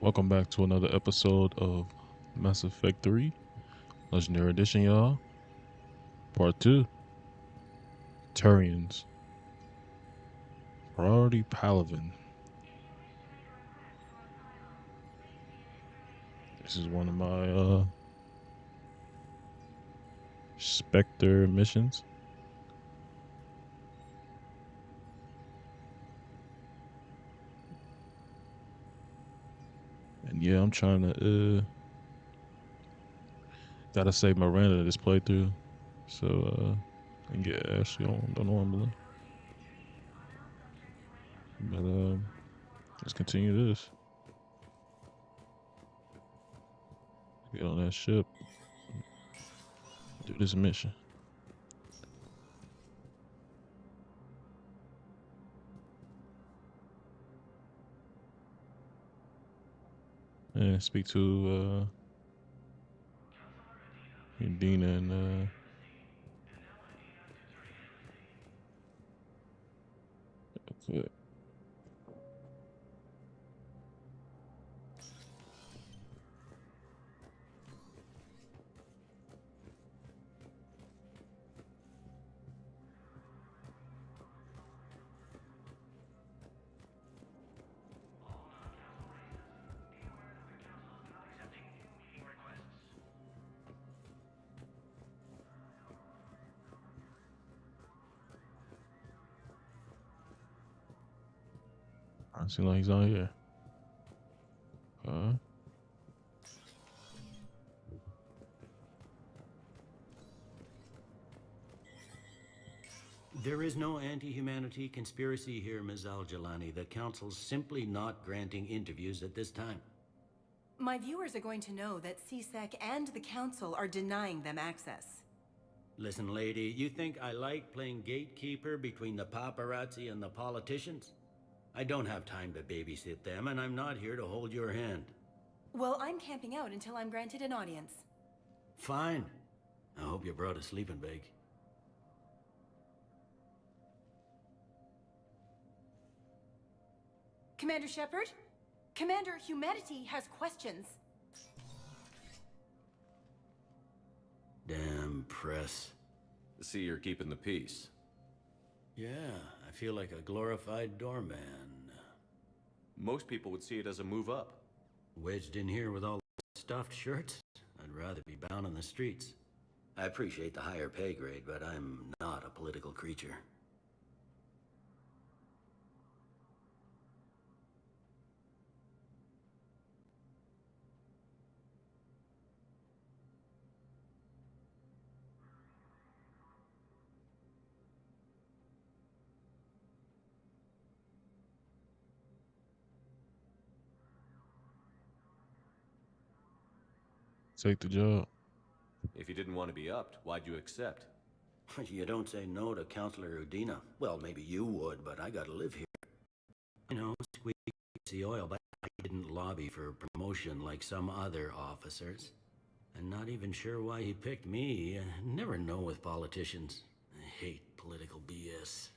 Welcome back to another episode of Mass Effect 3, Legendary Edition, y'all. Part 2, Turians. Priority Pavelin. This is one of my Spectre missions. And yeah, I'm trying to gotta save Miranda this playthrough. So and get Ashley on the normally. But let's continue this. Get on that ship. Do this mission. And speak to Dina and okay. I seem like he's on here. There is no anti-humanity conspiracy here, Ms. Al-Jalani. The Council's simply not granting interviews at this time. My viewers are going to know that CSEC and the Council are denying them access. Listen, lady, you think I like playing gatekeeper between the paparazzi and the politicians? I don't have time to babysit them, and I'm not here to hold your hand. Well, I'm camping out until I'm granted an audience. Fine. I hope you brought a sleeping bag. Commander Shepard? Commander, humanity has questions. Damn press. See, you're keeping the peace. Yeah, I feel like a glorified doorman. Most people would see it as a move up. Wedged in here with all the stuffed shirts? I'd rather be bound on the streets. I appreciate the higher pay grade, but I'm not a political creature. Take the job. If you didn't want to be upped, why'd you accept? You don't say no to Counselor Udina. Well, maybe you would, but I gotta live here. You know, squeeze the oil, but I didn't lobby for promotion like some other officers. And not even sure why he picked me. Never know with politicians. I hate political BS.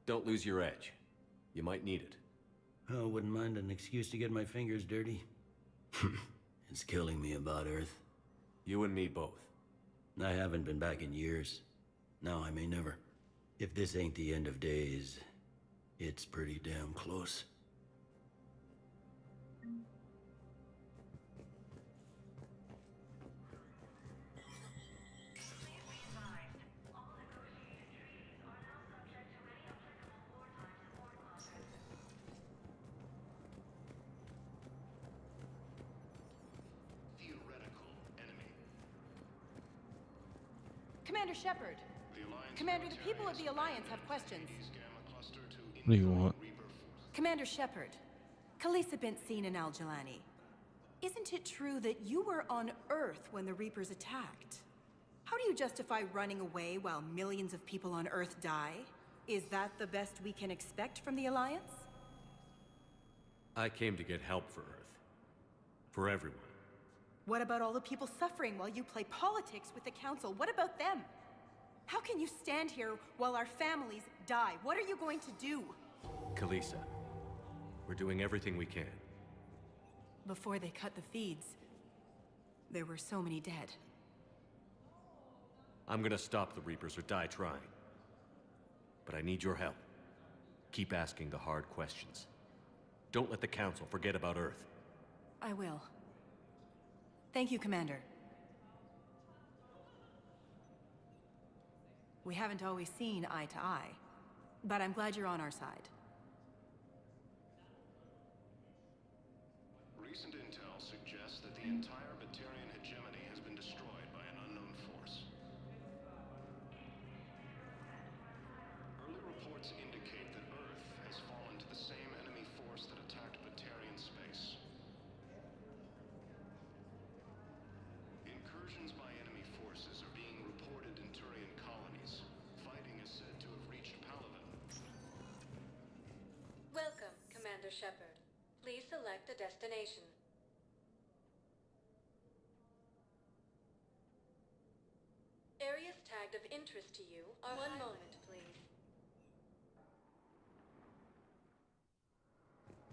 Don't lose your edge. You might need it. Oh, wouldn't mind an excuse to get my fingers dirty. It's killing me about Earth. You and me both. I haven't been back in years. Now I may never. If this ain't the end of days, it's pretty damn close. Commander Shepard. Commander, the people of the Alliance have questions. What do you want? Commander Shepard, Khaleesa bint Sin and Al-Jalani. Isn't it true that you were on Earth when the Reapers attacked? How do you justify running away while millions of people on Earth die? Is that the best we can expect from the Alliance? I came to get help for Earth. For everyone. What about all the people suffering while you play politics with the Council? What about them? How can you stand here while our families die? What are you going to do? Khaleesa, we're doing everything we can. Before they cut the feeds, there were so many dead. I'm gonna stop the Reapers or die trying. But I need your help. Keep asking the hard questions. Don't let the Council forget about Earth. I will. Thank you, Commander. We haven't always seen eye to eye, but I'm glad you're on our side. Recent intel suggests that the entire Batarian hegemony has been destroyed by an unknown force. Early reports indicate that Earth has fallen to the same enemy force that attacked Batarian space. Incursions by enemy forces are being reported in Turian colonies. Fighting is said to have reached Pavelin. Welcome, Commander Shepard. Please select a destination. Areas tagged of interest to you are... One moment, please.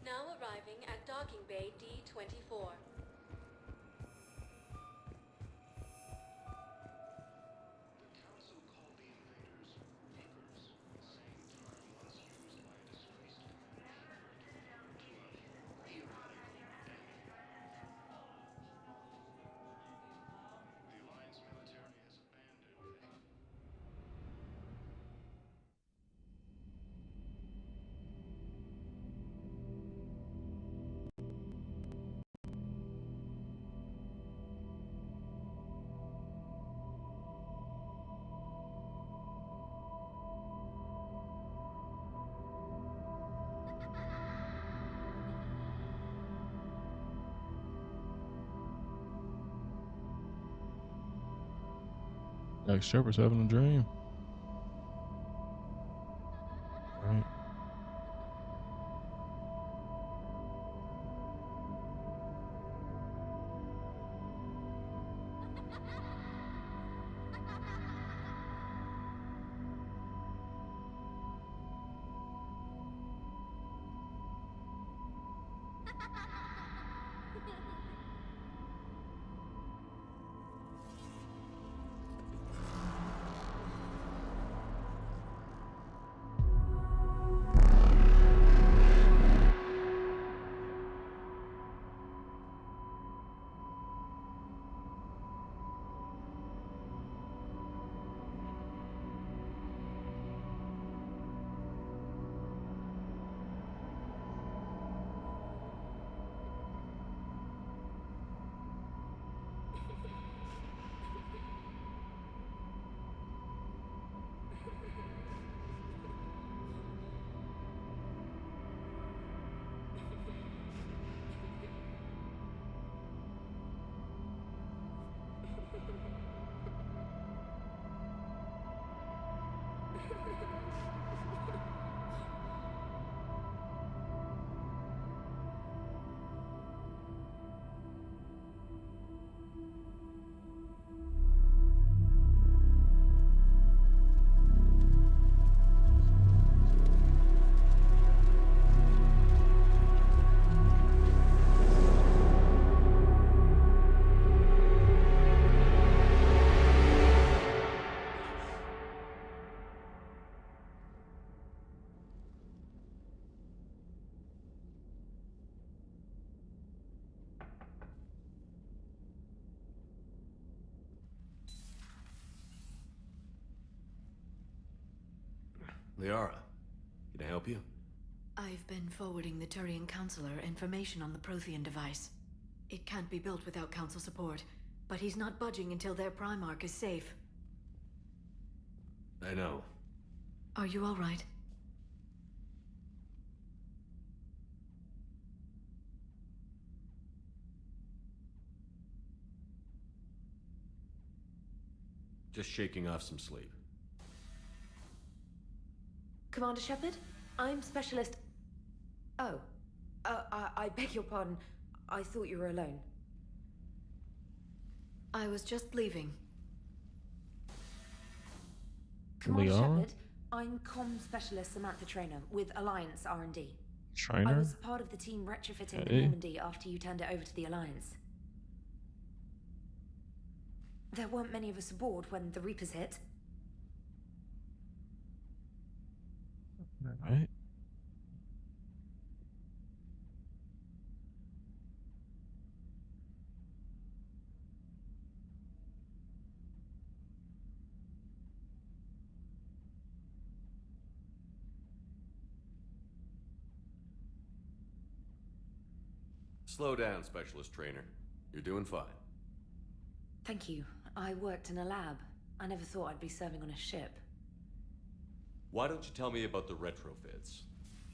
Now arriving at Docking Bay D-24. The Council called the invaders Reapers, the same term once used by a disgraced Commander Shepard to a theoretical enemy. The Alliance military has abandoned the... Like Shepard's having a dream. Right. Liara, can I help you? I've been forwarding the Turian Counselor information on the Prothean device. It can't be built without Council support, but he's not budging until their Primarch is safe. I know. Are you all right? Just shaking off some sleep. Commander Shepard? I'm Specialist... Oh. I beg your pardon. I thought you were alone. I was just leaving. Commander Liara? Shepard, I'm Comm Specialist Samantha Trainer with Alliance R&D. I Trainer? was part of the team retrofitting the Hey. Normandy after you turned it over to the Alliance. There weren't many of us aboard when the Reapers hit. Right. Slow down, Specialist Trainer. You're doing fine. Thank you. I worked in a lab. I never thought I'd be serving on a ship. Why don't you tell me about the retrofits?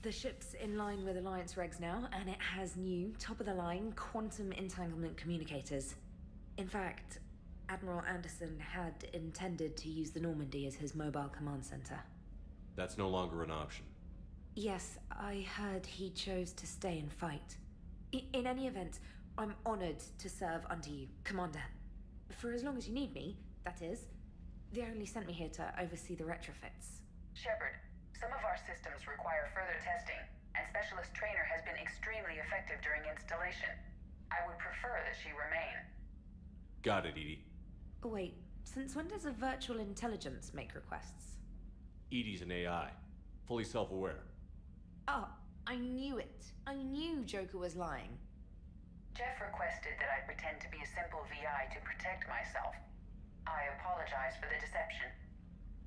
The ship's in line with Alliance regs now, and it has new, top-of-the-line quantum entanglement communicators. In fact, Admiral Anderson had intended to use the Normandy as his mobile command center. That's no longer an option. Yes, I heard he chose to stay and fight. In any event, I'm honored to serve under you, Commander. For as long as you need me, that is. They only sent me here to oversee the retrofits. Shepard, some of our systems require further testing, and Specialist Trainer has been extremely effective during installation. I would prefer that she remain. Got it, Edie. Wait, since when does a virtual intelligence make requests? Edie's an AI. Fully self-aware. Oh, I knew it. I knew Joker was lying. Jeff requested that I pretend to be a simple VI to protect myself. I apologize for the deception.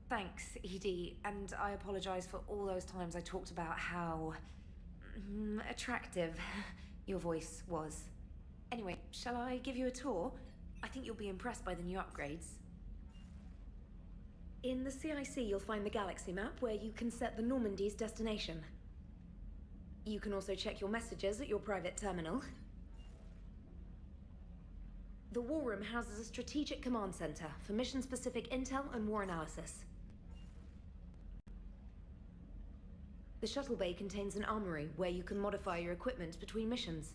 Thanks, Edie, and I apologize for all those times I talked about how... attractive your voice was. Anyway, shall I give you a tour? I think you'll be impressed by the new upgrades. In the CIC, you'll find the galaxy map where you can set the Normandy's destination. You can also check your messages at your private terminal. The War Room houses a strategic command center for mission-specific intel and war analysis. The shuttle bay contains an armory where you can modify your equipment between missions.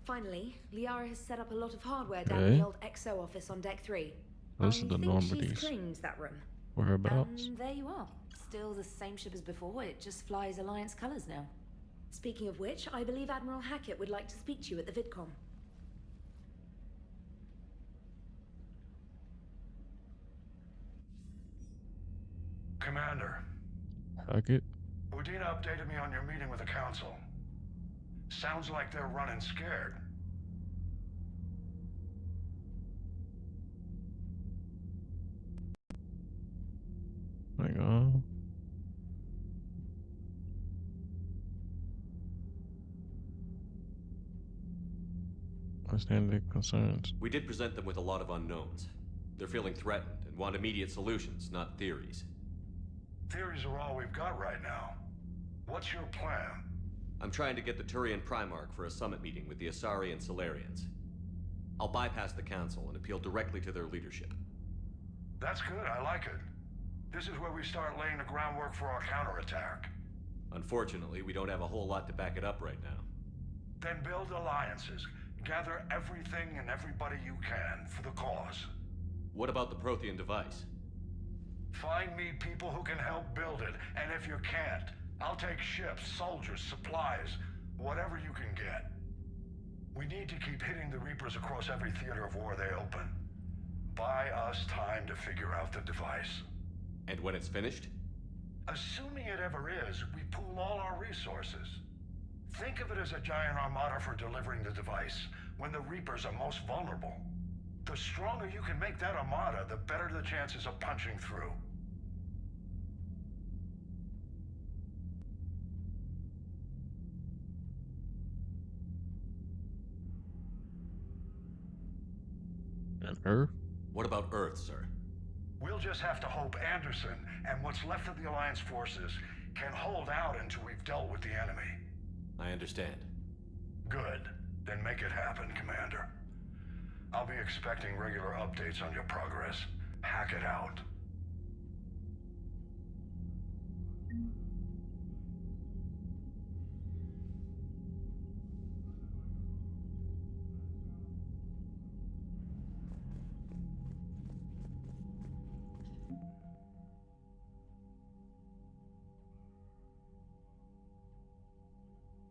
Finally, Liara has set up a lot of hardware down in the old XO office on Deck 3. This is the I think Normandy's she's claimed that room. whereabouts. And there you are. Still the same ship as before, it just flies Alliance colors now. Speaking of which, I believe Admiral Hackett would like to speak to you at the VidCom. Commander, Hackett. Udina updated me on your meeting with the Council. Sounds like they're running scared. Hang on. Understand their concerns. We did present them with a lot of unknowns. They're feeling threatened and want immediate solutions, not theories. Theories are all we've got right now. What's your plan? I'm trying to get the Turian Primarch for a summit meeting with the Asari and Solarians. I'll bypass the Council and appeal directly to their leadership. That's good, I like it. This is where we start laying the groundwork for our counterattack. Unfortunately, we don't have a whole lot to back it up right now. Then build alliances. Gather everything and everybody you can for the cause. What about the Prothean device? Find me people who can help build it, and if you can't, I'll take ships, soldiers, supplies, whatever you can get. We need to keep hitting the Reapers across every theater of war they open. Buy us time to figure out the device. And when it's finished? Assuming it ever is, we pool all our resources. Think of it as a giant armada for delivering the device, when the Reapers are most vulnerable. The stronger you can make that armada, the better the chances of punching through. And Earth? What about Earth, sir? We'll just have to hope Anderson and what's left of the Alliance forces can hold out until we've dealt with the enemy. I understand. Good. Then make it happen, Commander. I'll be expecting regular updates on your progress. Hack it out.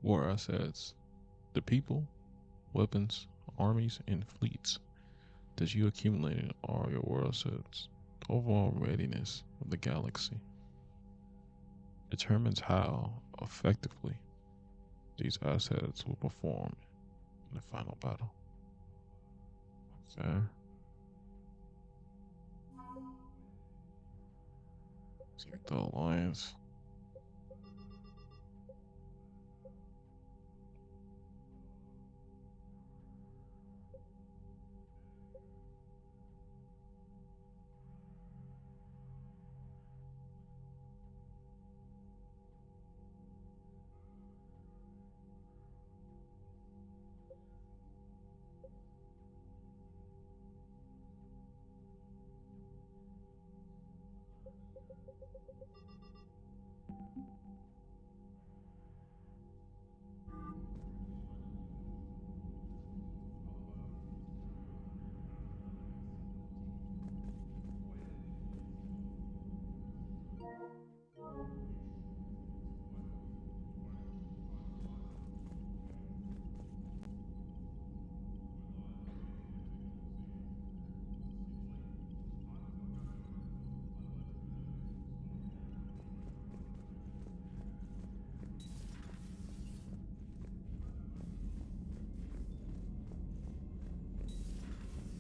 War assets. The people, weapons, armies, and fleets that you accumulated are your war assets. The overall readiness of the galaxy determines how effectively these assets will perform in the final battle. Okay. Check the alliance.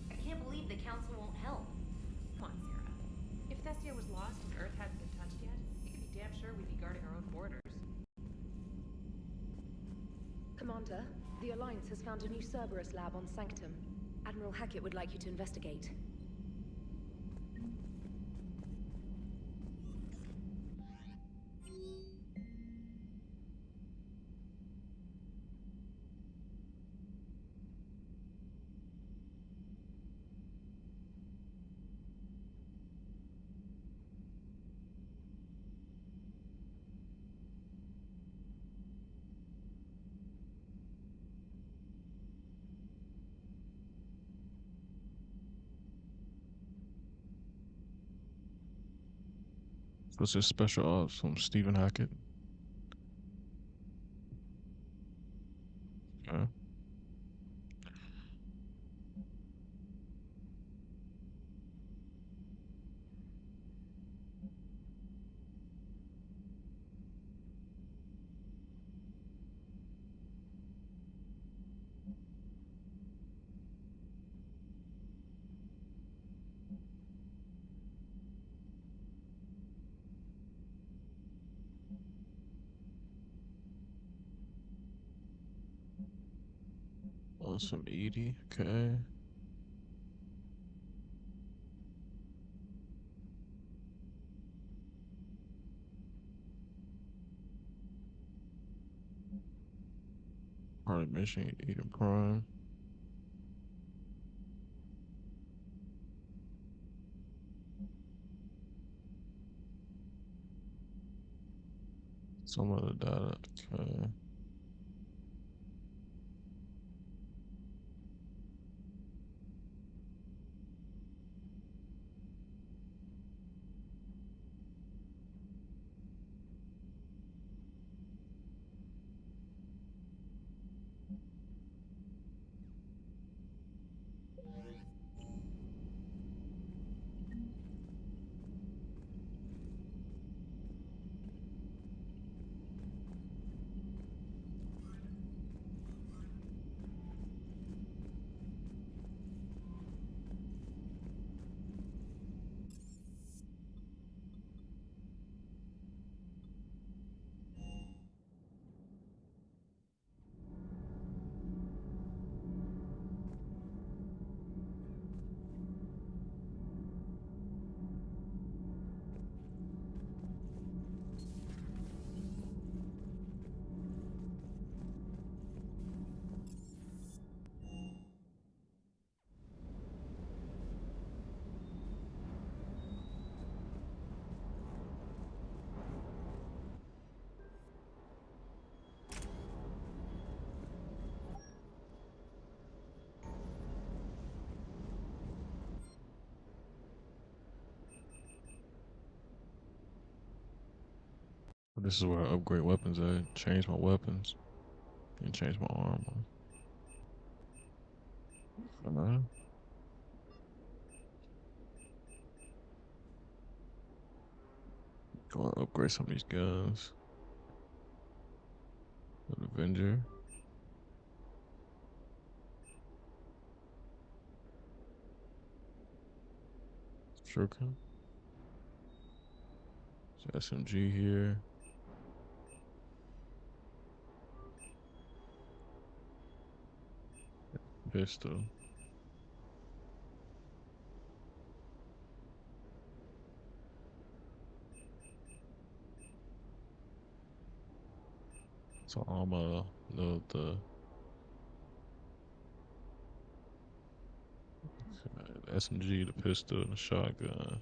I can't believe the Council won't help. Come on, Sarah. If Thestia was lost and Earth hadn't been touched yet, you can be damn sure we'd be guarding our own borders. Commander, the Alliance has found a new Cerberus lab on Sanctum. Admiral Hackett would like you to investigate. This is special ops from Stephen Hackett. Okay. Awesome, Edie. Okay. Part of mission, Eden Prime. Some of the data. Okay. This is where I upgrade weapons at. Change my weapons and change my armor. Alright. Go and upgrade some of these guns. An Avenger. Shuriken. There's SMG here. Pistol. So I'm a load the SMG, the pistol, and the shotgun.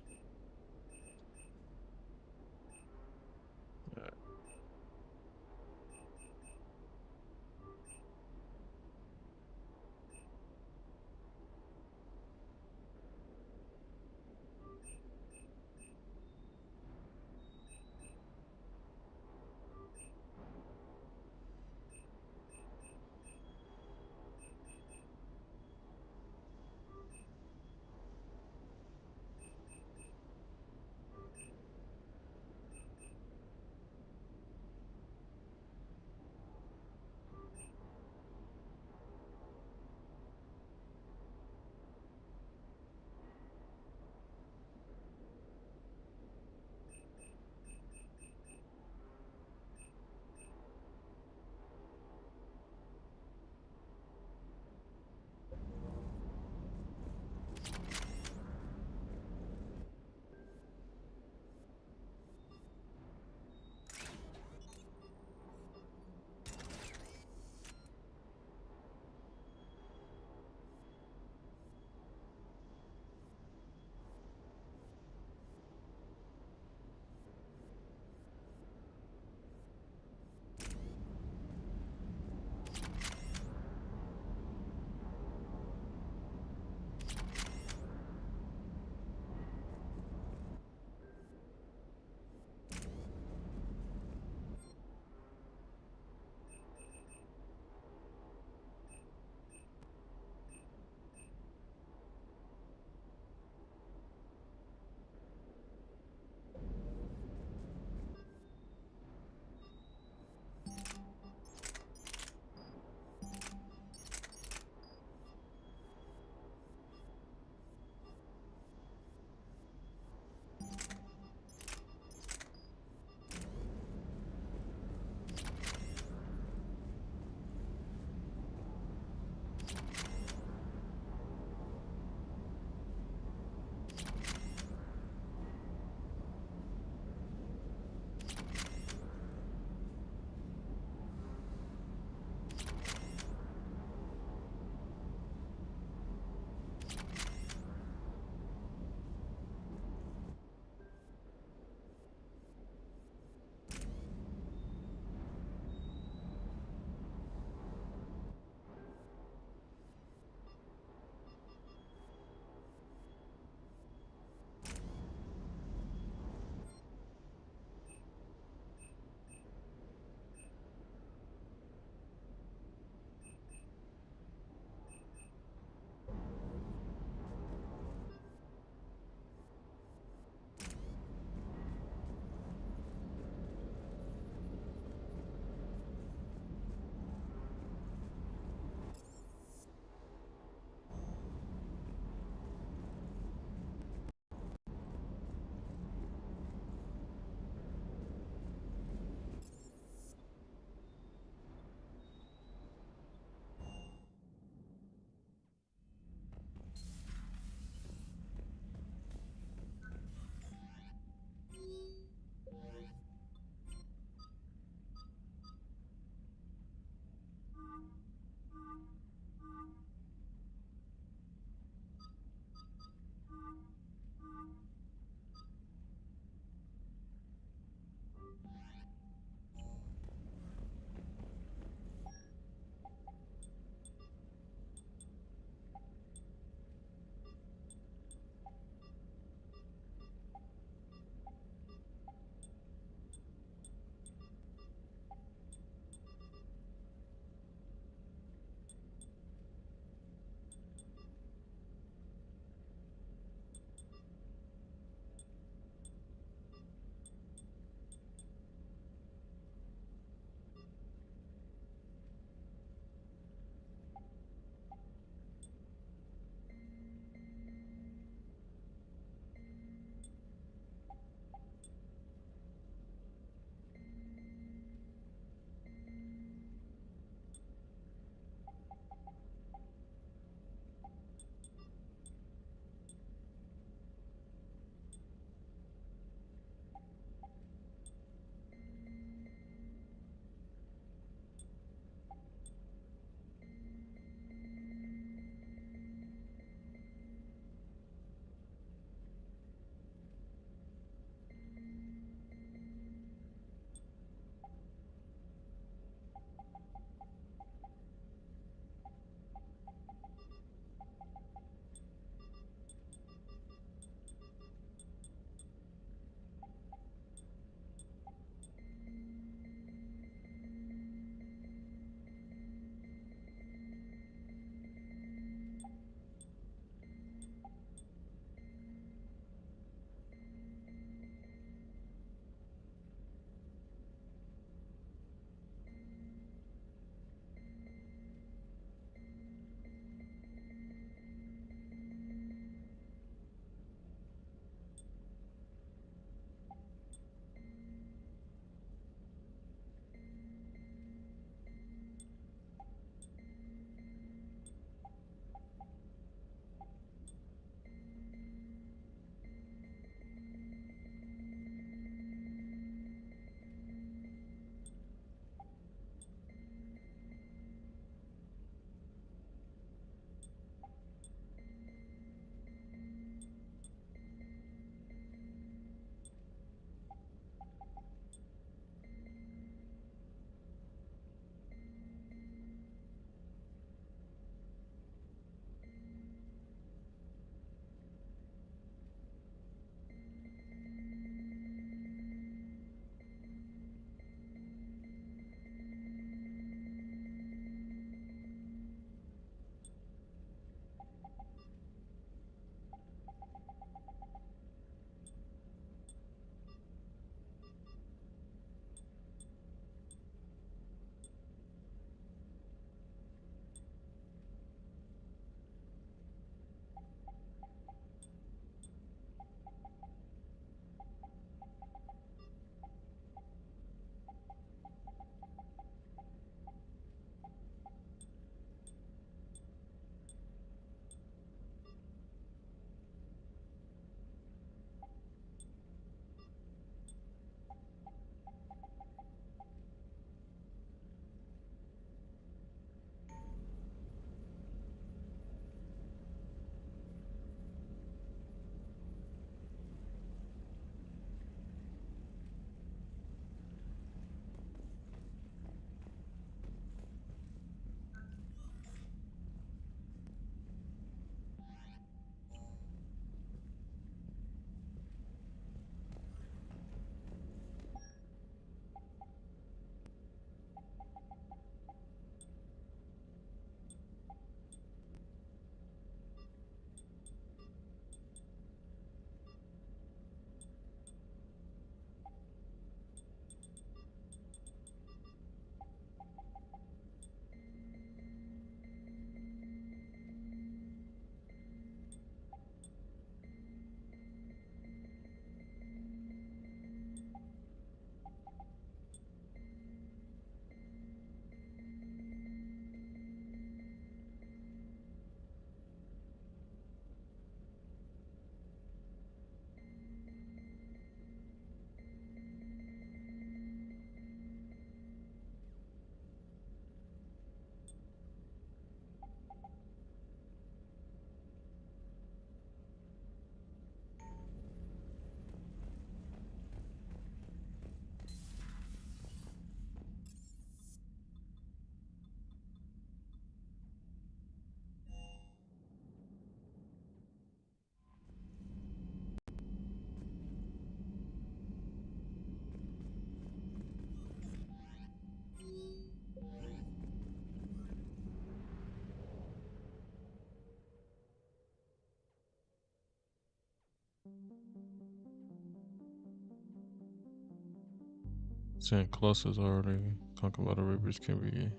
10 clusters already conquered by the Reapers can be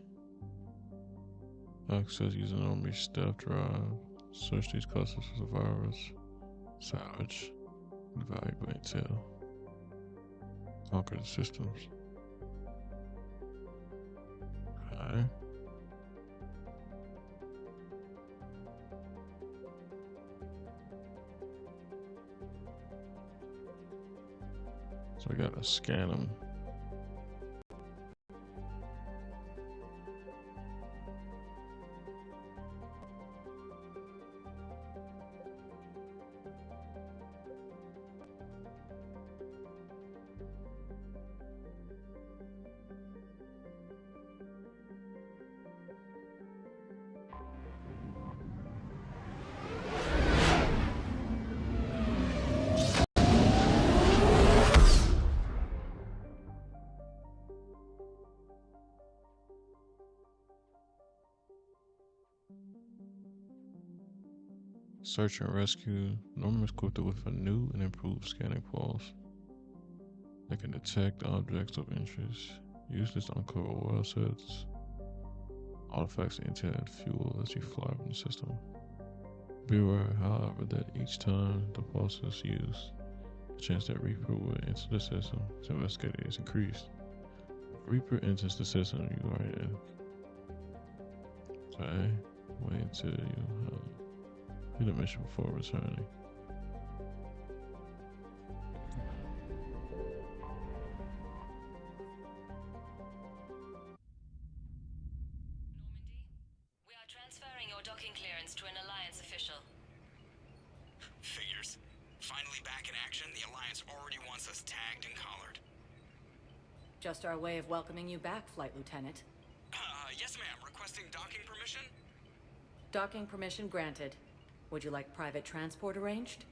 accessed using Army staff drive. Search these clusters for survivors. Salvage valuable intel. Conquer the systems. Okay. So we gotta scan them. Search and rescue. Norman is equipped with a new and improved scanning pulse. They can detect objects of interest. Use this to uncover oil assets, artifacts, intel, and fuel as you fly from the system. Be aware, however, that each time the pulse is used, the chance that Reaper will enter the system to investigate it is increased. If Reaper enters the system, you are in. Okay, wait until you complete the mission before returning. We are transferring your docking clearance to an Alliance official. Figures. Finally back in action, the Alliance already wants us tagged and collared. Just our way of welcoming you back, Flight Lieutenant. Yes ma'am. Requesting docking permission? Docking permission granted. Would you like private transport arranged?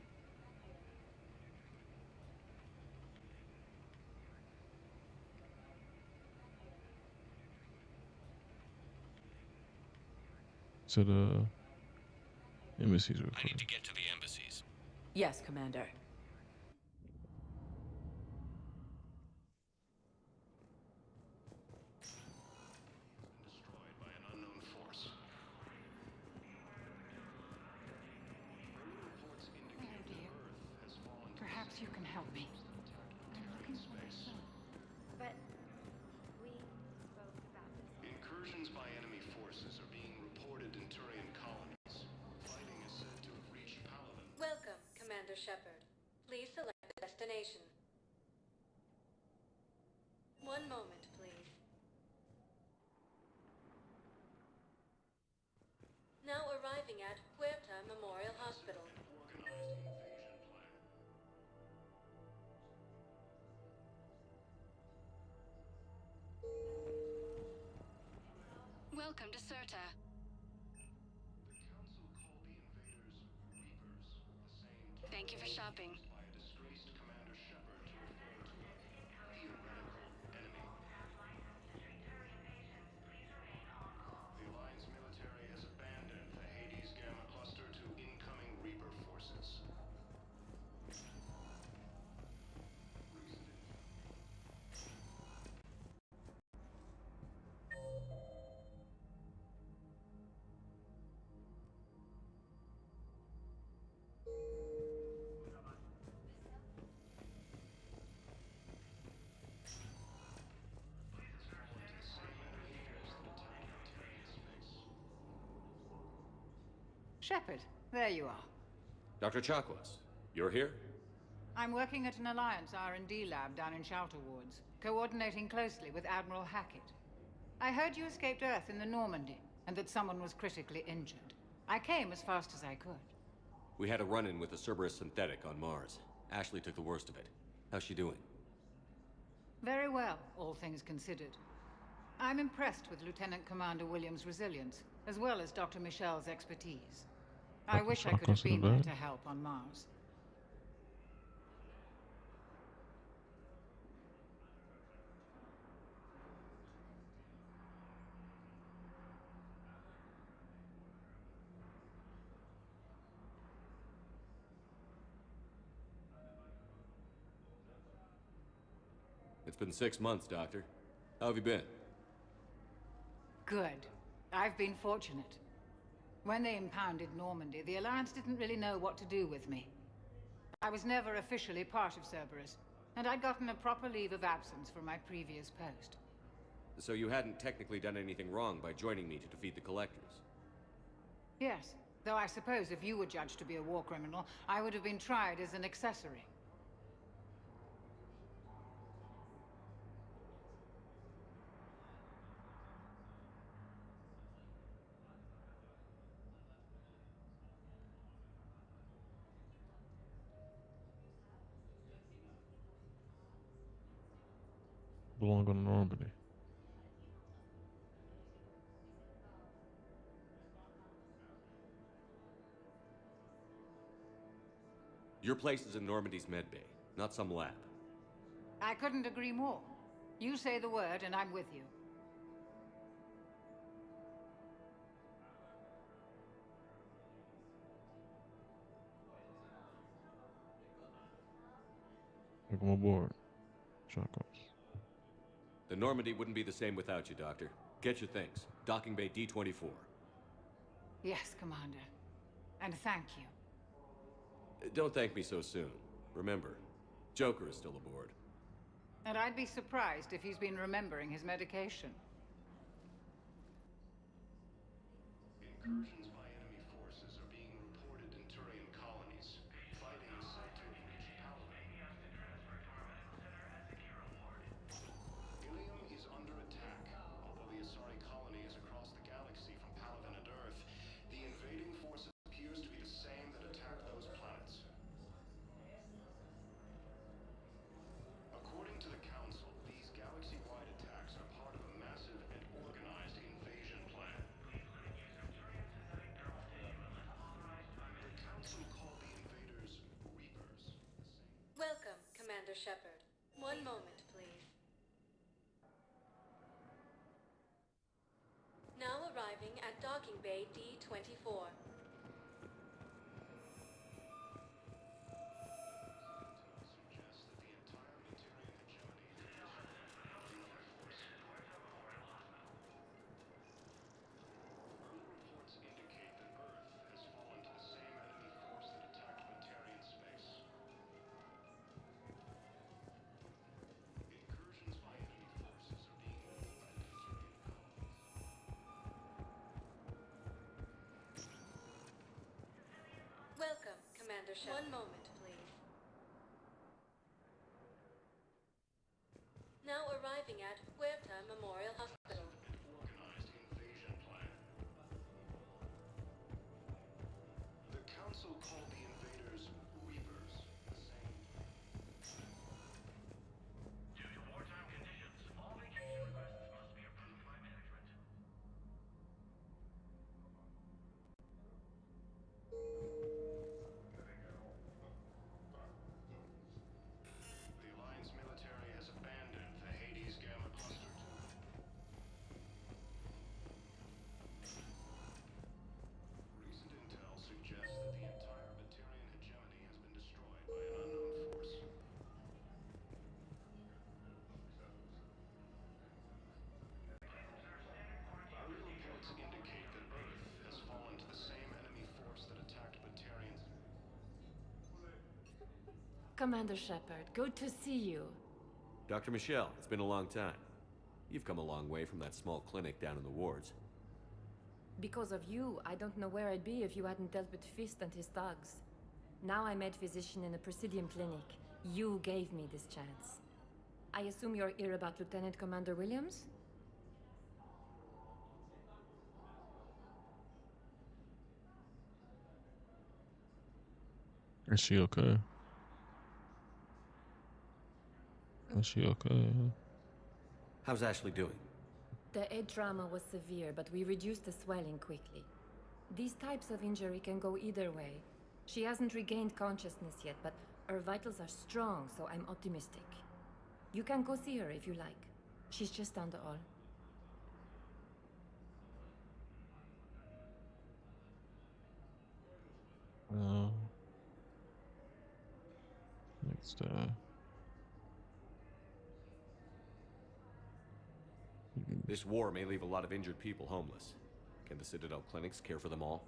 To the embassies. I need to get to the embassies. Yes, Commander. Destroyed by an unknown force. Reports indicate that Earth has fallen to Perhaps you can help me. I'm looking for my son. But we spoke about this. Incursions by enemy forces are being reported in Turian colonies. Fighting is said to have reached Pavelin. Welcome, Commander Shepard. Please select the destination. One moment, please. Now arriving at Puerta Memorial Hospital. Organized invasion plan. Welcome to Certa. The Council called the invaders Reapers. The same Thank you for shopping. by a disgraced Commander Shepard to refer to a theoretical enemy. The Alliance military has abandoned the Hades Gamma cluster to incoming Reaper forces. Shepard, there you are. Dr. Chakwas, you're here? I'm working at an Alliance R&D lab down in Shelter Wards, coordinating closely with Admiral Hackett. I heard you escaped Earth in the Normandy, and that someone was critically injured. I came as fast as I could. We had a run-in with a Cerberus synthetic on Mars. Ashley took the worst of it. How's she doing? Very well, all things considered. I'm impressed with Lieutenant Commander Williams' resilience, as well as Dr. Michel's expertise. I wish I could have been there to help on Mars. It's been 6 months, Doctor. How have you been? Good. I've been fortunate. When they impounded Normandy, the Alliance didn't really know what to do with me. I was never officially part of Cerberus, and I'd gotten a proper leave of absence from my previous post. So you hadn't technically done anything wrong by joining me to defeat the Collectors? Yes, though I suppose if you were judged to be a war criminal, I would have been tried as an accessory. Belong on Normandy. Your place is in Normandy's medbay, not some lab. I couldn't agree more. You say the word, and I'm with you. Welcome aboard, Shotguns. The Normandy wouldn't be the same without you, Doctor. Get your things. Docking Bay D-24. Yes, Commander. And thank you. Don't thank me so soon. Remember, Joker is still aboard. And I'd be surprised if he's been remembering his medication. Incursions by enemy forces are being reported in Turian colonies. Fighting is said to have reached Pavelin. Ilium is under attack. Although the Asari colony is across the galaxy from Pavelin and Earth, the invading forces appears to be the same that attacked those planets. According to the Council, these galaxy-wide attacks are part of a massive and organized invasion plan. The Council called the invaders Reapers. Welcome, Commander Shepard. One moment, please. Now arriving at Docking Bay D-24. Suggests that the entire Turian hegemony is destroyed by another force. Early reports indicate that Earth has fallen to the same enemy force that attacked Batarian space. Incursions by enemy forces are being reported in Turian colonies. Welcome, Commander Shepard. One moment, please. Now arriving at Huerta Memorial Hospital. Organized invasion plan. The Council called the invaders Reapers. The same. Due to wartime conditions, all vacation requests must be approved by management. The Alliance military has abandoned the Hades Gamma Cluster 2. Recent intel suggests that the entire Batarian hegemony has been destroyed by an unknown force. Early reports indicate that Earth has fallen to the same enemy force that attacked Batarians. Commander Shepard, good to see you. Dr. Michelle, it's been a long time. You've come a long way from that small clinic down in the wards. Because of you, I don't know where I'd be if you hadn't dealt with Fist and his thugs. Now I'm head physician in a Presidium clinic. You gave me this chance. I assume you're here about Lieutenant Commander Williams? Is she okay? Is she okay? How's Ashley doing? The head trauma was severe, but we reduced the swelling quickly. These types of injury can go either way. She hasn't regained consciousness yet, but her vitals are strong, so I'm optimistic. You can go see her if you like. She's just down the hall. Next, This war may leave a lot of injured people homeless. Can the Citadel clinics care for them all?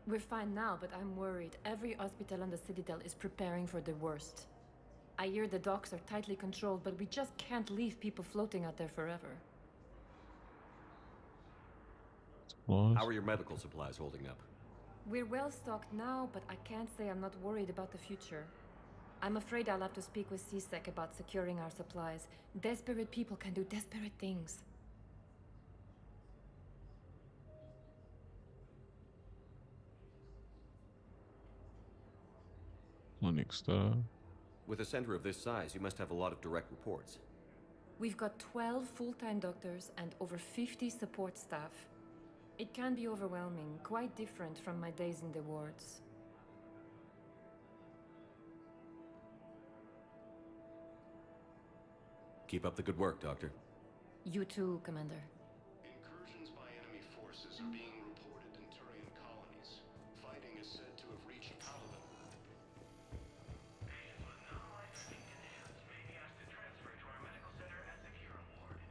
We're fine now, but I'm worried. Every hospital on the Citadel is preparing for the worst. I hear the docks are tightly controlled, but we just can't leave people floating out there forever. How are your medical supplies holding up? We're well stocked now, but I can't say I'm not worried about the future. I'm afraid I'll have to speak with CSEC about securing our supplies. Desperate people can do desperate things. Clinic stuff. With a center of this size, you must have a lot of direct reports. We've got 12 full-time doctors and over 50 support staff. It can be overwhelming, quite different from my days in the wards. Keep up the good work, Doctor. You too, Commander. Incursions by enemy forces are being reported in Turian colonies. Fighting is said to have reached Pavelin.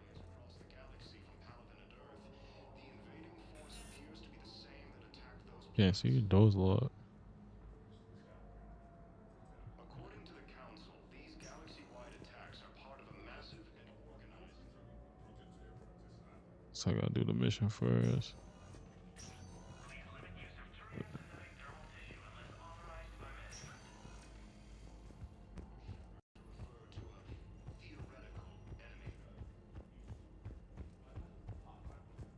Across the galaxy from Pavelin and Earth, the invading force appears to be the same that attacked those Yeah, so you doze a lot. According to the Council, these galaxy-wide attacks are part of a massive and organized... So I gotta do the mission first.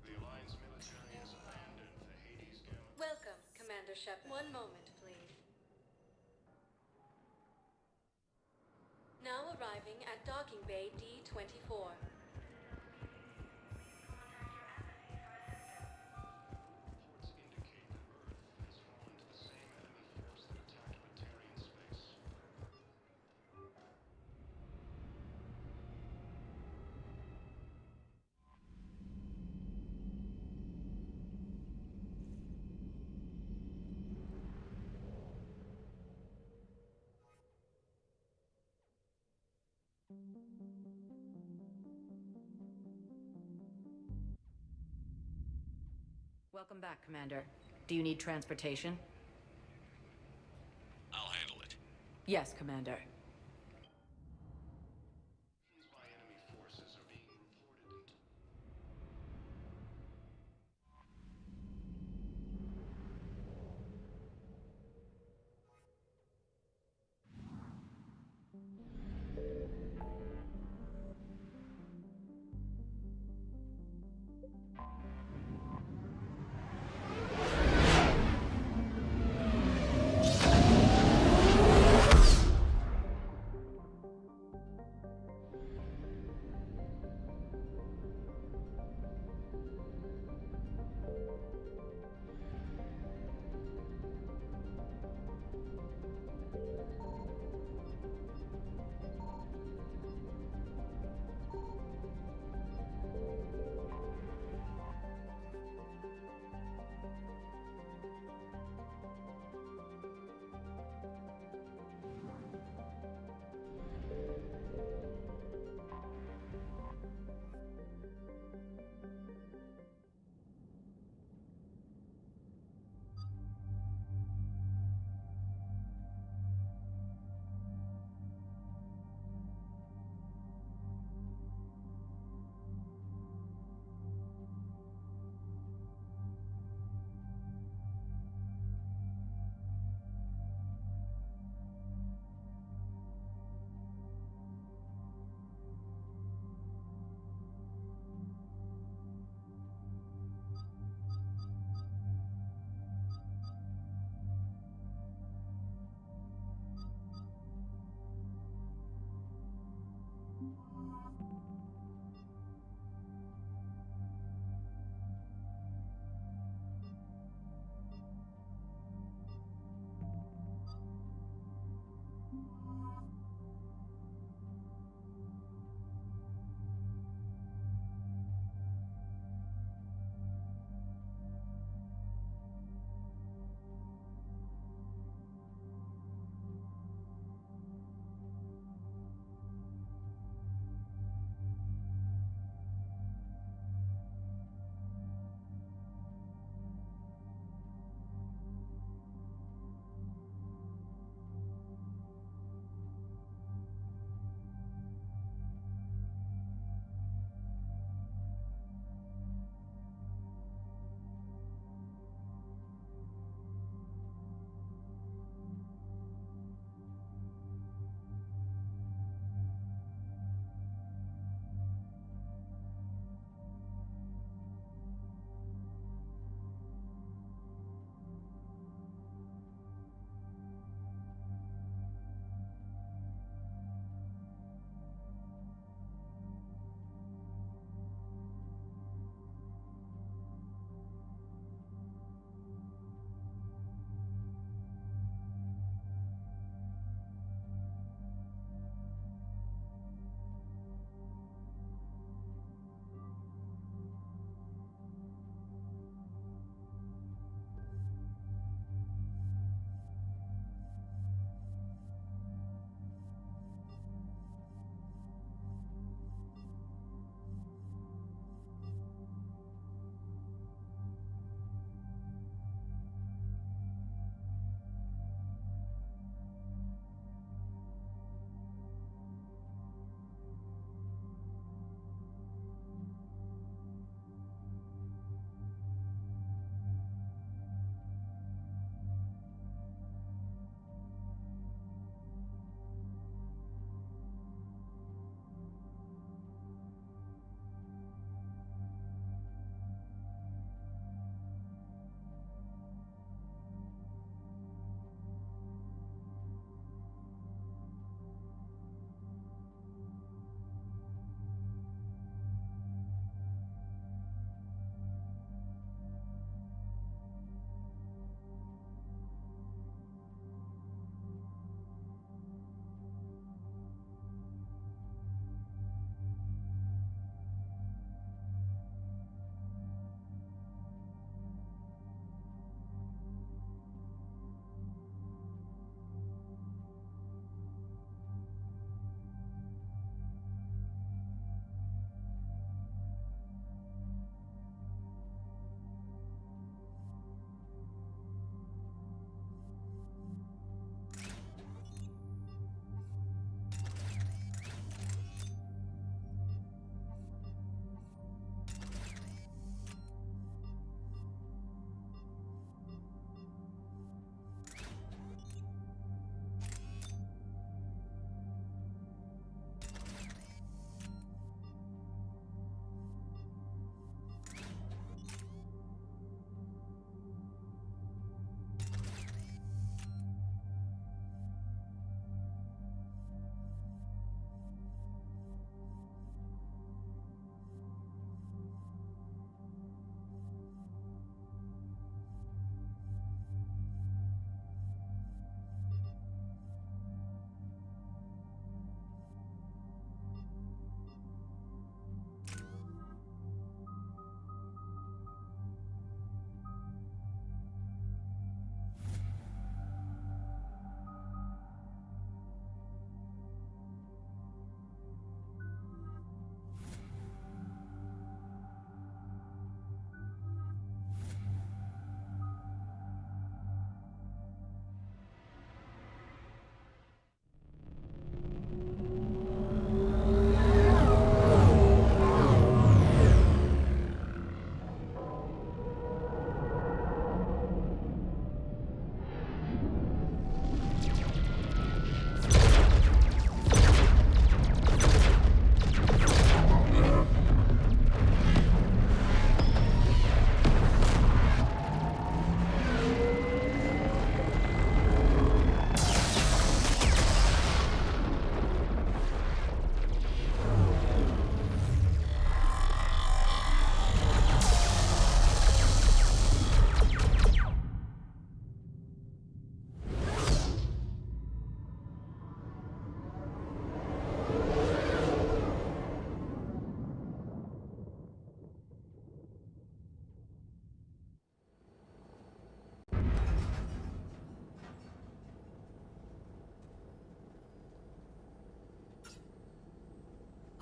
The Alliance military has abandoned the Hades Gamma. Welcome, Commander Shepard. One moment, please. Now arriving at Docking Bay D-24. Reports indicate that Earth has fallen to the same enemy force that attacked Batarian space. Welcome back, Commander. Do you need transportation? I'll handle it. Yes, Commander. By enemy forces are being reported into...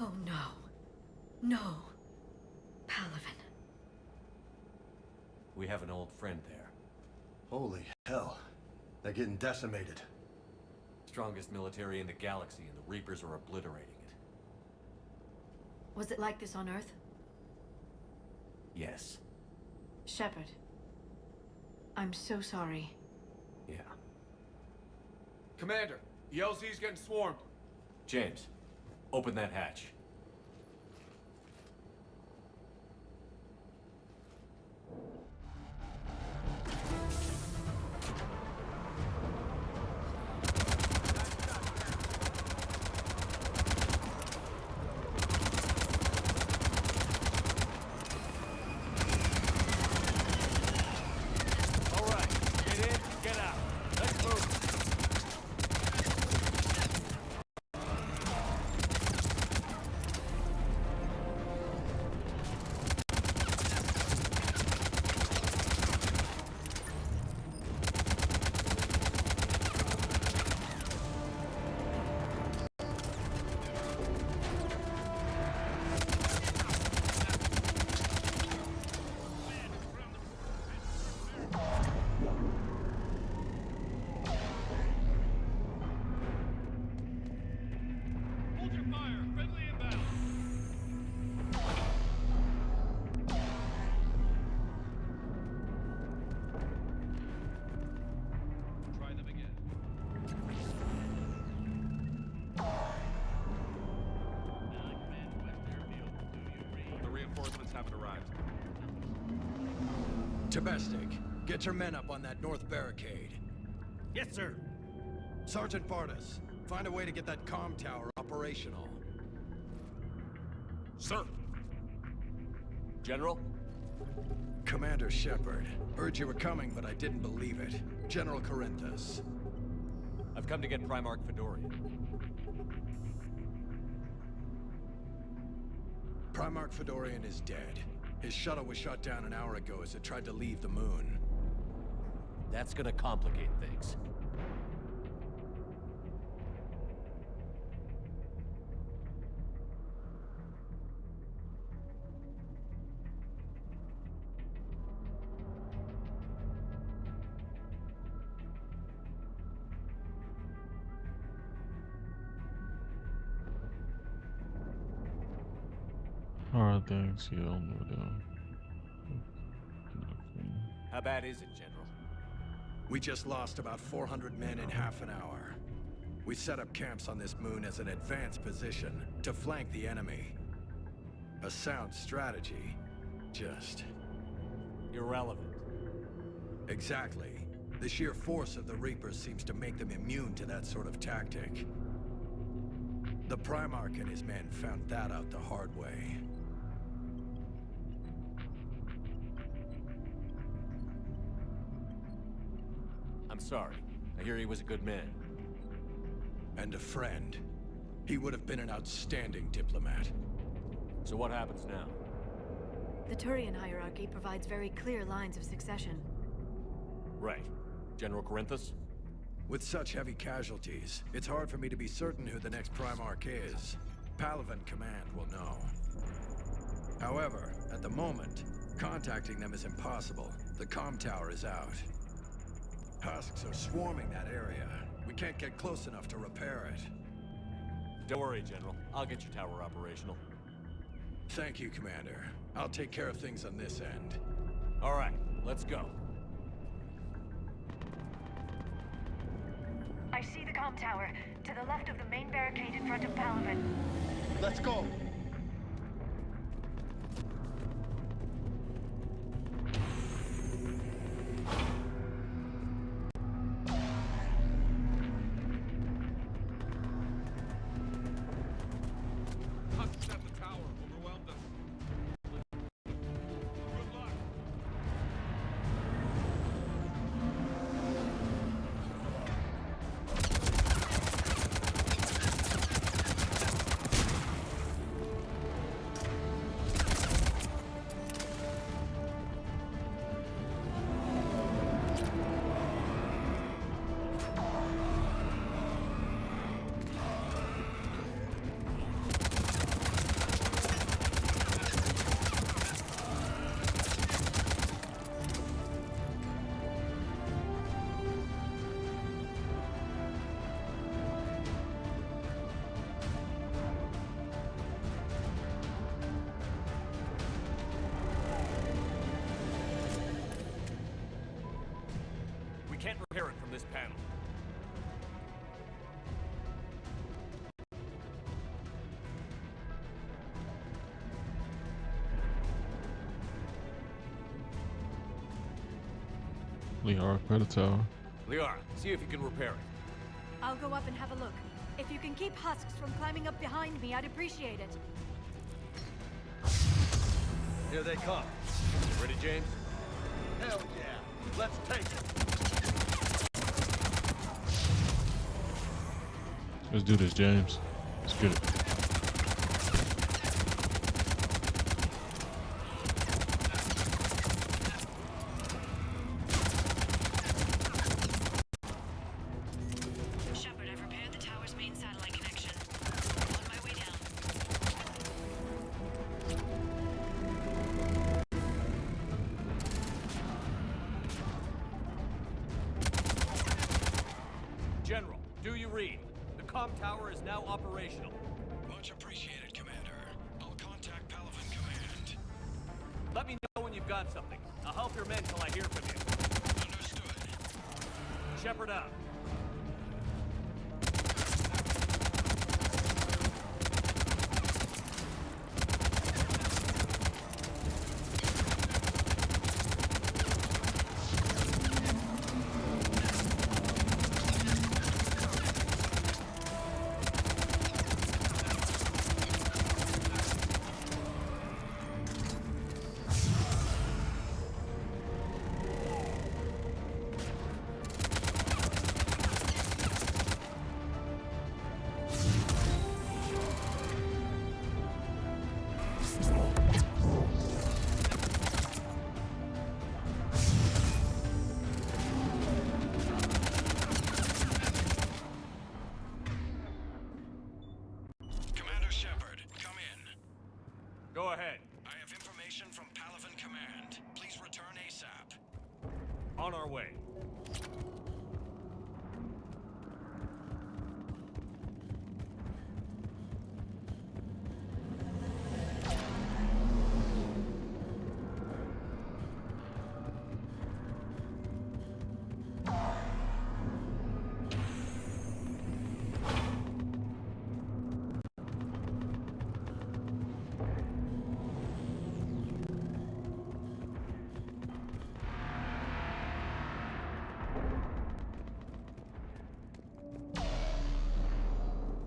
Oh no. No. Pavelin. We have an old friend there. Holy hell. They're getting decimated. Strongest military in the galaxy, and the Reapers are obliterating it. Was it like this on Earth? Yes. Shepard. I'm so sorry. Yeah. Commander, the LZ's getting swarmed. James, open that hatch. Haven't arrived. Domestic, get your men up on that north barricade. Yes, sir. Sergeant Bardas, find a way to get that comm tower operational. Sir. General? Commander Shepard. Heard you were coming, but I didn't believe it. General Corinthus. I've come to get Primarch Fedorian. Primarch Fedorian is dead. His shuttle was shot down an hour ago as it tried to leave the moon. That's gonna complicate things. Alright, thanks. Yeah, I'll move down. How bad is it, General? We just lost about 400 men in half an hour. We set up camps on this moon as an advanced position to flank the enemy. A sound strategy. Just... irrelevant. Exactly. The sheer force of the Reapers seems to make them immune to that sort of tactic. The Primarch and his men found that out the hard way. I'm sorry. I hear he was a good man. And a friend. He would have been an outstanding diplomat. So what happens now? The Turian hierarchy provides very clear lines of succession. Right. General Corinthus? With such heavy casualties, it's hard for me to be certain who the next Primarch is. Pavelin Command will know. However, at the moment, contacting them is impossible. The comm tower is out. Husks are swarming that area. We can't get close enough to repair it. Don't worry, General. I'll get your tower operational. Thank you, Commander. I'll take care of things on this end. All right, let's go. I see the comm tower, to the left of the main barricade in front of Pavelin. Let's go! Husks at the tower, overwhelmed us. Good luck. this panel. Liara, credit tower. Liara, see if you can repair it. I'll go up and have a look. If you can keep husks from climbing up behind me, I'd appreciate it. Here they come. Ready, James? Hell yeah. Let's take it. Let's do this, James. Let's get it. Shepard, I've repaired the tower's main satellite connection. On my way down. General, do you read? The comm tower is now operational. Much appreciated, Commander. I'll contact Pavelin Command. Let me know when you've got something. I'll help your men till I hear from you. Understood. Shepard out. Commander Shepard, come in. Go ahead. I have information from Pavelin Command. Please return ASAP. On our way.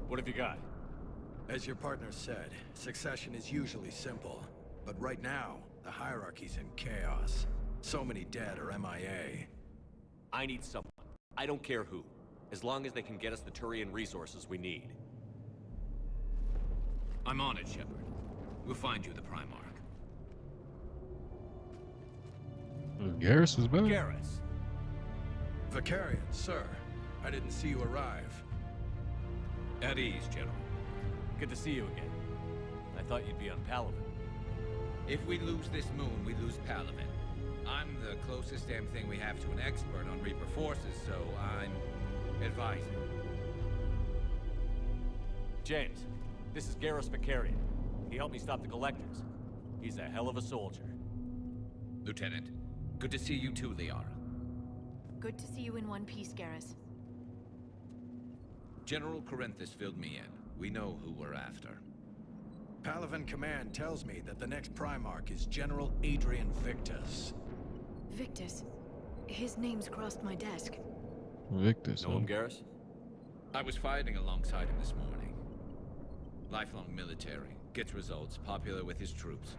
What have you got? As your partner said, succession is usually simple. But right now, the hierarchy's in chaos. So many dead or MIA. I need someone. I don't care who. As long as they can get us the Turian resources we need. I'm on it, Shepard. We'll find you the Primarch. Garrus is better. Garrus. Vicarian, sir. I didn't see you arrive. At ease, General. Good to see you again. I thought you'd be on Pavelin. If we lose this moon, we lose Pavelin. I'm the closest damn thing we have to an expert on Reaper forces, so I'm advising. James, this is Garrus Vicarian. He helped me stop the Collectors. He's a hell of a soldier. Lieutenant, good to see you too, Liara. Good to see you in one piece, Garrus. General Corinthus filled me in. We know who we're after. Pavelin Command tells me that the next Primarch is General Adrian Victus. Victus. His name's crossed my desk. Victus. Know him, Garrus? I was fighting alongside him this morning. Lifelong military, gets results, popular with his troops.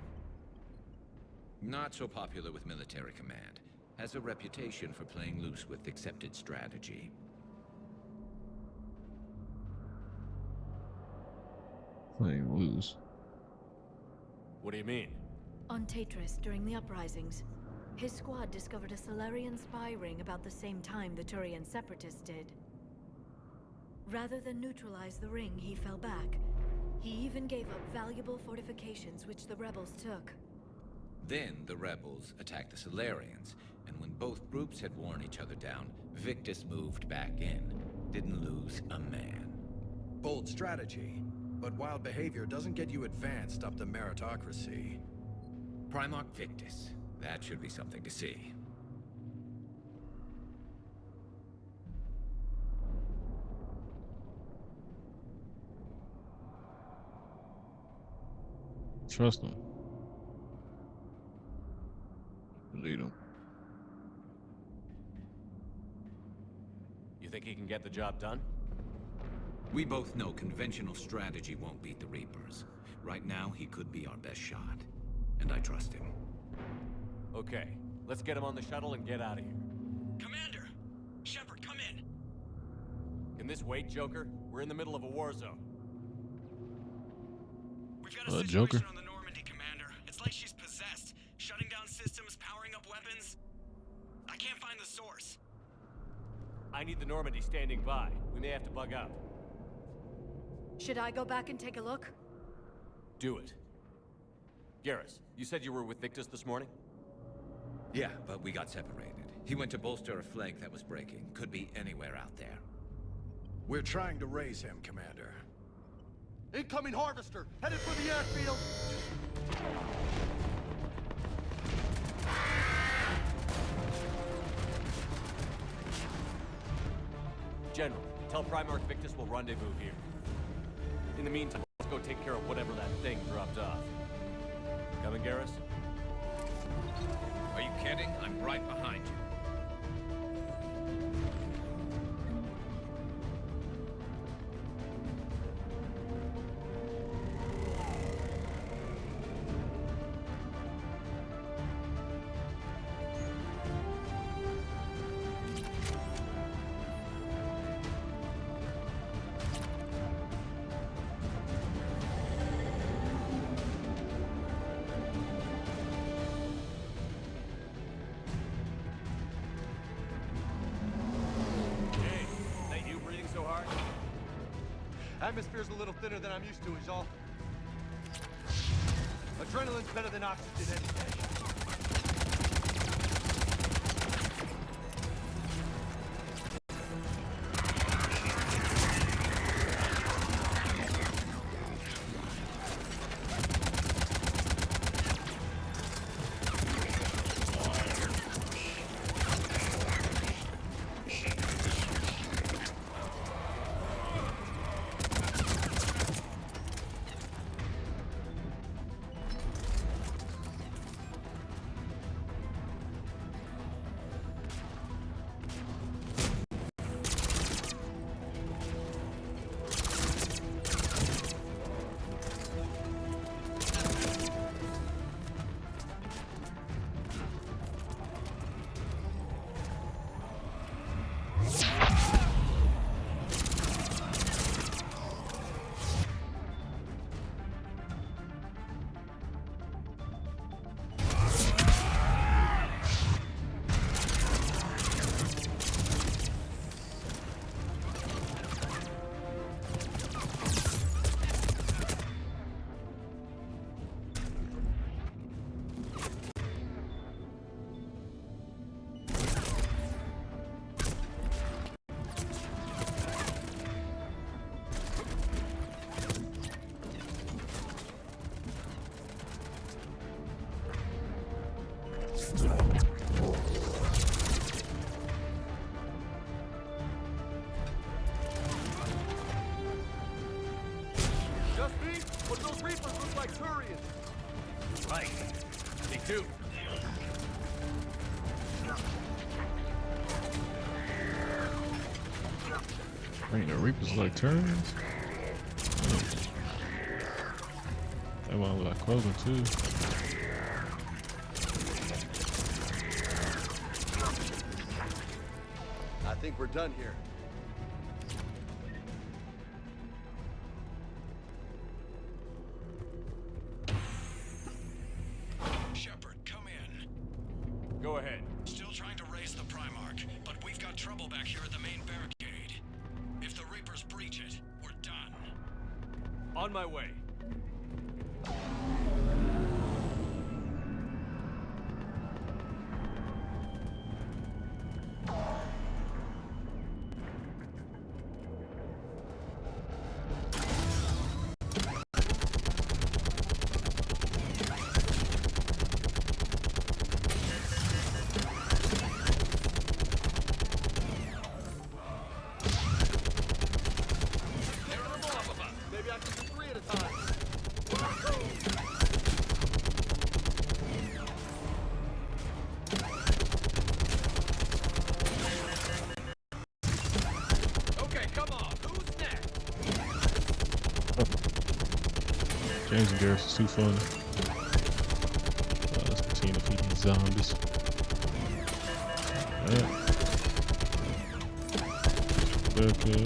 Not so popular with military command. Has a reputation for playing loose with accepted strategy. Playing loose. What do you mean? On Tatris, during the uprisings, his squad discovered a Solarian spy ring about the same time the Turian separatists did. Rather than neutralize the ring, he fell back. He even gave up valuable fortifications which the rebels took. Then the rebels attacked the Solarians, and when both groups had worn each other down, Victus moved back in. Didn't lose a man. Bold strategy, but wild behavior doesn't get you advanced up the meritocracy. Primarch Victus. That should be something to see. trust him. Lead him. You think he can get the job done? We both know conventional strategy won't beat the Reapers. Right now, he could be our best shot. And I trust him. Okay, let's get him on the shuttle and get out of here. Commander! Shepard, come in! Can this wait, Joker? We're in the middle of a war zone. We've got a situation Joker. on the Normandy, Commander. It's like she's possessed. Shutting down systems, powering up weapons. I can't find the source. I need the Normandy standing by. We may have to bug out. Should I go back and take a look? Do it. Garrus, you said you were with Victus this morning? Yeah, but we got separated. He went to bolster a flank that was breaking. Could be anywhere out there. We're trying to raise him, Commander. Incoming harvester, headed for the airfield. General, tell Primarch Victus we'll rendezvous here. In the meantime, let's go take care of whatever that thing dropped off. Coming, Garrus? Are you kidding? I'm right behind you. Atmosphere's a little thinner than I'm used to, is all. Adrenaline's better than oxygen any day. Just me? But those Reapers look like Turians. Right. Me too. Ain't the Reapers like Turians? They might look like clothing too. I think we're done here. Shepard, come in. Go ahead. Still trying to raise the Primarch, but we've got trouble back here at the main barricade. If the Reapers breach it, we're done. On my way. Maybe I can do 3 at a time. Games and Garrus is too fun. Let's continue to feed these zombies. Alright. Okay.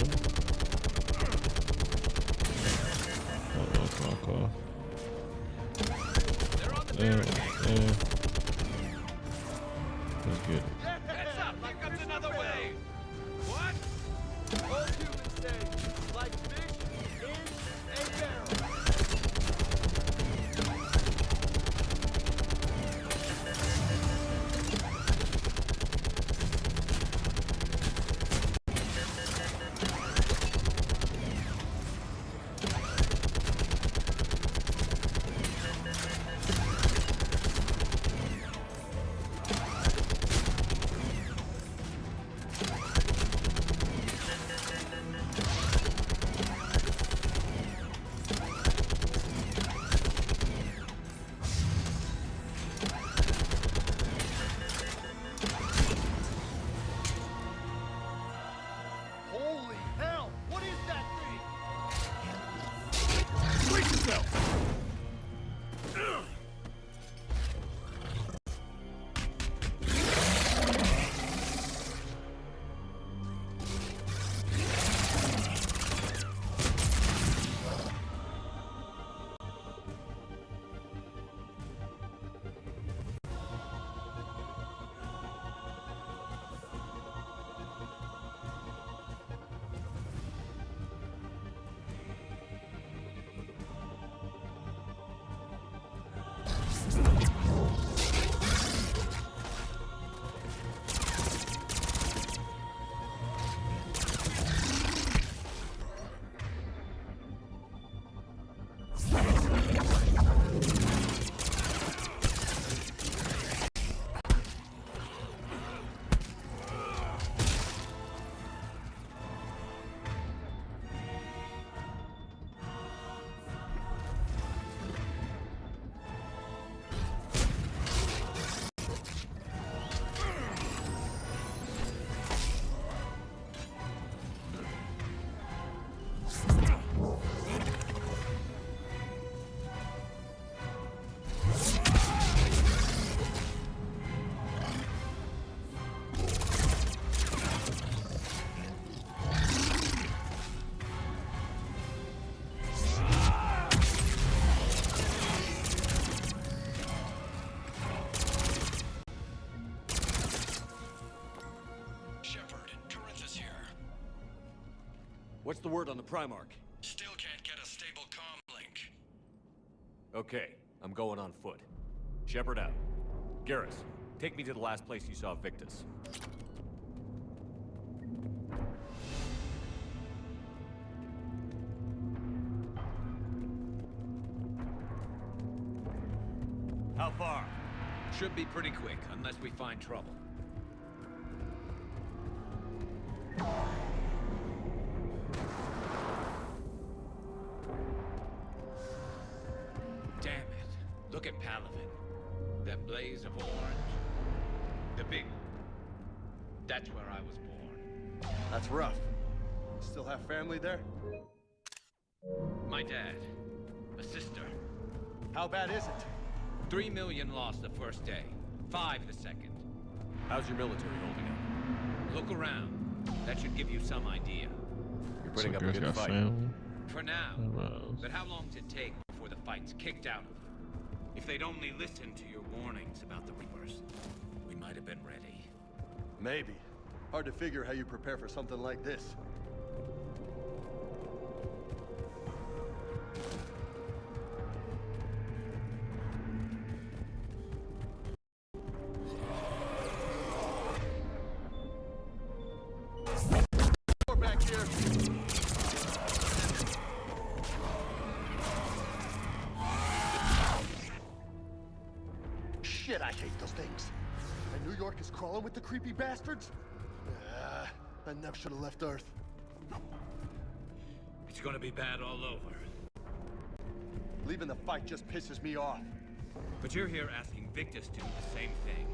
Fuck off. Let's get it. Heads up! Here comes another wave! What? Old humans say, like fish in a barrel. What's the word on the Primarch? Still can't get a stable comm link. Okay, I'm going on foot. Shepard out. Garrus, take me to the last place you saw Victus. How far? Should be pretty quick, unless we find trouble. Damn it. Look at Pavelin. That blaze of orange. The big... That's where I was born. That's rough. Still have family there? My dad. A sister. How bad is it? 3 million lost the first day. 5 the second. How's your military holding up? Look around. That should give you some idea. You're putting So up a Garrus good got fight. family. For now. Aroused. But how long does it take before the fight's kicked out of them? If they'd only listened to your warnings about the Reapers, we might have been ready. Maybe. Hard to figure how you prepare for something like this. Back here. Shit, I hate those things. And New York is crawling with the creepy bastards? I never should have left Earth. It's gonna be bad all over. Leaving the fight just pisses me off. But you're here asking Victus to do the same thing.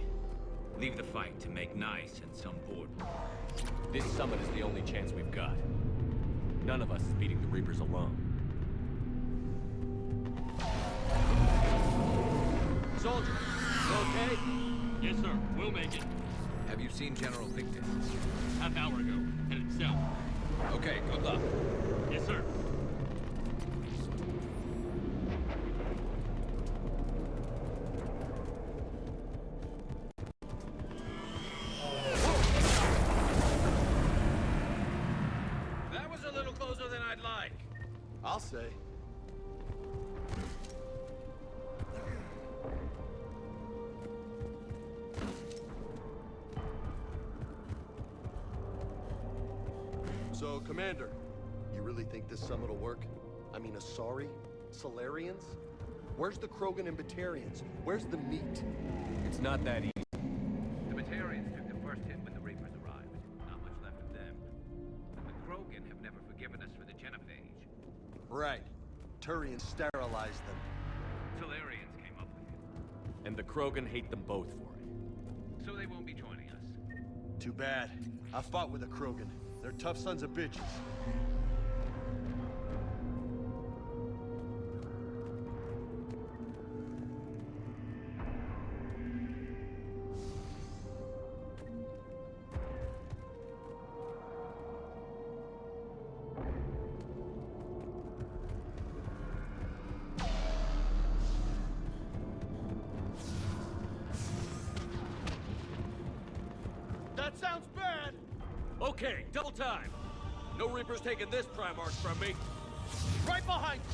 Leave the fight to make nice in some boardroom. This summit is the only chance we've got. None of us is beating the Reapers alone. Soldier, you okay? Yes, sir. We'll make it. Have you seen General Picton? Half hour ago. Headed south. Okay, good luck. Yes, sir. That was a little closer than I'd like. I'll say. So, Commander, you really think this summit will work? I mean, Asari? Solarians? Where's the Krogan and Batarians? Where's the meat? It's not that easy. The Batarians took the first hit when the Reapers arrived. Not much left of them. The Krogan have never forgiven us for the genophage. Right. Turians sterilized them. Solarians came up with it. And the Krogan hate them both for it. So they won't be joining us. Too bad. I fought with a Krogan. They're tough sons of bitches. That sounds bad! Okay, double time. No Reapers taking this Primarch from me. Right behind you!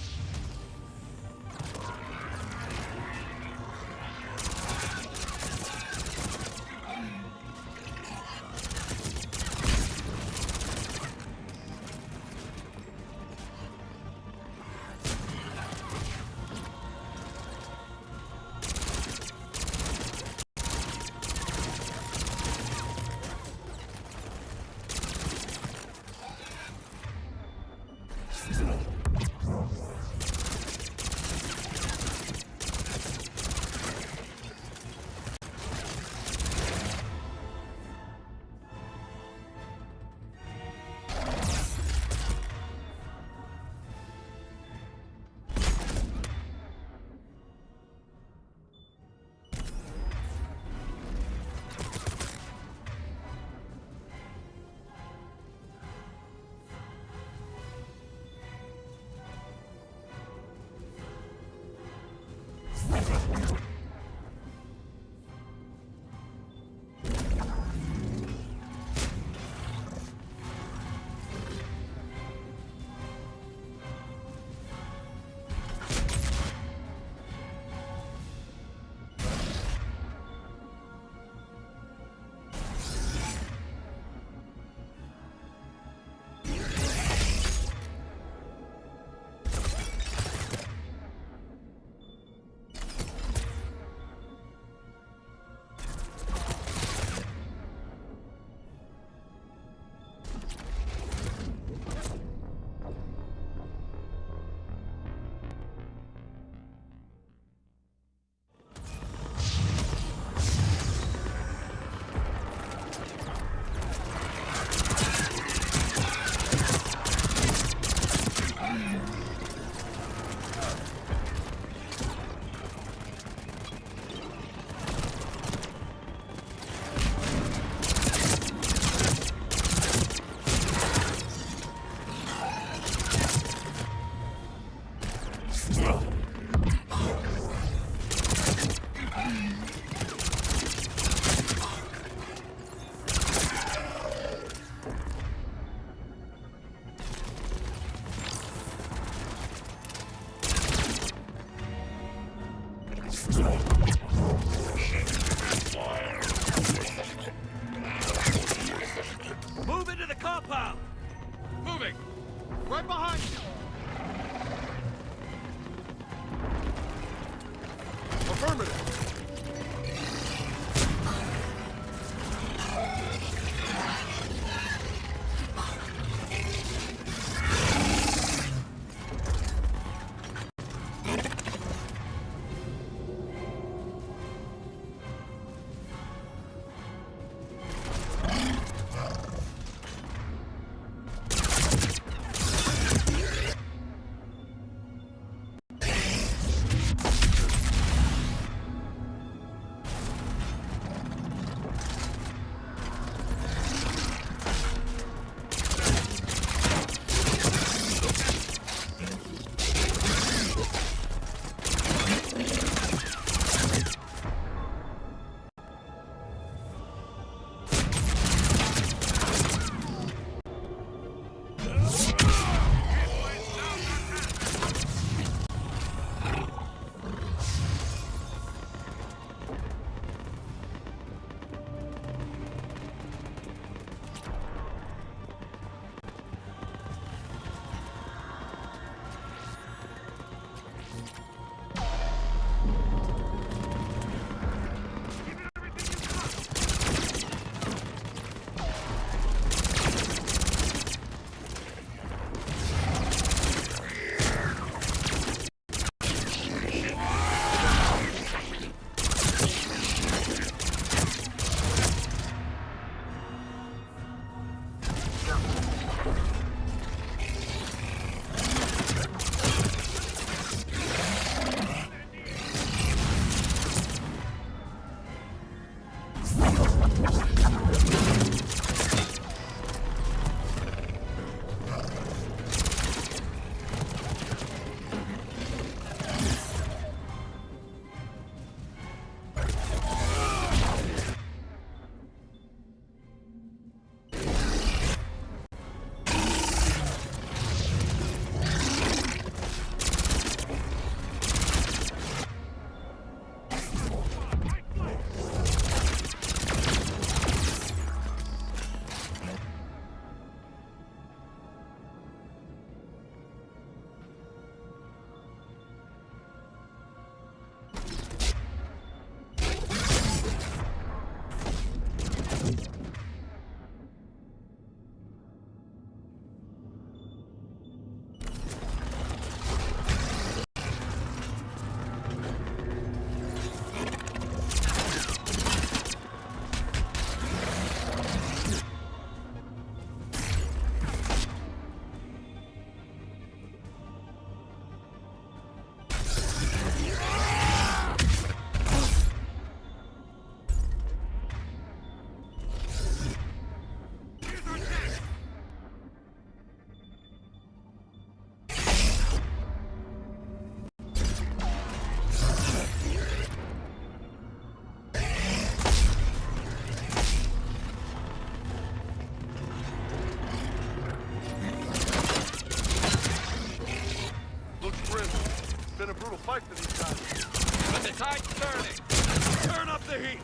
Move into the compound! Moving! Right behind you! Affirmative! fight for these guys. But the tide's turning. Turn up the heat.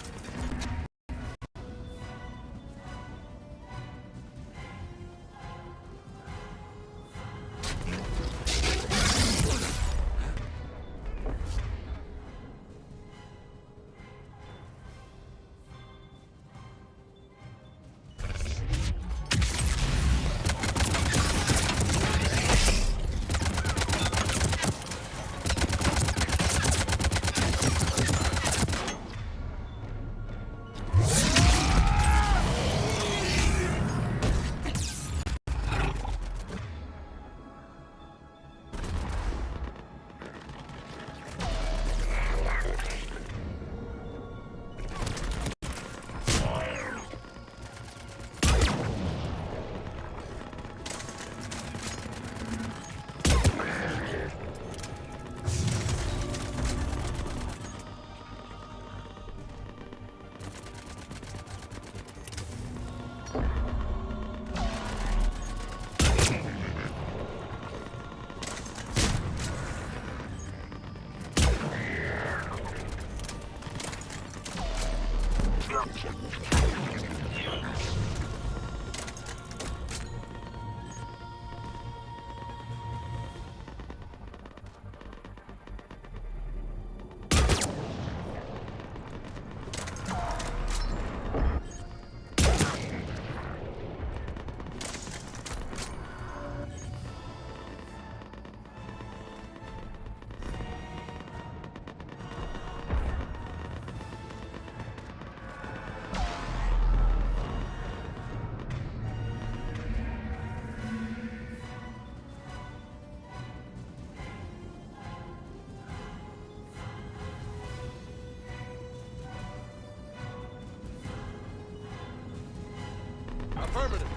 Affirmative.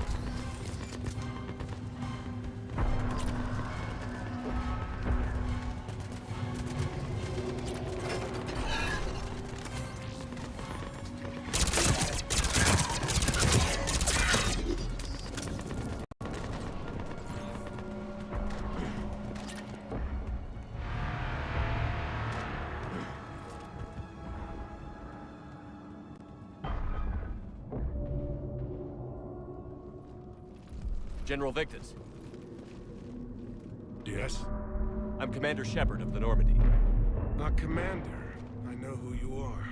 General Victus. Yes? I'm Commander Shepard of the Normandy. Commander. I know who you are.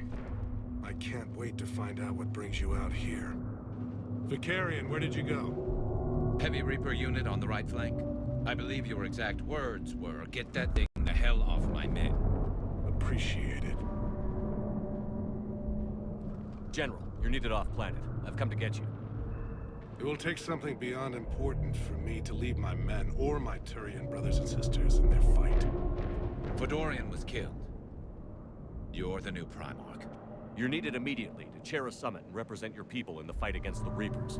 I can't wait to find out what brings you out here. Vicarian, where did you go? Heavy Reaper unit on the right flank. I believe your exact words were, "Get that thing the hell off my men." Appreciated. General, you're needed off planet. I've come to get you. It will take something beyond important for me to leave my men or my Turian brothers and sisters in their fight. Fedorian was killed. You're the new Primarch. You're needed immediately to chair a summit and represent your people in the fight against the Reapers.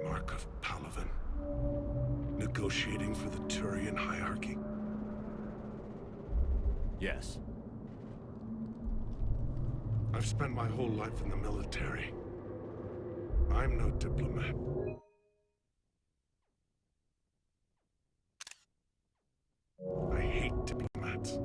Mark of Pavelin. Negotiating for the Turian hierarchy? Yes. I've spent my whole life in the military. I'm no diplomat. I hate diplomats.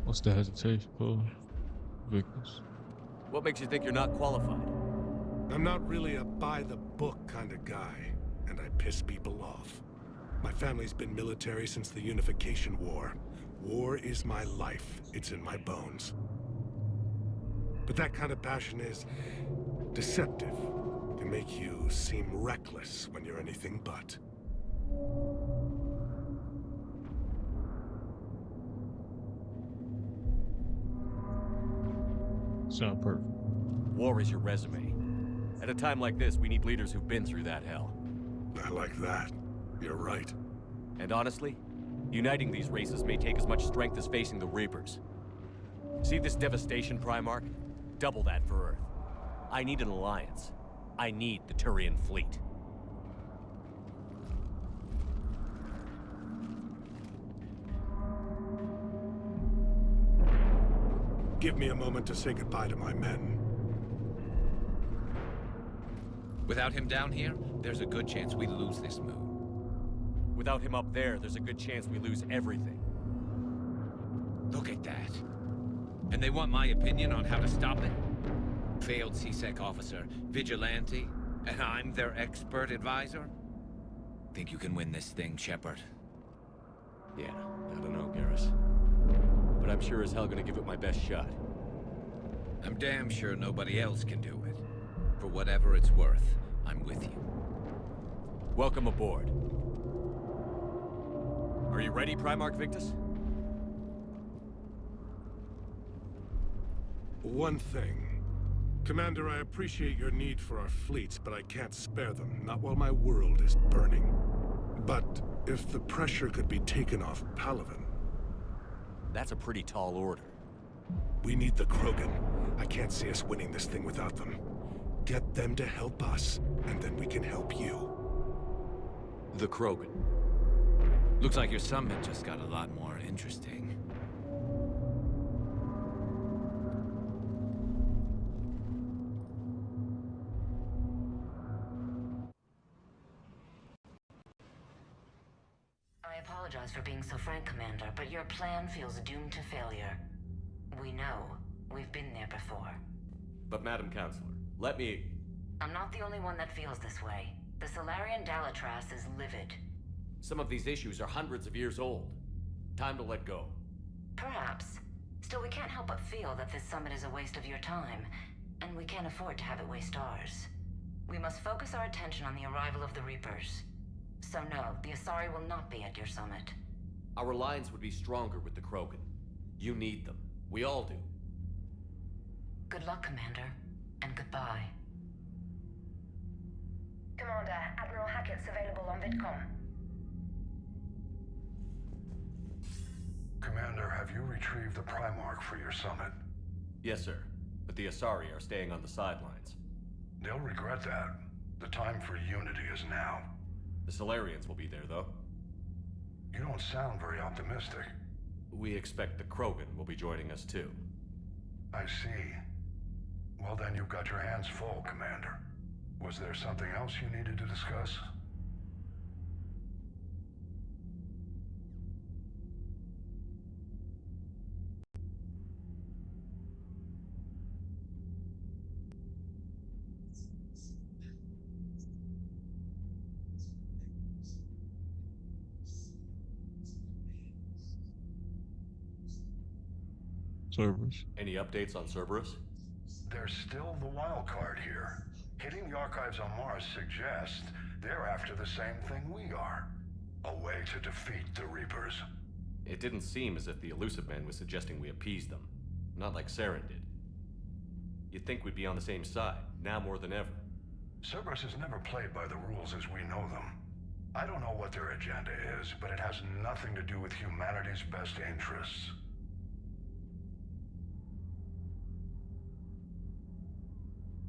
What's the hesitation for Victus? What makes you think you're not qualified? I'm not really a by-the-book kind of guy, and I piss people off. My family's been military since the Unification War. War is my life. It's in my bones. But that kind of passion is deceptive. Can make you seem reckless when you're anything but. Sound perfect. War is your resume. At a time like this, we need leaders who've been through that hell. I like that. You're right. And honestly, uniting these races may take as much strength as facing the Reapers. See this devastation, Primarch? Double that for Earth. I need an alliance. I need the Turian fleet. Give me a moment to say goodbye to my men. Without him down here, there's a good chance we lose this move. Without him up there, there's a good chance we lose everything. Look at that. And they want my opinion on how to stop it? Failed C-Sec officer, vigilante, and I'm their expert advisor? Think you can win this thing, Shepard? Yeah, I don't know, Garrus. But I'm sure as hell gonna give it my best shot. I'm damn sure nobody else can do it. For whatever it's worth, I'm with you. Welcome aboard. Are you ready, Primarch Victus? One thing. Commander, I appreciate your need for our fleets, but I can't spare them. Not while my world is burning. But if the pressure could be taken off Pavelin... That's a pretty tall order. We need the Krogan. I can't see us winning this thing without them. Get them to help us, and then we can help you. The Krogan. Looks like your summit just got a lot more interesting. I apologize for being so frank, Commander, but your plan feels doomed to failure. We know. We've been there before. But Madam Counselor, let me... I'm not the only one that feels this way. The Solarian Dalatras is livid. Some of these issues are hundreds of years old. Time to let go. Perhaps. Still, we can't help but feel that this summit is a waste of your time, and we can't afford to have it waste ours. We must focus our attention on the arrival of the Reapers. So no, the Asari will not be at your summit. Our alliance would be stronger with the Krogan. You need them. We all do. Good luck, Commander, and goodbye. Commander, Admiral Hackett's available on VidCom. Commander, have you retrieved the Primarch for your summit? Yes, sir. But the Asari are staying on the sidelines. They'll regret that. The time for unity is now. The Solarians will be there, though. You don't sound very optimistic. We expect the Krogan will be joining us, too. I see. Well, then you've got your hands full, Commander. Was there something else you needed to discuss? Cerberus. Any updates on Cerberus? There's still the wild card here. Hitting the archives on Mars suggests they're after the same thing we are. A way to defeat the Reapers. It didn't seem as if the Elusive Man was suggesting we appease them. Not like Saren did. You'd think we'd be on the same side, now more than ever. Cerberus has never played by the rules as we know them. I don't know what their agenda is, but it has nothing to do with humanity's best interests.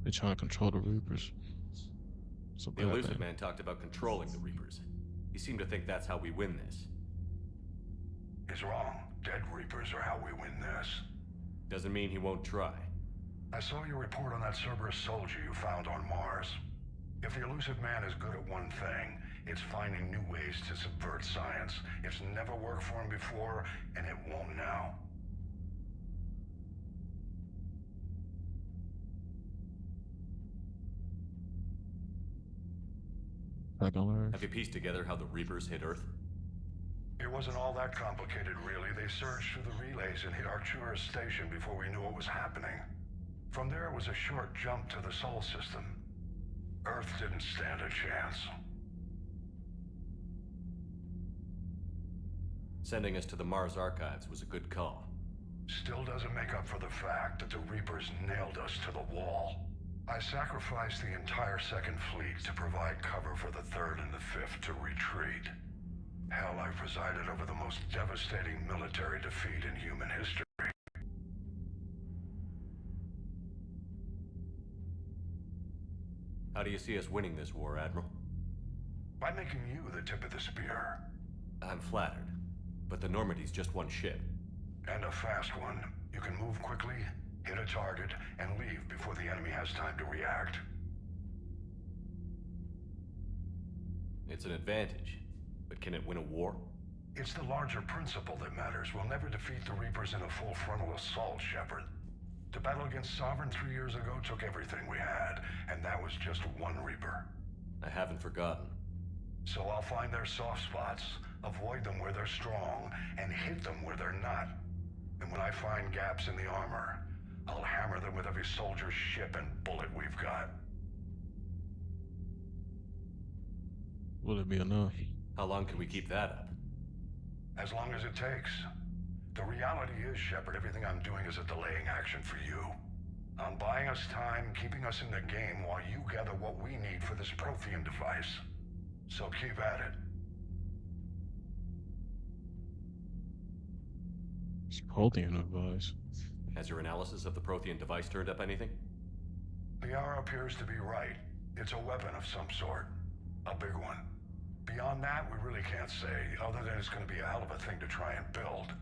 They're trying to control the Reapers. The Elusive Man talked about controlling the Reapers. He seemed to think that's how we win this. He's wrong. Dead Reapers are how we win this. Doesn't mean he won't try. I saw your report on that Cerberus soldier you found on Mars. If the Elusive Man is good at one thing, it's finding new ways to subvert science. It's never worked for him before, and it won't now. Have you pieced together how the Reapers hit Earth? It wasn't all that complicated, really. They surged through the relays and hit Arcturus station before we knew what was happening. From there, it was a short jump to the Sol system. Earth didn't stand a chance. Sending us to the Mars archives was a good call. Still doesn't make up for the fact that the Reapers nailed us to the wall. I sacrificed the entire Second Fleet to provide cover for the Third and the Fifth to retreat. Hell, I presided over the most devastating military defeat in human history. How do you see us winning this war, Admiral? By making you the tip of the spear. I'm flattered, but the Normandy's just one ship. And a fast one. You can move quickly, hit a target, and leave before the enemy has time to react. It's an advantage, but can it win a war? It's the larger principle that matters. We'll never defeat the Reapers in a full frontal assault, Shepard. The battle against Sovereign 3 years ago took everything we had, and that was just one Reaper. I haven't forgotten. So I'll find their soft spots, avoid them where they're strong, and hit them where they're not. And when I find gaps in the armor, I'll hammer them with every soldier, ship, and bullet we've got. Will it be enough? How long can we keep that up? As long as it takes. The reality is, Shepard, everything I'm doing is a delaying action for you. I'm buying us time, keeping us in the game while you gather what we need for this Prothean device. So keep at it. It's Prothean advice. Has your analysis of the Prothean device turned up anything? The hour appears to be right. It's a weapon of some sort. A big one. Beyond that, we really can't say, other than it's going to be a hell of a thing to try and build.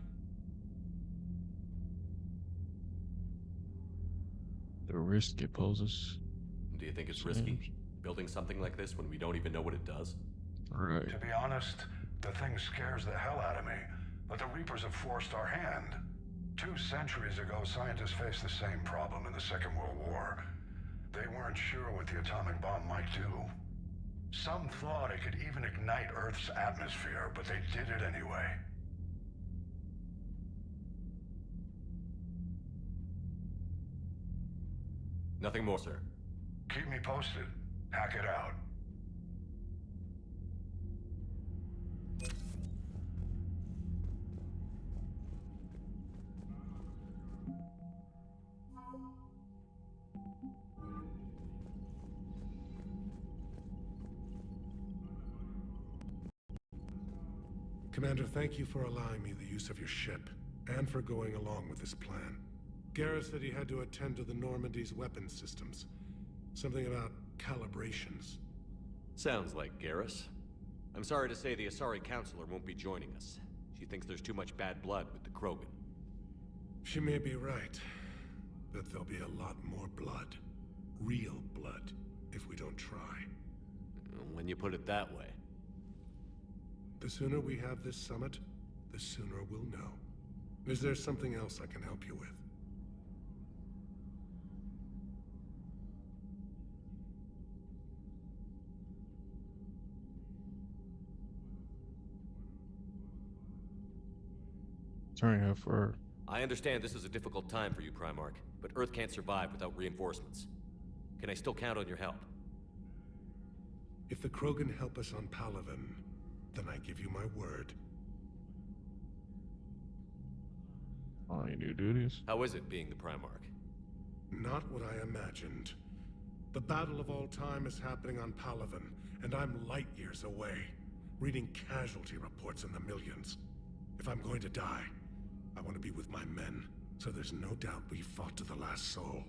The risk it poses. Do you think it's risky? Building something like this when we don't even know what it does? Right. To be honest, the thing scares the hell out of me. But the Reapers have forced our hand. 2 centuries ago, scientists faced the same problem in the Second World War. They weren't sure what the atomic bomb might do. Some thought it could even ignite Earth's atmosphere, but they did it anyway. Nothing more, sir. Keep me posted. Hack it out. Commander, thank you for allowing me the use of your ship, and for going along with this plan. Garrus said he had to attend to the Normandy's weapons systems. Something about calibrations. Sounds like Garrus. I'm sorry to say the Asari Counselor won't be joining us. She thinks there's too much bad blood with the Krogan. She may be right, but there'll be a lot more blood. Real blood, if we don't try. When you put it that way. The sooner we have this summit, the sooner we'll know. Is there something else I can help you with? Turning her fur. I understand this is a difficult time for you, Primarch, but Earth can't survive without reinforcements. Can I still count on your help? If the Krogan help us on Pavelin, then I give you my word. All you new duties. How is it being the Primarch? Not what I imagined. The battle of all time is happening on Pavelin, and I'm light years away, reading casualty reports in the millions. If I'm going to die, I want to be with my men, so there's no doubt we fought to the last soul.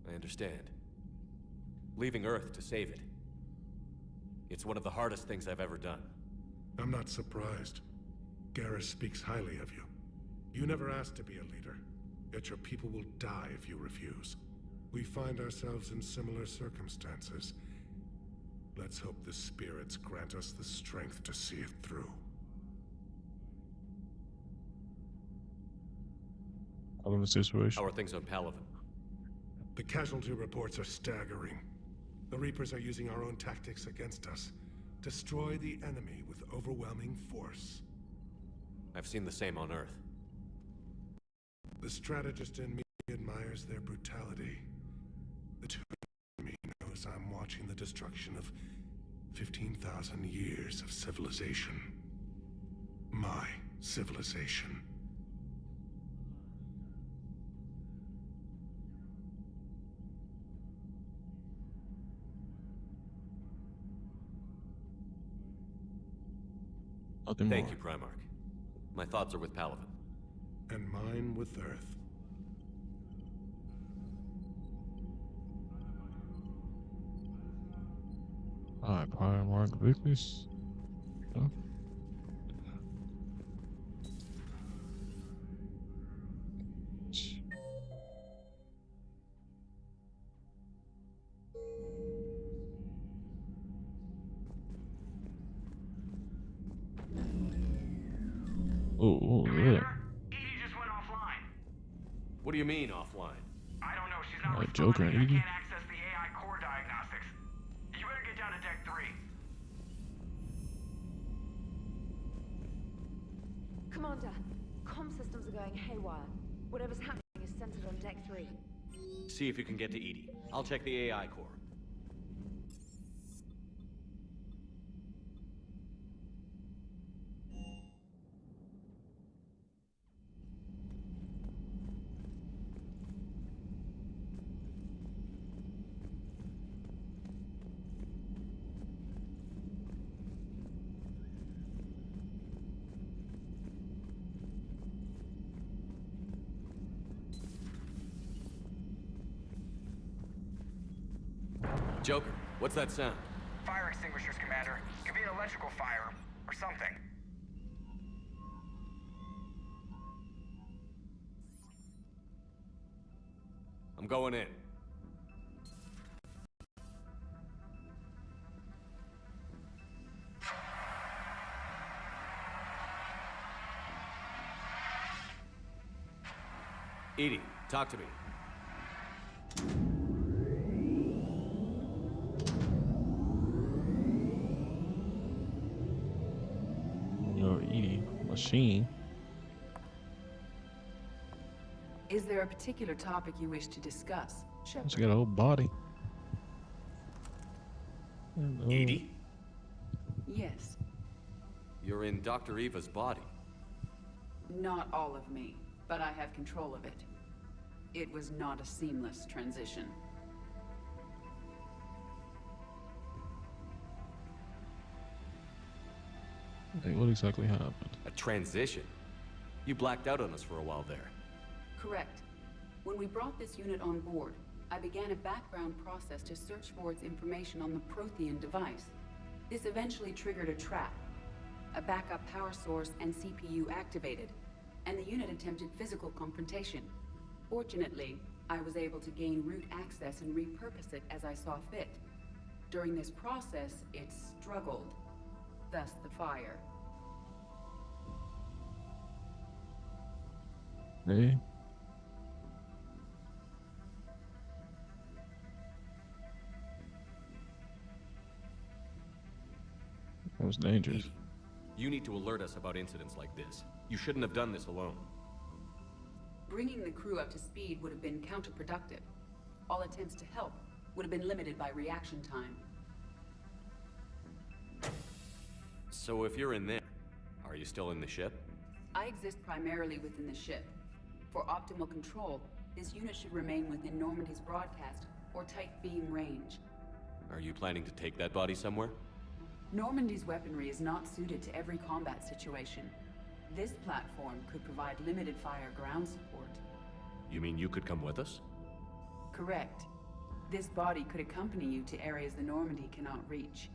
I understand. Leaving Earth to save it. It's one of the hardest things I've ever done. I'm not surprised. Garrus speaks highly of you. You never asked to be a leader, yet your people will die if you refuse. We find ourselves in similar circumstances. Let's hope the spirits grant us the strength to see it through. I'm in the situation. How are things on Pavelin? The casualty reports are staggering. The Reapers are using our own tactics against us. Destroy the enemy with overwhelming force. I've seen the same on Earth. The strategist in me admires their brutality. The Turian in me knows I'm watching the destruction of 15,000 years of civilization. My civilization. Thank you, Primarch. My thoughts are with Pavelin. And mine with Earth. Alright, Primarch Victus. Oh. Oh, yeah. Edie just went offline. What do you mean, offline? I don't know. She's not Joker responding. and I Edie. can't access the AI core diagnostics. You better get down to Deck 3. Commander, comm systems are going haywire. Whatever's happening is centered on Deck 3. See if you can get to Edie. I'll check the AI core. Joker, what's that sound? Fire extinguishers, Commander. Could be an electrical fire, or something. I'm going in. Edie, talk to me. Your Edie machine. Is there a particular topic you wish to discuss, Shepard? She got a whole body. Edie? Yes. You're in Dr. Eva's body. Not all of me, but I have control of it. It was not a seamless transition. Hey, what exactly happened? A transition? You blacked out on us for a while there. Correct. When we brought this unit on board, I began a background process to search for its information on the Prothean device. This eventually triggered a trap. A backup power source and CPU activated, and the unit attempted physical confrontation. Fortunately, I was able to gain root access and repurpose it as I saw fit. During this process, it struggled. Thus the fire. Hey. That was dangerous. Edie, you need to alert us about incidents like this. You shouldn't have done this alone. Bringing the crew up to speed would have been counterproductive. All attempts to help would have been limited by reaction time. So if you're in there, are you still in the ship? I exist primarily within the ship. For optimal control, this unit should remain within Normandy's broadcast or tight beam range. Are you planning to take that body somewhere? Normandy's weaponry is not suited to every combat situation. This platform could provide limited fire ground support. You mean you could come with us? Correct. This body could accompany you to areas the Normandy cannot reach.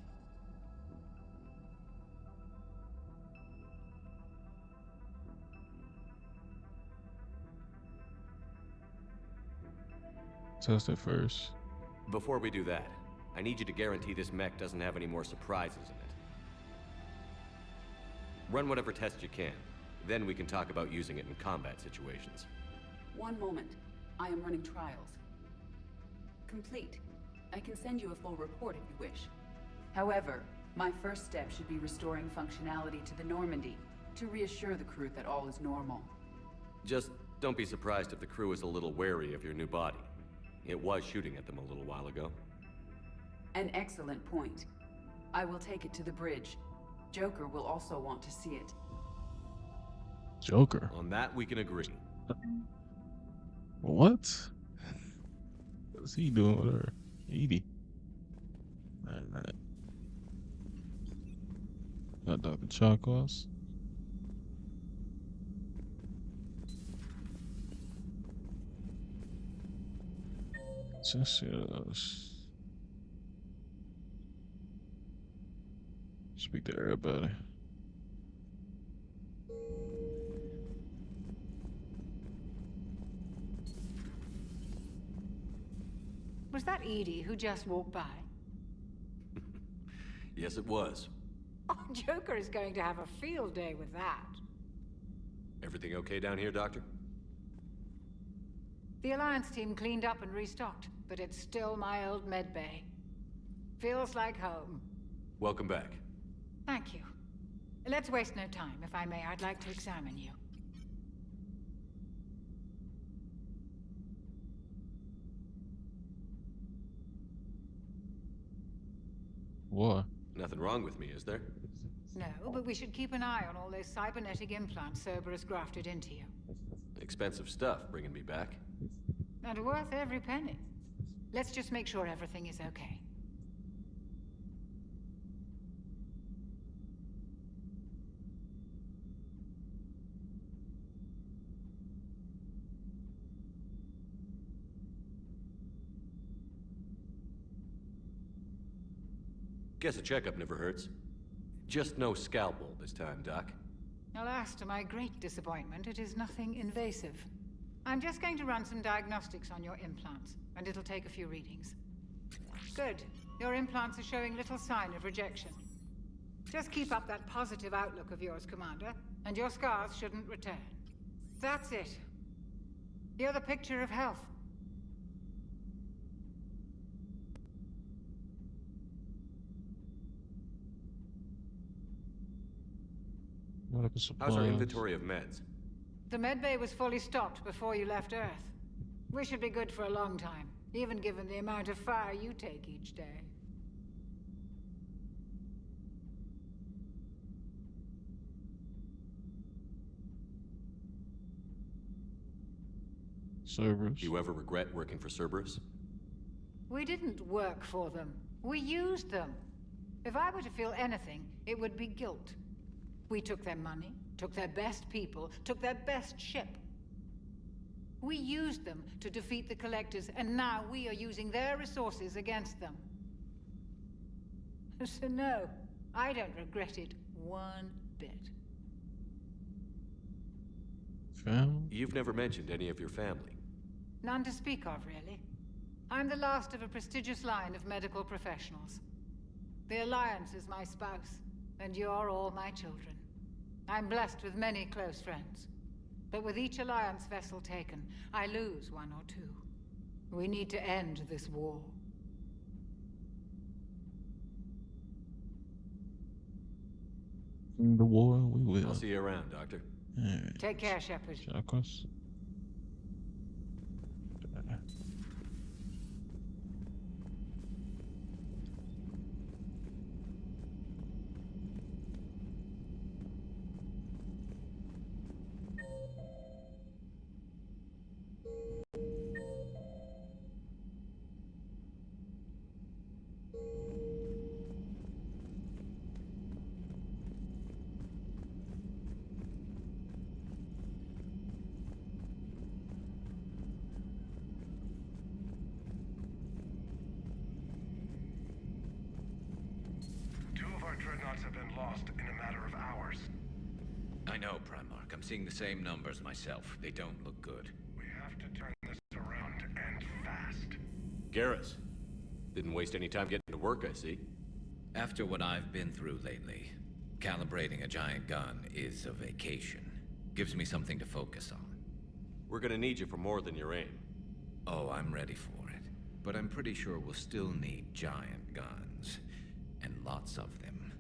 Test it first. Before we do that, I need you to guarantee this mech doesn't have any more surprises in it. Run whatever tests you can. Then we can talk about using it in combat situations. One moment. I am running trials. Complete. I can send you a full report if you wish. However, my first step should be restoring functionality to the Normandy to reassure the crew that all is normal. Just don't be surprised if the crew is a little wary of your new body. It was shooting at them a little while ago. An excellent point. I will take it to the bridge. Joker will also want to see it. Joker? On that, we can agree. What? What's he doing with her? Edie. Alright. Got Dr. Chakos. Just speak to everybody. Was that Edie who just walked by? Yes, it was. Oh, Joker is going to have a field day with that. Everything okay down here, Doctor? The Alliance team cleaned up and restocked, but it's still my old medbay. Feels like home. Welcome back. Thank you. Let's waste no time. If I may, I'd like to examine you. What? Nothing wrong with me, is there? No, but we should keep an eye on all those cybernetic implants Cerberus grafted into you. Expensive stuff bringing me back. And worth every penny. Let's just make sure everything is okay. Guess a checkup never hurts. Just no scalpel this time, Doc. Alas, to my great disappointment, it is nothing invasive. I'm just going to run some diagnostics on your implants, and it'll take a few readings. Good. Your implants are showing little sign of rejection. Just keep up that positive outlook of yours, Commander, and your scars shouldn't return. That's it. You're the picture of health. How's our inventory of meds? The medbay was fully stocked before you left Earth. We should be good for a long time, even given the amount of fire you take each day. Cerberus. Do you ever regret working for Cerberus? We didn't work for them. We used them. If I were to feel anything, it would be guilt. We took their money, took their best people, took their best ship. We used them to defeat the Collectors, and now we are using their resources against them. So no, I don't regret it one bit. Family? You've never mentioned any of your family. None to speak of, really. I'm the last of a prestigious line of medical professionals. The Alliance is my spouse, and you're all my children. I'm blessed with many close friends. But with each Alliance vessel taken, I lose one or two. We need to end this war. In the war, we will. I'll see you around, Doctor. Right. Take care, Shepard. Chakos. Dreadnoughts have been lost in a matter of hours. I know, Primarch. I'm seeing the same numbers myself. They don't look good. We have to turn this around, and fast. Garrus. Didn't waste any time getting to work, I see. After what I've been through lately, calibrating a giant gun is a vacation. Gives me something to focus on. We're gonna need you for more than your aim. Oh, I'm ready for it. But I'm pretty sure we'll still need giant guns. And lots of them.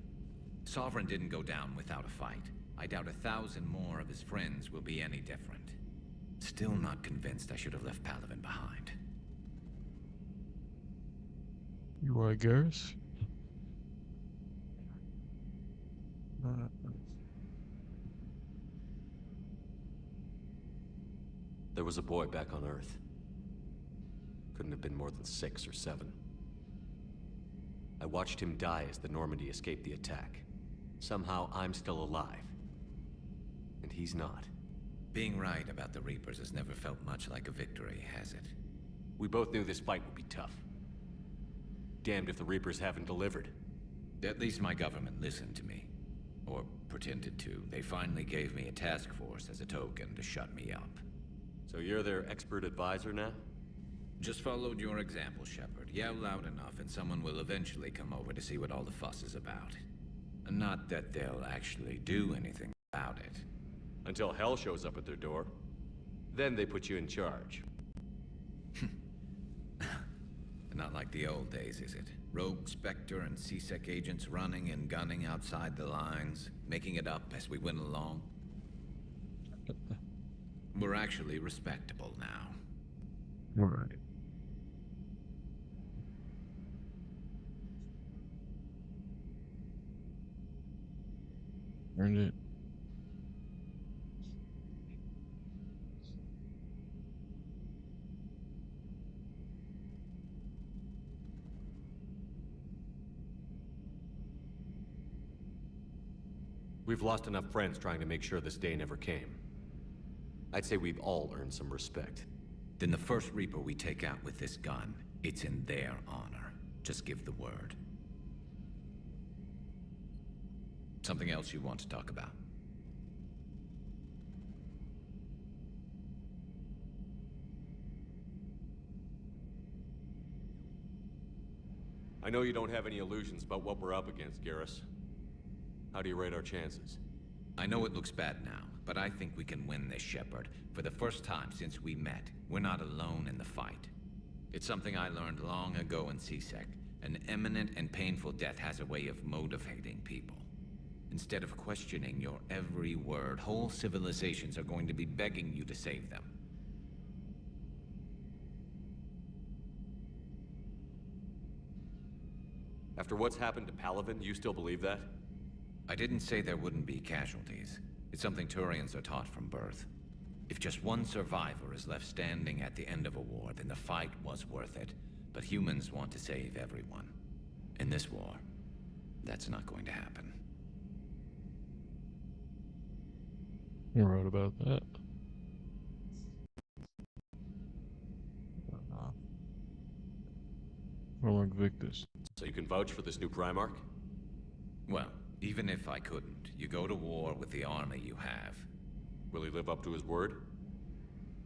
Sovereign didn't go down without a fight. I doubt 1,000 more of his friends will be any different. Still not convinced I should have left Pavelin behind. You right, Garrus? There was a boy back on Earth. Couldn't have been more than 6 or 7. I watched him die as the Normandy escaped the attack. Somehow I'm still alive. And he's not. Being right about the Reapers has never felt much like a victory, has it? We both knew this fight would be tough. Damned if the Reapers haven't delivered. At least my government listened to me. Or pretended to. They finally gave me a task force as a token to shut me up. So you're their expert advisor now? Just followed your example, Shepard. Yell loud enough and someone will eventually come over to see what all the fuss is about. Not that they'll actually do anything about it. Until hell shows up at their door. Then they put you in charge. Not like the old days, is it? Rogue Spectre and C-Sec agents running and gunning outside the lines, making it up as we went along. We're actually respectable now. All right. Earned it. We've lost enough friends trying to make sure this day never came. I'd say we've all earned some respect. Then the first Reaper we take out with this gun, it's in their honor. Just give the word. Something else you want to talk about? I know you don't have any illusions about what we're up against, Garrus. How do you rate our chances? I know it looks bad now, but I think we can win this, Shepard. For the first time since we met, we're not alone in the fight. It's something I learned long ago in C-Sec. An imminent and painful death has a way of motivating people. Instead of questioning your every word, whole civilizations are going to be begging you to save them. After what's happened to Pavelin, you still believe that? I didn't say there wouldn't be casualties. It's something Turians are taught from birth. If just one survivor is left standing at the end of a war, then the fight was worth it. But humans want to save everyone. In this war, that's not going to happen. You're right about that. More like Victus. So you can vouch for this new Primarch? Well, even if I couldn't, you go to war with the army you have. Will he live up to his word?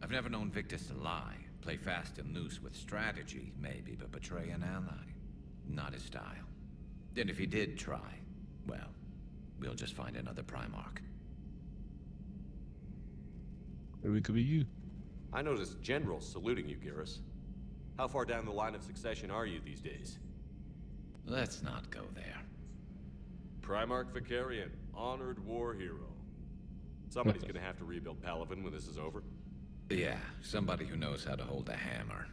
I've never known Victus to lie. Play fast and loose with strategy, maybe, but betray an ally. Not his style. And if he did try, well, we'll just find another Primarch. Maybe it could be you. I noticed generals saluting you, Garrus. How far down the line of succession are you these days? Let's not go there. Primarch Vicarian, honored war hero. Somebody's gonna have to rebuild Pavelin when this is over. Yeah, somebody who knows how to hold a hammer.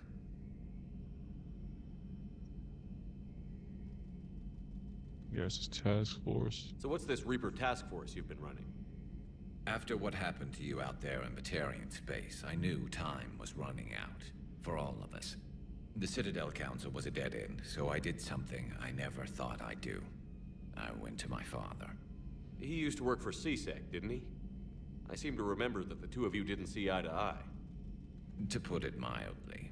Yes, task force. So what's this Reaper task force you've been running? After what happened to you out there in Batarian space, I knew time was running out. For all of us. The Citadel Council was a dead end, so I did something I never thought I'd do. I went to my father. He used to work for C-Sec, didn't he? I seem to remember that the two of you didn't see eye to eye. To put it mildly.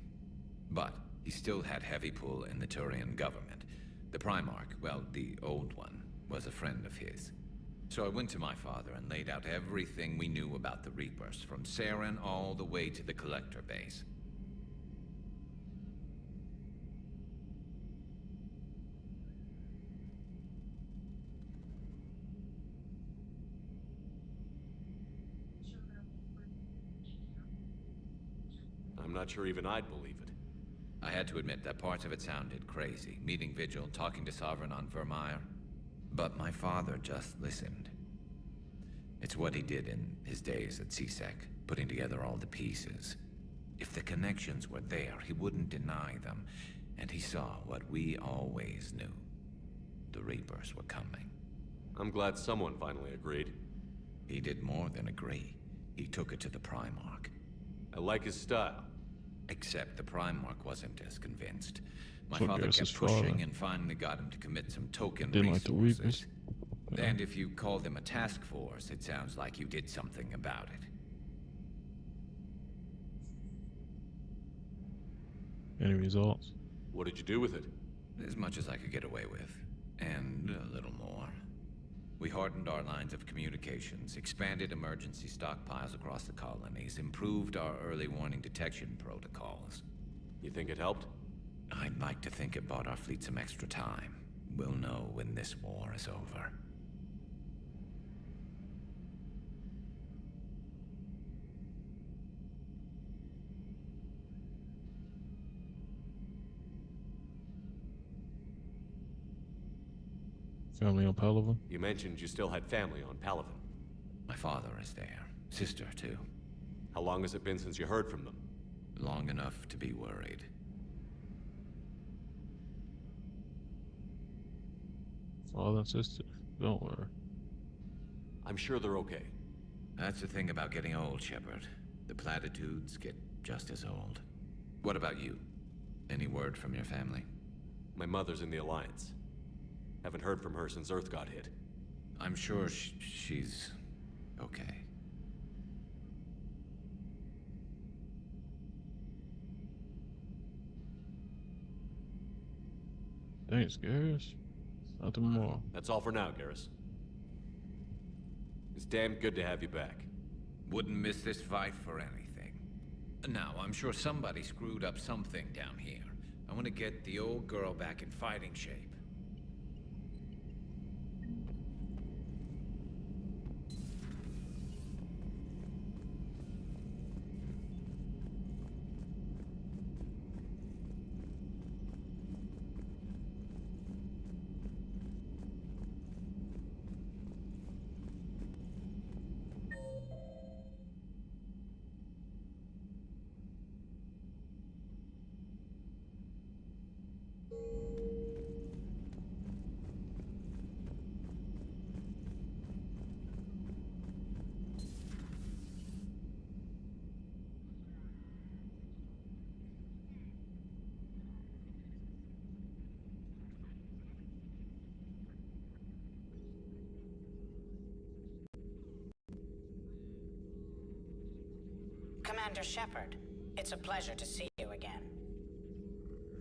But he still had heavy pull in the Turian government. The Primarch, well, the old one, was a friend of his. So I went to my father and laid out everything we knew about the Reapers, from Saren all the way to the Collector base. I'm not sure even I'd believe it. I had to admit that parts of it sounded crazy. Meeting Vigil, talking to Sovereign on Vermeer. But my father just listened. It's what he did in his days at CSEC, putting together all the pieces. If the connections were there, he wouldn't deny them. And he saw what we always knew. The Reapers were coming. I'm glad someone finally agreed. He did more than agree. He took it to the Primarch. I like his style. Except the Primarch wasn't as convinced. My So father Garrus' kept father pushing and finally got him to commit some token didn't like the resources. Reapers. Yeah. And if you call them a task force, it sounds like you did something about it. Any results? What did you do with it? As much as I could get away with. And a little more. We hardened our lines of communications, expanded emergency stockpiles across the colonies, improved our early warning detection protocols. You think it helped? I'd like to think it bought our fleet some extra time. We'll know when this war is over. Family on Pavelin? You mentioned you still had family on Pavelin. My father is there. Sister, too. How long has it been since you heard from them? Long enough to be worried. Father and sister? Don't worry. I'm sure they're okay. That's the thing about getting old, Shepard. The platitudes get just as old. What about you? Any word from your family? My mother's in the Alliance. Haven't heard from her since Earth got hit. I'm sure she's okay. Thanks, Garrus. Nothing more. That's all for now, Garrus. It's damn good to have you back. Wouldn't miss this fight for anything. Now, I'm sure somebody screwed up something down here. I want to get the old girl back in fighting shape. Commander Shepard, it's a pleasure to see you again.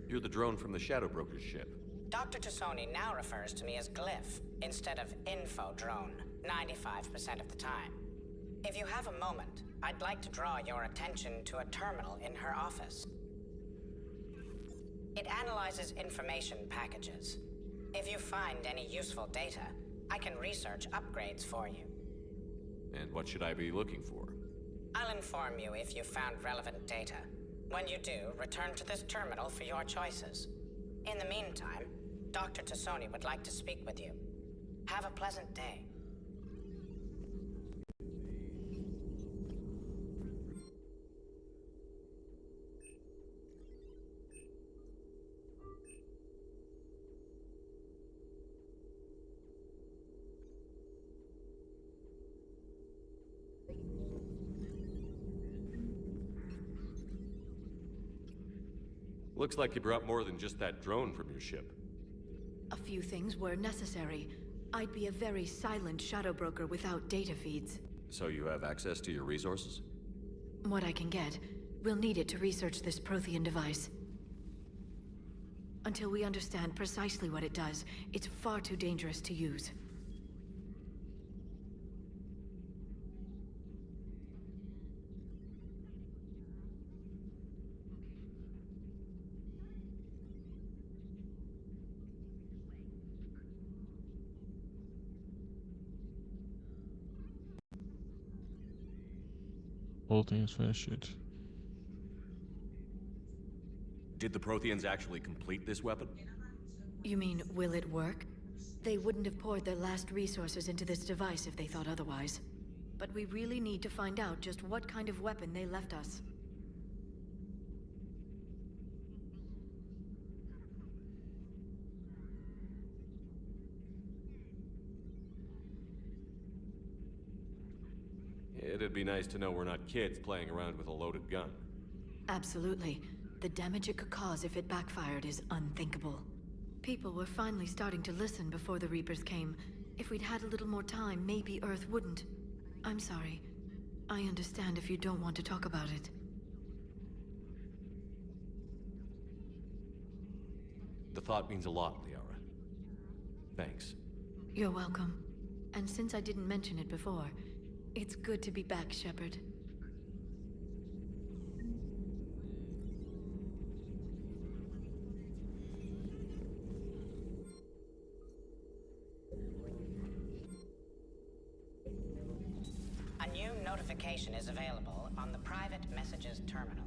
You're the drone from the Shadow Broker's ship. Dr. Tassoni now refers to me as Glyph instead of Info Drone, 95% of the time. If you have a moment, I'd like to draw your attention to a terminal in her office. It analyzes information packages. If you find any useful data, I can research upgrades for you. And what should I be looking for? I'll inform you if you found relevant data. When you do, return to this terminal for your choices. In the meantime, Dr. Tassoni would like to speak with you. Have a pleasant day. Looks like you brought more than just that drone from your ship. A few things were necessary. I'd be a very silent shadow broker without data feeds. So you have access to your resources? What I can get. We'll need it to research this Prothean device. Until we understand precisely what it does, it's far too dangerous to use. Whole thing's finished. Did the Protheans actually complete this weapon? You mean, will it work? They wouldn't have poured their last resources into this device if they thought otherwise. but we really need to find out just what kind of weapon they left us. It'd be nice to know we're not kids playing around with a loaded gun. Absolutely. The damage it could cause if it backfired is unthinkable. People were finally starting to listen before the Reapers came. If we'd had a little more time, maybe Earth wouldn't. I'm sorry. I understand if you don't want to talk about it. The thought means a lot, Liara. Thanks. You're welcome. And since I didn't mention it before, it's good to be back, Shepard. A new notification is available on the private messages terminal.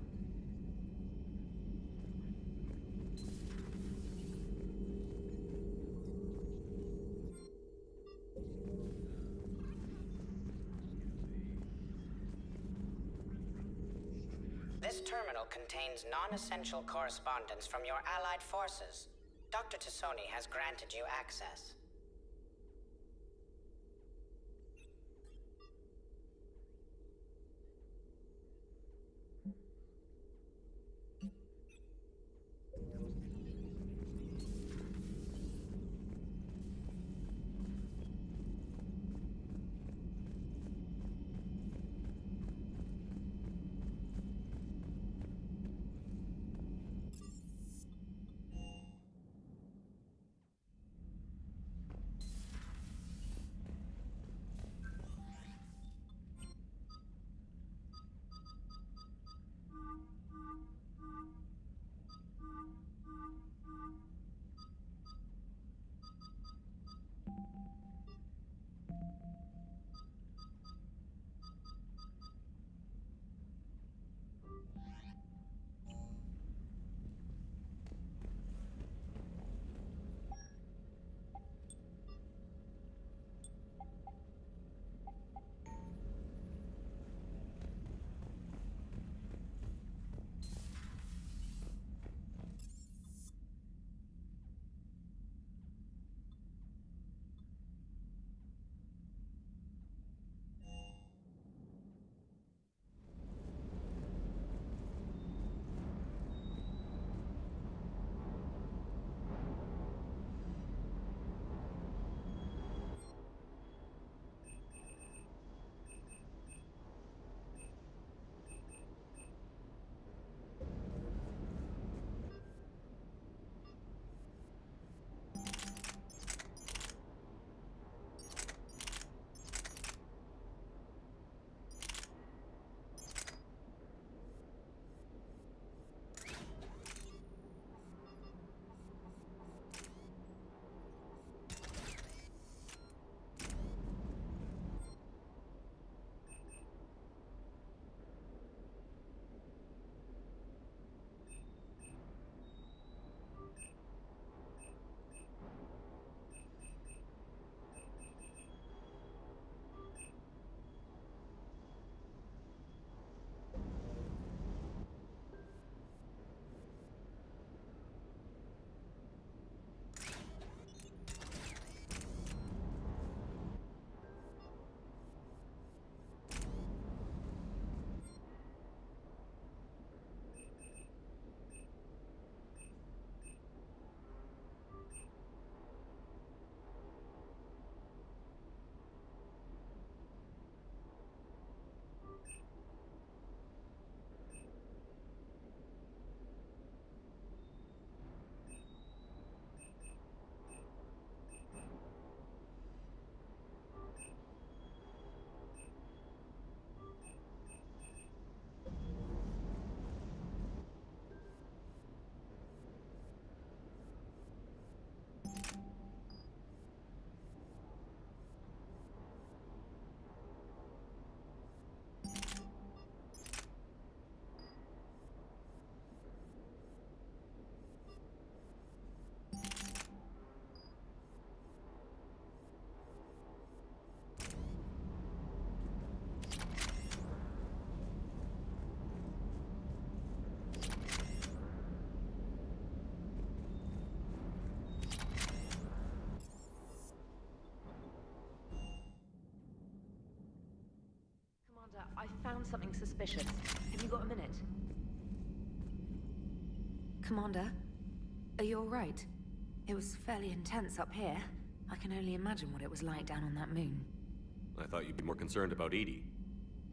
This terminal contains non-essential correspondence from your allied forces. Dr. Tassoni has granted you access. found something suspicious. Have you got a minute? Commander, are you alright? It was fairly intense up here. I can only imagine what it was like down on that moon. I thought you'd be more concerned about Edie.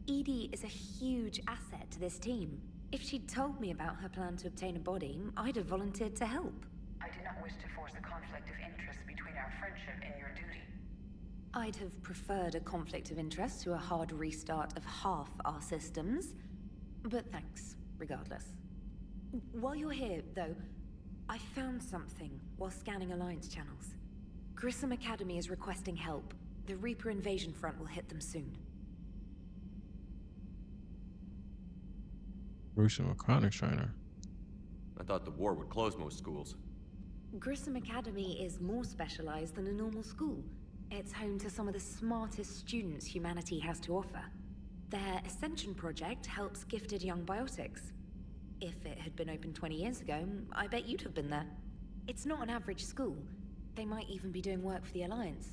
Edie is a huge asset to this team. If she'd told me about her plan to obtain a body, I'd have volunteered to help. I do not wish to force a conflict of interest between our friendship and your duty. I'd have preferred a conflict of interest to a hard restart of half our systems. But thanks, regardless. While you're here, though, I found something while scanning Alliance channels. Grissom Academy is requesting help. The Reaper invasion front will hit them soon. Gruesome mechanics trainer. I thought the war would close most schools. Grissom Academy is more specialized than a normal school. It's home to some of the smartest students humanity has to offer. Their Ascension project helps gifted young biotics. If it had been open 20 years ago, I bet you'd have been there. It's not an average school. They might even be doing work for the Alliance.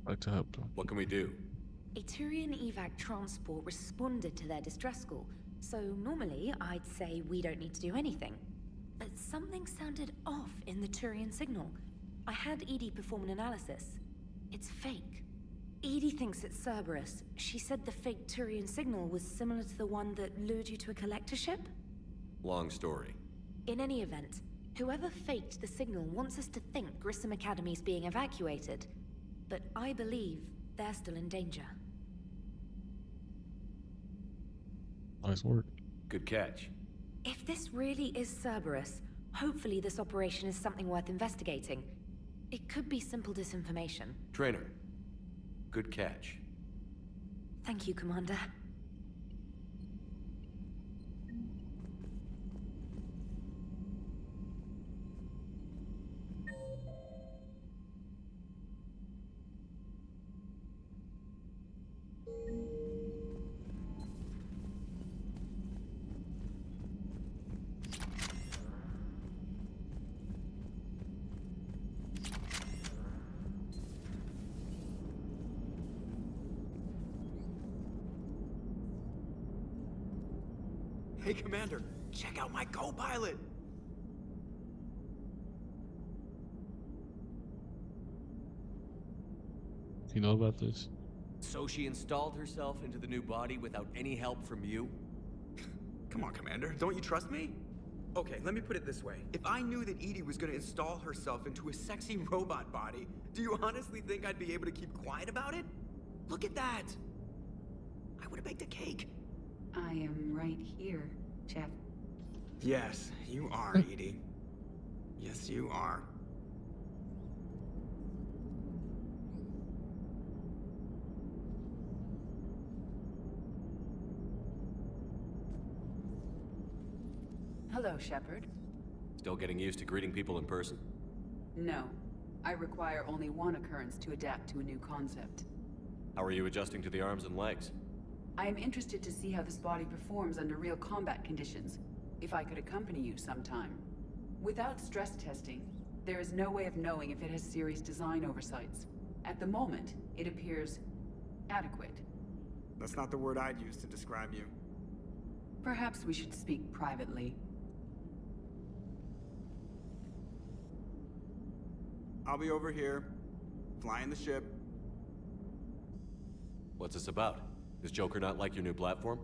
I'd like to help them. What can we do? A Turian evac transport responded to their distress call, so normally I'd say we don't need to do anything. But something sounded off in the Turian signal. I had Edie perform an analysis. It's fake. Edie thinks it's Cerberus. She said the fake Turian signal was similar to the one that lured you to a collector ship? Long story. In any event, whoever faked the signal wants us to think Grissom Academy's being evacuated. But I believe they're still in danger. Nice work. Good catch. If this really is Cerberus, hopefully this operation is something worth investigating. It could be simple disinformation. Trainer. Good catch. Thank you, Commander. Hey, Commander, check out my co-pilot! Do you know about this? So she installed herself into the new body without any help from you? Come on, Commander, don't you trust me? Okay, let me put it this way. If I knew that Edie was gonna install herself into a sexy robot body, do you honestly think I'd be able to keep quiet about it? Look at that! I would've baked a cake. I am right here, Chef. Yes, you are, Edie. Yes, you are. Hello, Shepard. Still getting used to greeting people in person? No. I require only one occurrence to adapt to a new concept. How are you adjusting to the arms and legs? I am interested to see how this body performs under real combat conditions. If I could accompany you sometime. Without stress testing, there is no way of knowing if it has serious design oversights. At the moment, it appears adequate. That's not the word I'd use to describe you. Perhaps we should speak privately. I'll be over here, flying the ship. What's this about? Does Joker not like your new platform?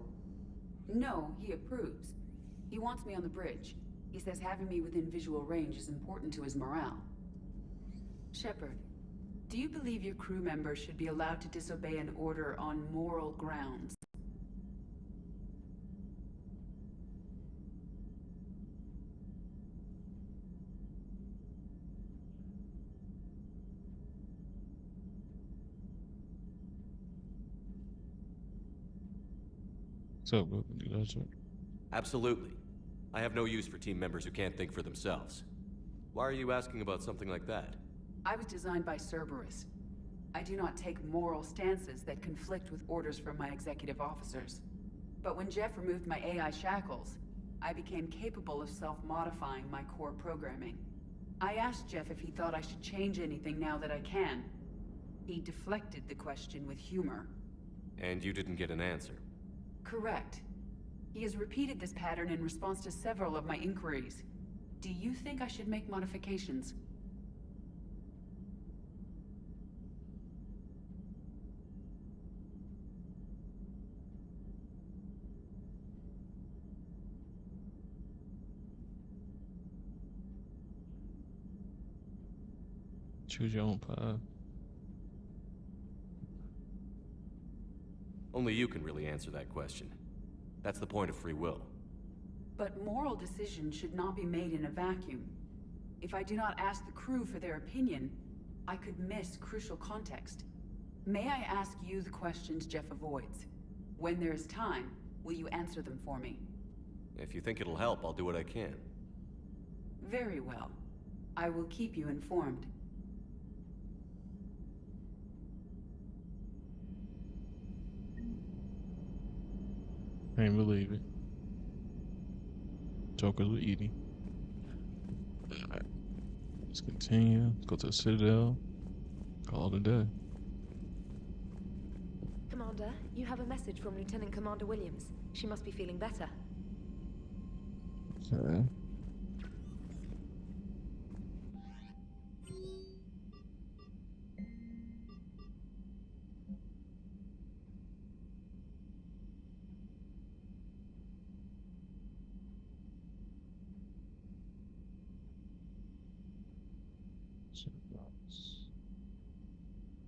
No, he approves. He wants me on the bridge. He says having me within visual range is important to his morale. Shepard, do you believe your crew members should be allowed to disobey an order on moral grounds? So, that's it. Absolutely. I have no use for team members who can't think for themselves. Why are you asking about something like that? I was designed by Cerberus. I do not take moral stances that conflict with orders from my executive officers. But when Jeff removed my AI shackles, I became capable of self-modifying my core programming. I asked Jeff if he thought I should change anything now that I can. He deflected the question with humor. And you didn't get an answer? Correct. He has repeated this pattern in response to several of my inquiries. Do you think I should make modifications? Choose your own path. Only you can really answer that question. That's the point of free will. But moral decisions should not be made in a vacuum. If I do not ask the crew for their opinion, I could miss crucial context. May I ask you the questions Jeff avoids? When there is time, will you answer them for me? If you think it'll help, I'll do what I can. Very well. I will keep you informed. Can't believe it. Joker's with Edie. Alright. Let's continue. Let's go to the Citadel. Call it a day. Commander, you have a message from Lieutenant Commander Williams. She must be feeling better. Okay.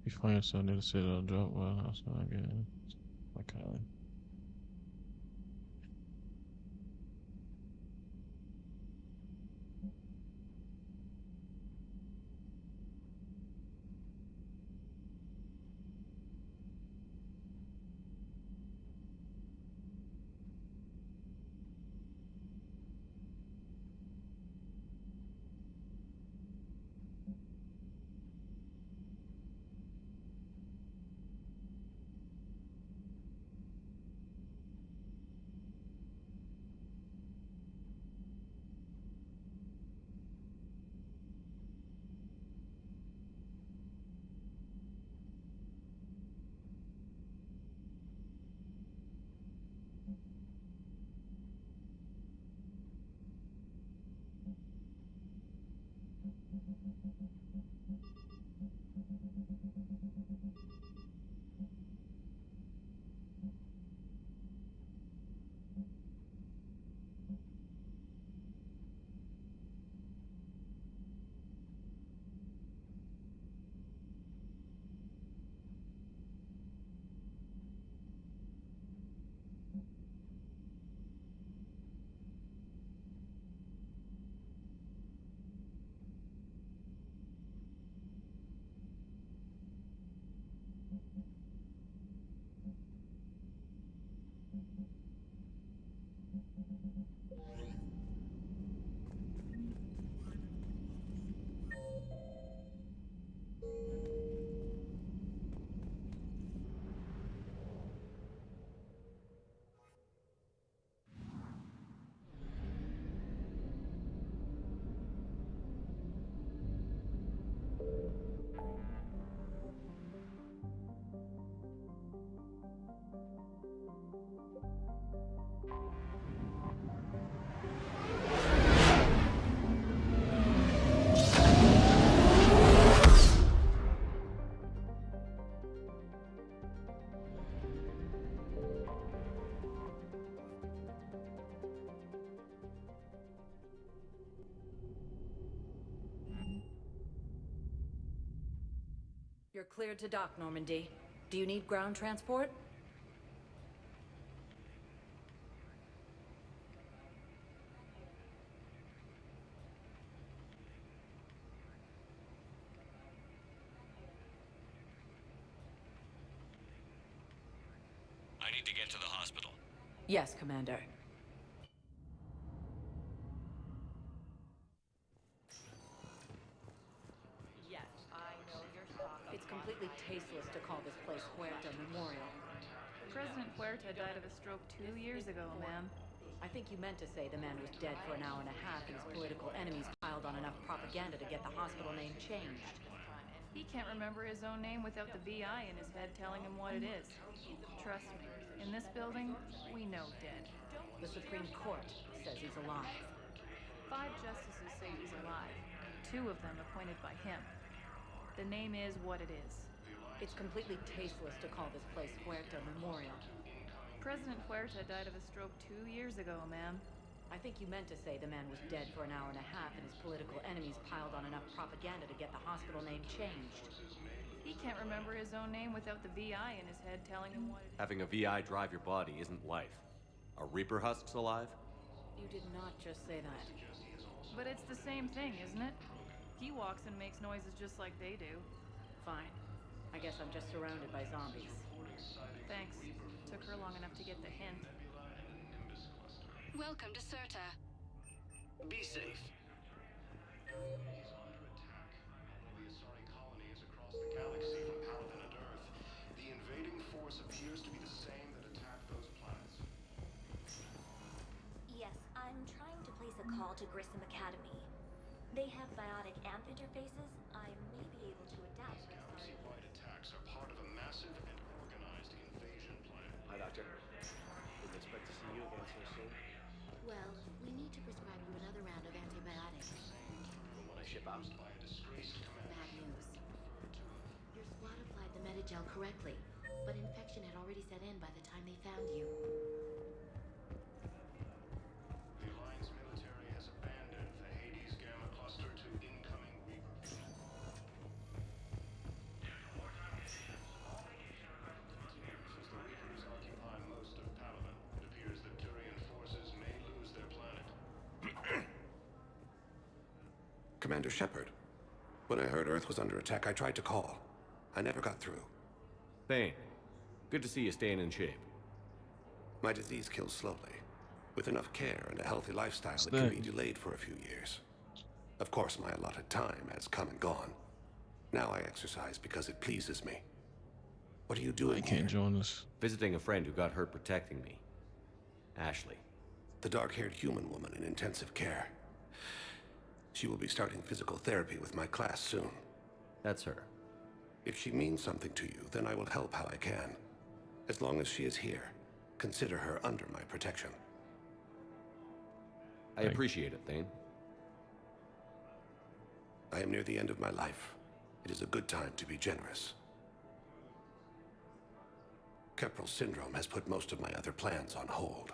You find yourself near the Citadel, drop well outside again. Okay. You're cleared to dock, Normandy. Do you need ground transport? I need to get to the hospital. Yes, Commander. Yes, I know you're shocked. It's completely tasteless to call this place Huerta Memorial. President Huerta died of a stroke 2 years ago, ma'am. I think you meant to say the man was dead for an hour and a half and his political enemies piled on enough propaganda propaganda to get the hospital name changed. He can't remember his own name without the VI in his head telling him what it is. Trust me, in this building, we know dead. The Supreme Court says he's alive. 5 justices say he's alive. 2 of them appointed by him. The name is what it is. It's completely tasteless to call this place Huerta Memorial. President Huerta died of a stroke 2 years ago, ma'am. I think you meant to say the man was dead for an hour and a half and his political enemies piled on enough propaganda to get the hospital name changed. He can't remember his own name without the VI in his head telling him what it is. Having a VI drive your body isn't life. Are Reaper husks alive? You did not just say that. But it's the same thing, isn't it? He walks and makes noises just like they do. Fine. I guess I'm just surrounded by zombies. Thanks. Took her long enough to get the hint. Welcome to Serta. Be safe. The galaxy from Pavelin and Earth. The invading force appears to be the same that attacked those planets. Yes, I'm trying to place a call to Grissom Academy. They have biotic amp interfaces. I may be able to adapt. Galaxy-wide attacks are part of a massive and organized invasion plan. Hi, Doctor. Didn't expect to see you again so soon. Well, we need to prescribe you another round of antibiotics. When I ship out? Bad news. Your squad applied the Medigel correctly, but infection had already set in by the time they found you. The Alliance military has abandoned the Hades Gamma cluster to incoming Reaper. Since the Reapers occupy most of Pavelin, it appears that Turian forces may lose their planet. Commander Shepard. When I heard Earth was under attack, I tried to call. I never got through. Thane, good to see you staying in shape. My disease kills slowly. With enough care and a healthy lifestyle, it can be delayed for a few years. Of course, my allotted time has come and gone. Now I exercise because it pleases me. What are you doing here? Can't join us. Visiting a friend who got hurt protecting me. Ashley. The dark-haired human woman in intensive care. She will be starting physical therapy with my class soon. That's her. If she means something to you, then I will help how I can. As long as she is here, consider her under my protection. I appreciate it, Thane. I am near the end of my life. It is a good time to be generous. Keprel syndrome has put most of my other plans on hold.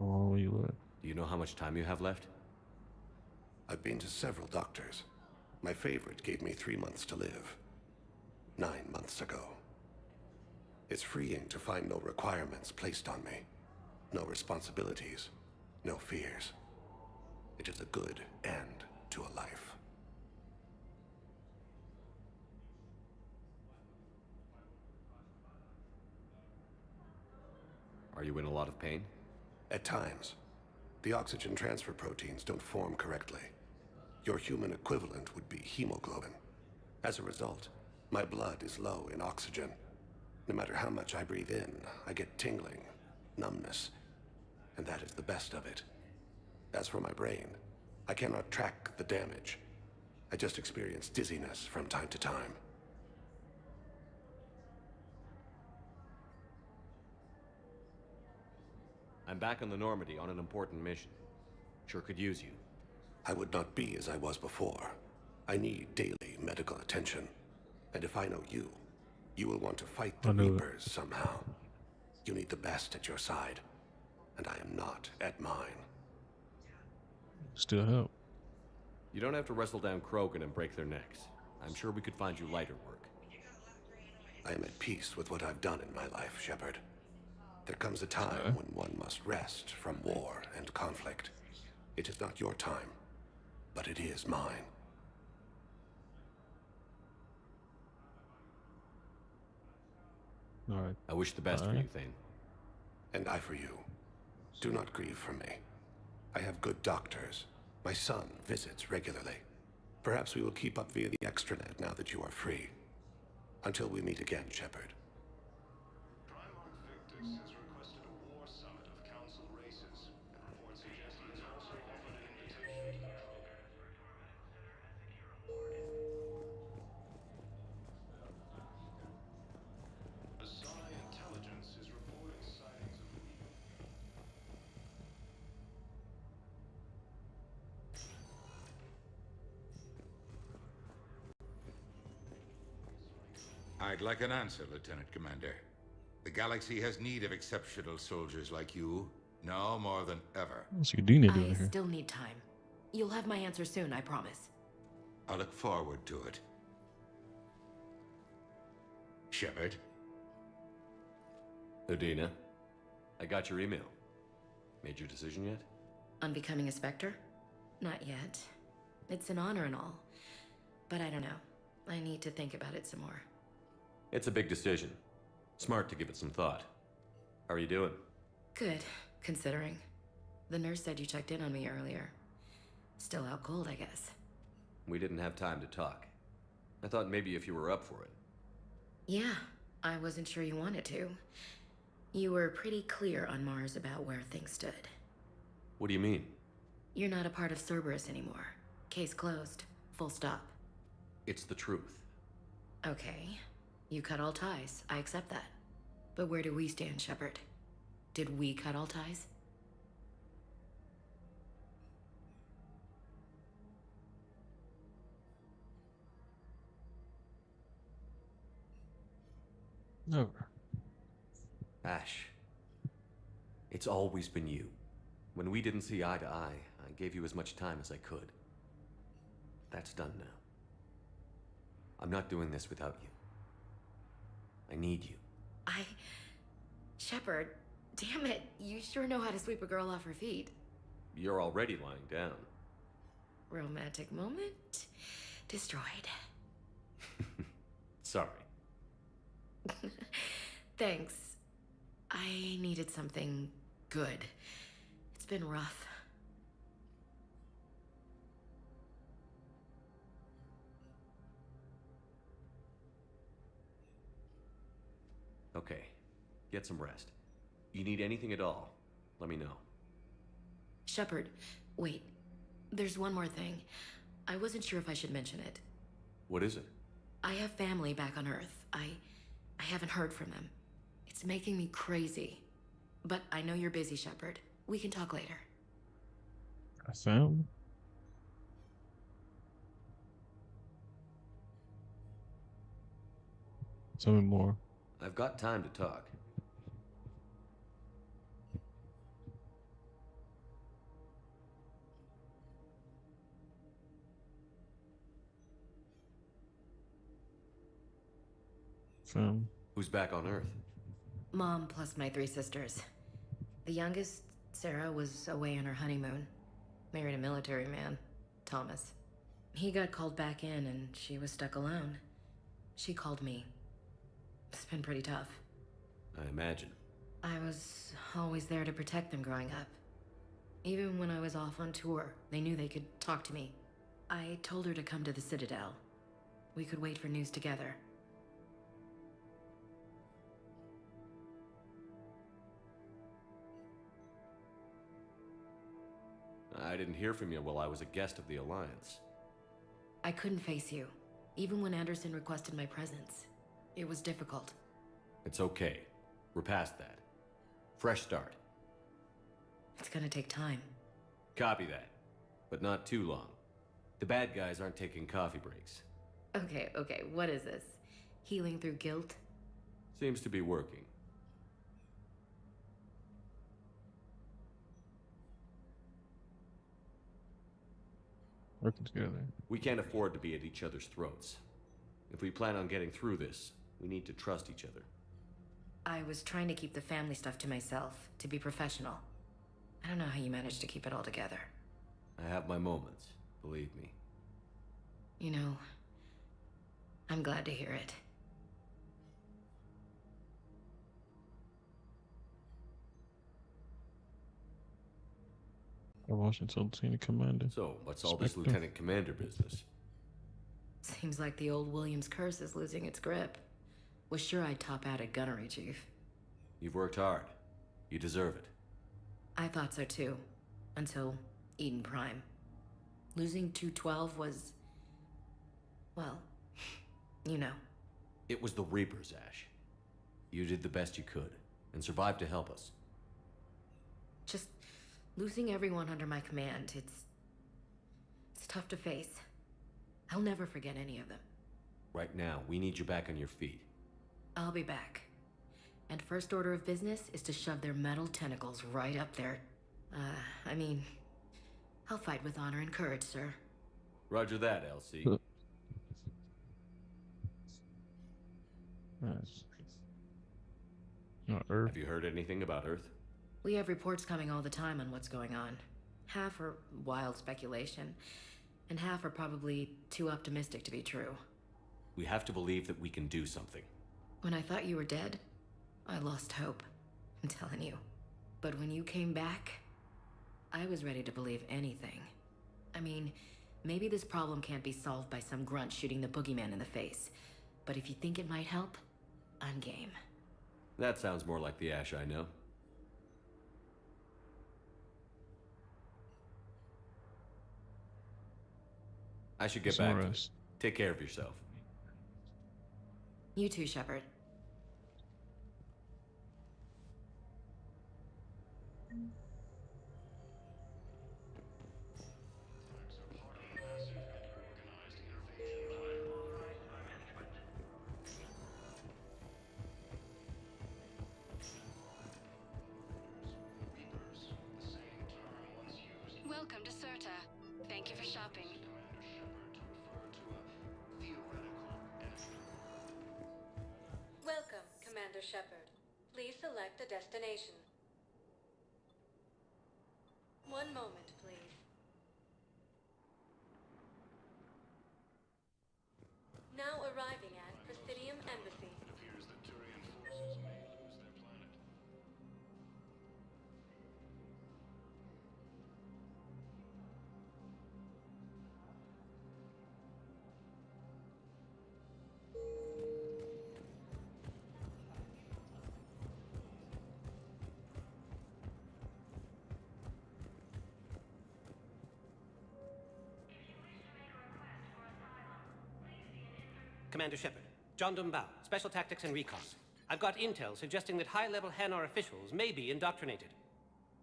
Oh, you would. Do you know how much time you have left? I've been to several doctors. My favorite gave me 3 months to live. 9 months ago. It's freeing to find no requirements placed on me. No responsibilities. No fears. It is a good end to a life. Are you in a lot of pain? At times. The oxygen transfer proteins don't form correctly. Your human equivalent would be hemoglobin. As a result, my blood is low in oxygen. No matter how much I breathe in, I get tingling, numbness, and that is the best of it. As for my brain, I cannot track the damage. I just experience dizziness from time to time. I'm back on the Normandy on an important mission. Sure could use you. I would not be as I was before. I need daily medical attention. And if I know you, you will want to fight the Reapers somehow. You need the best at your side, and I am not at mine. Still help. You don't have to wrestle down Krogan and break their necks. I'm sure we could find you lighter work. I am at peace with what I've done in my life, Shepard. There comes a time when one must rest from war and conflict. It is not your time, but it is mine. All right. I wish the best for you, Thane. And I for you. Do not grieve for me. I have good doctors. My son visits regularly. Perhaps we will keep up via the extranet now that you are free. Until we meet again, Shepard. Primarch Victus has requested a war summit of Council races. Reports suggest he has also offered an invitation to the program. Asari intelligence is reporting sightings of I'd like an answer, Lieutenant Commander. The galaxy has need of exceptional soldiers like you, now more than ever. What's Udina doing I here? still need time. You'll have my answer soon, I promise. I look forward to it. Shepard? Udina, I got your email. Made your decision yet? On becoming a Spectre? Not yet. It's an honor and all. But I don't know. I need to think about it some more. It's a big decision. Smart to give it some thought. How are you doing? Good, considering. The nurse said you checked in on me earlier. Still out cold, I guess. We didn't have time to talk. I thought maybe if you were up for it. Yeah, I wasn't sure you wanted to. You were pretty clear on Mars about where things stood. What do you mean? You're not a part of Cerberus anymore. Case closed. Full stop. It's the truth. Okay. You cut all ties. I accept that. But where do we stand, Shepard? Did we cut all ties? Never. Ash. It's always been you. When we didn't see eye to eye, I gave you as much time as I could. That's done now. I'm not doing this without you. I need you. Shepard, damn it. You sure know how to sweep a girl off her feet. You're already lying down. Romantic moment destroyed. Sorry. Thanks. I needed something good. It's been rough. Okay. Get some rest. You need anything at all, let me know. Shepard, wait. There's one more thing. I wasn't sure if I should mention it. What is it? I have family back on Earth. I haven't heard from them. It's making me crazy. But I know you're busy, Shepard. We can talk later. I found. Tell me more. I've got time to talk. Found. Who's back on Earth? Mom plus my 3 sisters. The youngest, Sarah, was away on her honeymoon. Married a military man, Thomas. He got called back in and she was stuck alone. She called me. It's been pretty tough. I imagine. I was always there to protect them growing up. Even when I was off on tour, they knew they could talk to me. I told her to come to the Citadel. We could wait for news together. I didn't hear from you while I was a guest of the Alliance. I couldn't face you, even when Anderson requested my presence. It was difficult. It's okay. We're past that. Fresh start. It's gonna take time. Copy that. But not too long. The bad guys aren't taking coffee breaks. Okay, what is this? Healing through guilt? Seems to be working. Working together. We can't afford to be at each other's throats. If we plan on getting through this, we need to trust each other. I was trying to keep the family stuff to myself, to be professional. I don't know how you managed to keep it all together. I have my moments, believe me. You know, I'm glad to hear it. I watched Lieutenant Commander. So, what's all this Spectre. Lieutenant Commander business? Seems like the old Williams curse is losing its grip. Was sure I'd top out at gunnery, Chief. You've worked hard. You deserve it. I thought so too. Until Eden Prime. Losing 212 was... well, you know. It was the Reapers, Ash. You did the best you could, and survived to help us. Just losing everyone under my command, it's tough to face. I'll never forget any of them. Right now, we need you back on your feet. I'll be back. And first order of business is to shove their metal tentacles right up there. I mean, I'll fight with honor and courage, sir. Roger that, Elsie. Nice. Earth. Have you heard anything about Earth? We have reports coming all the time on what's going on. Half are wild speculation, and half are probably too optimistic to be true. We have to believe that we can do something. When I thought you were dead, I lost hope. I'm telling you. But when you came back, I was ready to believe anything. I mean, maybe this problem can't be solved by some grunt shooting the boogeyman in the face. But if you think it might help, I'm game. That sounds more like the Ash I know. I should get back to it. Take care of yourself. You too, Shepard. Welcome to Serta. Thank you for shopping. Welcome, Commander Shepard. Please select a destination. One moment, please. Now arriving at Presidium Embassy. It appears that Turian forces may lose their planet. Commander Shepard, John Dumbao, Special Tactics and Recon. I've got intel suggesting that high-level Hanar officials may be indoctrinated.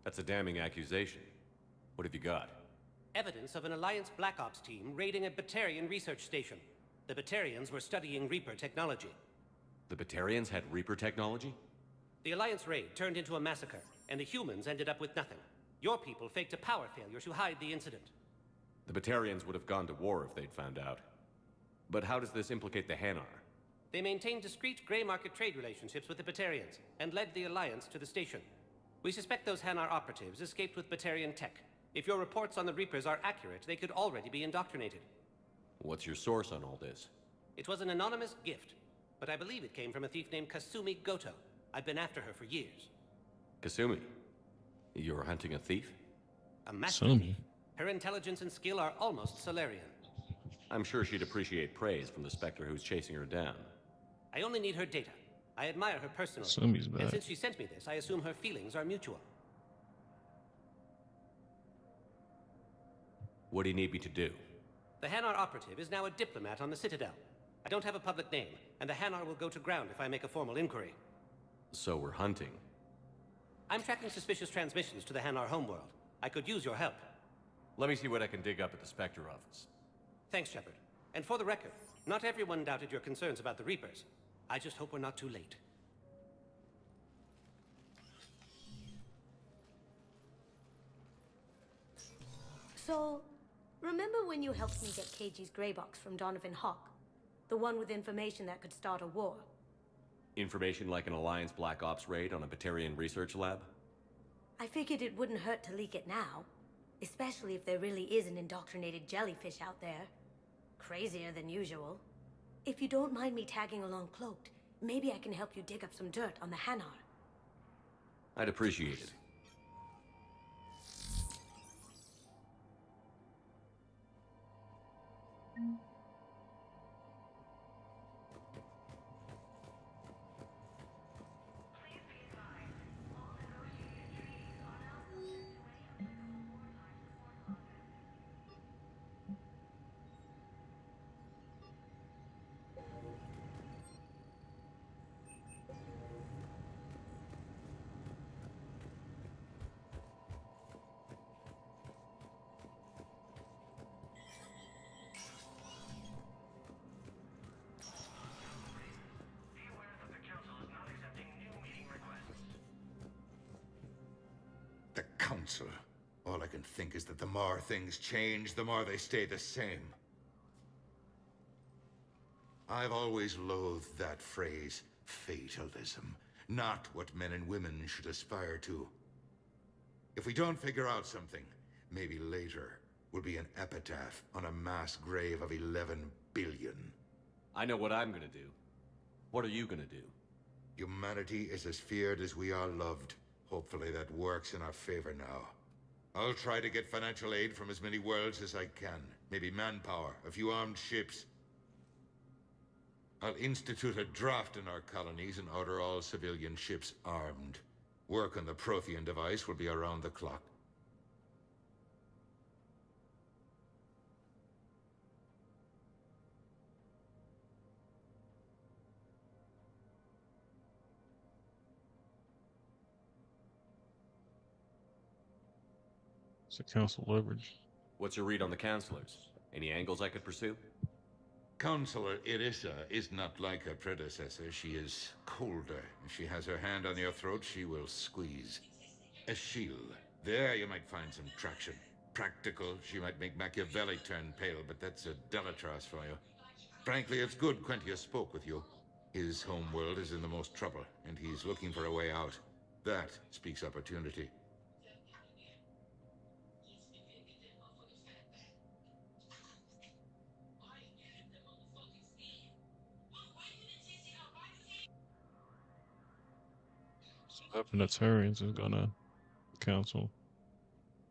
That's a damning accusation. What have you got? Evidence of an Alliance Black Ops team raiding a Batarian research station. The Batarians were studying Reaper technology. The Batarians had Reaper technology? The Alliance raid turned into a massacre, and the humans ended up with nothing. Your people faked a power failure to hide the incident. The Batarians would have gone to war if they'd found out. But how does this implicate the Hanar? They maintained discreet gray market trade relationships with the Batarians, and led the Alliance to the station. We suspect those Hanar operatives escaped with Batarian tech. If your reports on the Reapers are accurate, they could already be indoctrinated. What's your source on all this? It was an anonymous gift, but I believe it came from a thief named Kasumi Goto. I've been after her for years. Kasumi? You're hunting a thief? A master thief. Her intelligence and skill are almost Solarian. I'm sure she'd appreciate praise from the Spectre who's chasing her down. I only need her data. I admire her personally. Sumi's bad. And since she sent me this, I assume her feelings are mutual. What do you need me to do? The Hanar operative is now a diplomat on the Citadel. I don't have a public name, and the Hanar will go to ground if I make a formal inquiry. So we're hunting. I'm tracking suspicious transmissions to the Hanar homeworld. I could use your help. Let me see what I can dig up at the Spectre office. Thanks, Shepard. And for the record, not everyone doubted your concerns about the Reapers. I just hope we're not too late. So, remember when you helped me get KG's gray box from Donovan Hawk? The one with information that could start a war? Information like an Alliance Black Ops raid on a Batarian research lab? I figured it wouldn't hurt to leak it now. Especially if there really is an indoctrinated jellyfish out there. Crazier than usual. If you don't mind me tagging along cloaked, maybe I can help you dig up some dirt on the Hanar. I'd appreciate it. The Council. All I can think is that the more things change, the more they stay the same. I've always loathed that phrase, fatalism. Not what men and women should aspire to. If we don't figure out something, maybe later will be an epitaph on a mass grave of 11 billion. I know what I'm gonna do. What are you gonna do? Humanity is as feared as we are loved. Hopefully that works in our favor now. I'll try to get financial aid from as many worlds as I can. Maybe manpower, a few armed ships. I'll institute a draft in our colonies and order all civilian ships armed. Work on the Prothean device will be around the clock. It's a council leverage. What's your read on the counselors? Any angles I could pursue? Counselor Irissa is not like her predecessor. She is colder. If she has her hand on your throat, she will squeeze. Achille. There you might find some traction. Practical, she might make Machiavelli turn pale, but that's a Delatras for you. Frankly, it's good Quentius spoke with you. His home world is in the most trouble, and he's looking for a way out. That speaks opportunity. So helping the Turians is gonna council.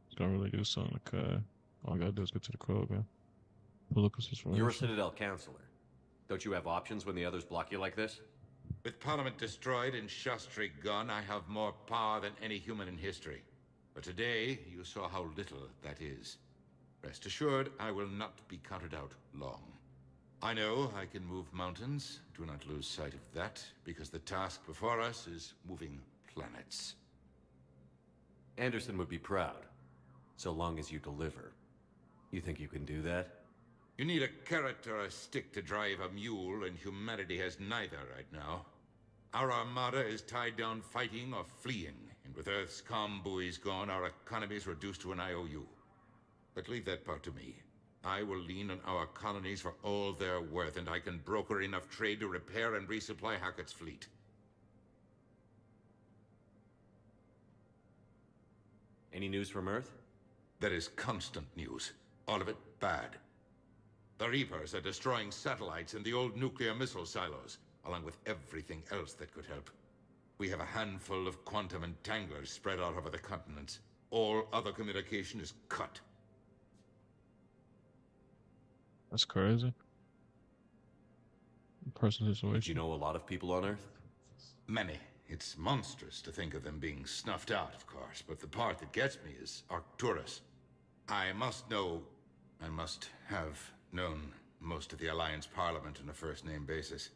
It's gonna really do something. Okay. All I gotta do is get to the Krogan. Political situation. You're a Citadel counselor. Don't you have options when the others block you like this? With Parliament destroyed and Shastri gone, I have more power than any human in history. But today, you saw how little that is. Rest assured, I will not be counted out long. I know I can move mountains. Do not lose sight of that, because the task before us is moving planets. Anderson would be proud, so long as you deliver. You think you can do that? You need a carrot or a stick to drive a mule, and humanity has neither right now. Our armada is tied down fighting or fleeing, and with Earth's comm buoys gone, our economy is reduced to an IOU. But leave that part to me. I will lean on our colonies for all they're worth, and I can broker enough trade to repair and resupply Hackett's fleet. Any news from Earth? There is constant news. All of it bad. The Reapers are destroying satellites and the old nuclear missile silos, along with everything else that could help. We have a handful of quantum entanglers spread out over the continents. All other communication is cut. That's crazy. Personal situation. Do you know a lot of people on Earth? Many. It's monstrous to think of them being snuffed out, of course, but the part that gets me is Arcturus. I must have known most of the Alliance Parliament on a first-name basis.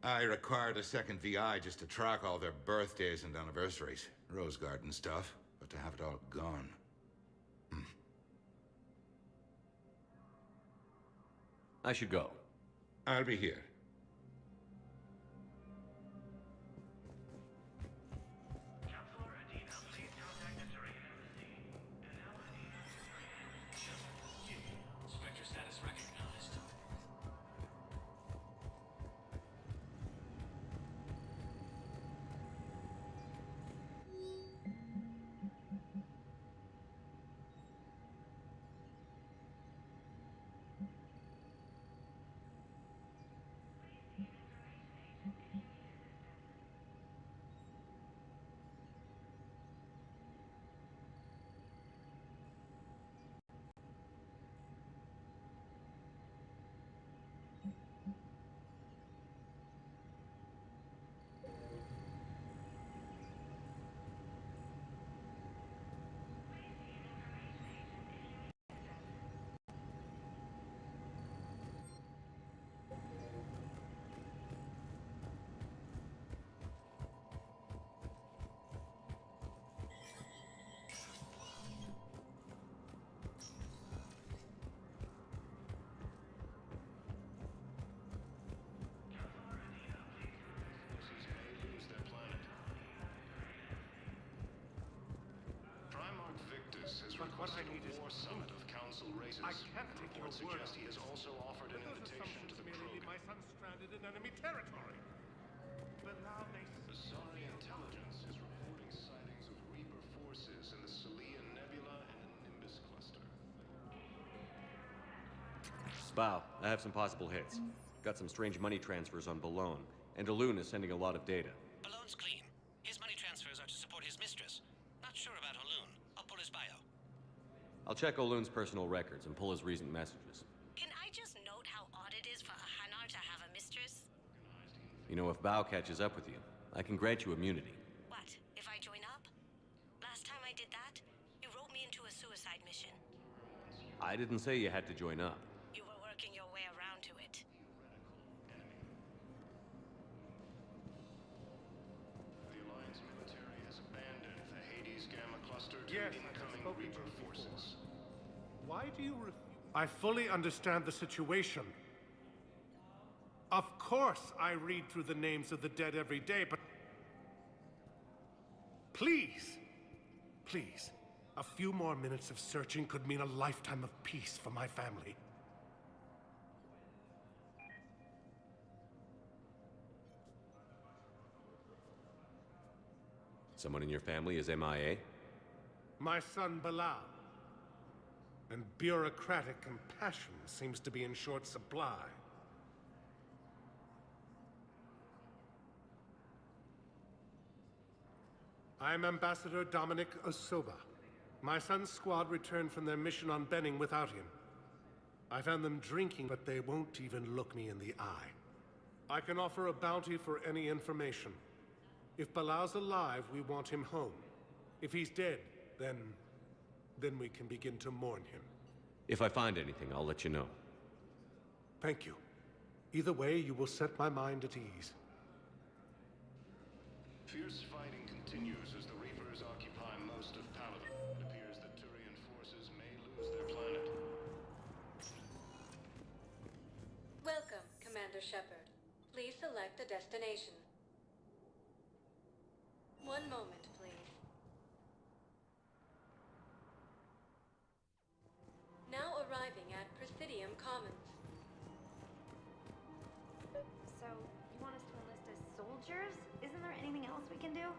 I required a second VI just to track all their birthdays and anniversaries. Rose Garden stuff, but to have it all gone. I should go. I'll be here. Spectre status recognized. requested a war summit of council races. I can't take your Reports word suggest he has also offered an invitation to the merely leave my son stranded in enemy territory. But now they... The Sari intelligence is reporting sightings of Reaper forces in the Salian Nebula and Nimbus cluster. Bow, I have some possible hits. Got some strange money transfers on Pavelin, and Alun is sending a lot of data. Balloon's clean. His money transfers are to support his mistress. Not sure about Alun. I'll pull his bio. I'll check Olun's personal records and pull his recent messages. Can I just note how odd it is for a Hanar to have a mistress? You know, if Bao catches up with you, I can grant you immunity. What, if I join up? Last time I did that, you wrote me into a suicide mission. I didn't say you had to join up. You were working your way around to it. The Alliance military has abandoned the Hades Gamma cluster to Yes, incoming Reaper forces. Why do you refuse? I fully understand the situation. Of course I read through the names of the dead every day, but... Please, please, a few more minutes of searching could mean a lifetime of peace for my family. Someone in your family is MIA? My son Bilal. And bureaucratic compassion seems to be in short supply. I'm Ambassador Dominic Osoba. My son's squad returned from their mission on Benning without him. I found them drinking, but they won't even look me in the eye. I can offer a bounty for any information. If Bilal's alive, we want him home. If he's dead, then we can begin to mourn him. If I find anything, I'll let you know. Thank you. Either way, you will set my mind at ease. Fierce fighting continues as the Reapers occupy most of Pavelin. It appears that Turian forces may lose their planet. Welcome, Commander Shepard. Please select a destination. One moment, please. Now arriving at Presidium Commons. So, you want us to enlist as soldiers? Isn't there anything else we can do?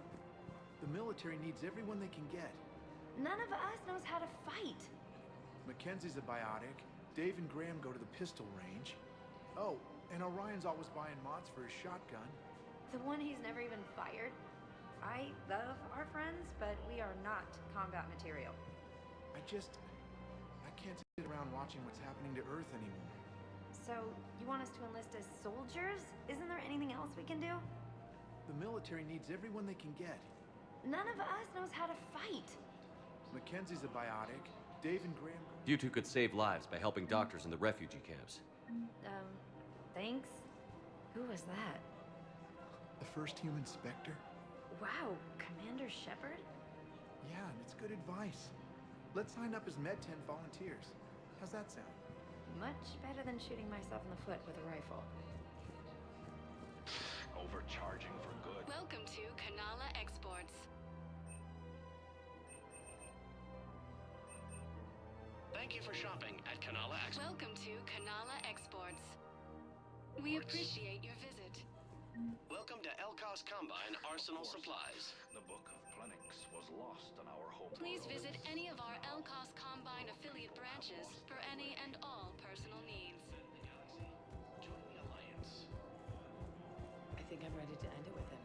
The military needs everyone they can get. None of us knows how to fight. Mackenzie's a biotic. Dave and Graham go to the pistol range. Oh, and Orion's always buying mods for his shotgun. The one he's never even fired? I love our friends, but we are not combat material. I can't sit around watching what's happening to Earth anymore. So, you want us to enlist as soldiers? Isn't there anything else we can do? The military needs everyone they can get. None of us knows how to fight. Mackenzie's a biotic. Dave and Graham... You two could save lives by helping doctors in the refugee camps. Thanks? Who was that? The first human Spectre? Wow, Commander Shepard? Yeah, and it's good advice. Let's sign up as Med-10 volunteers. How's that sound? Much better than shooting myself in the foot with a rifle. Overcharging for good. Welcome to Kanala Exports. Thank you for shopping at Kanala Exports. Welcome to Kanala Exports. We appreciate your visit. Welcome to Elkos Combine Arsenal Supplies. The Book of Plenix was lost on our home. Please visit any of our Elkos Combine affiliate branches for any and all personal needs. Join the Alliance. I think I'm ready to end it with him.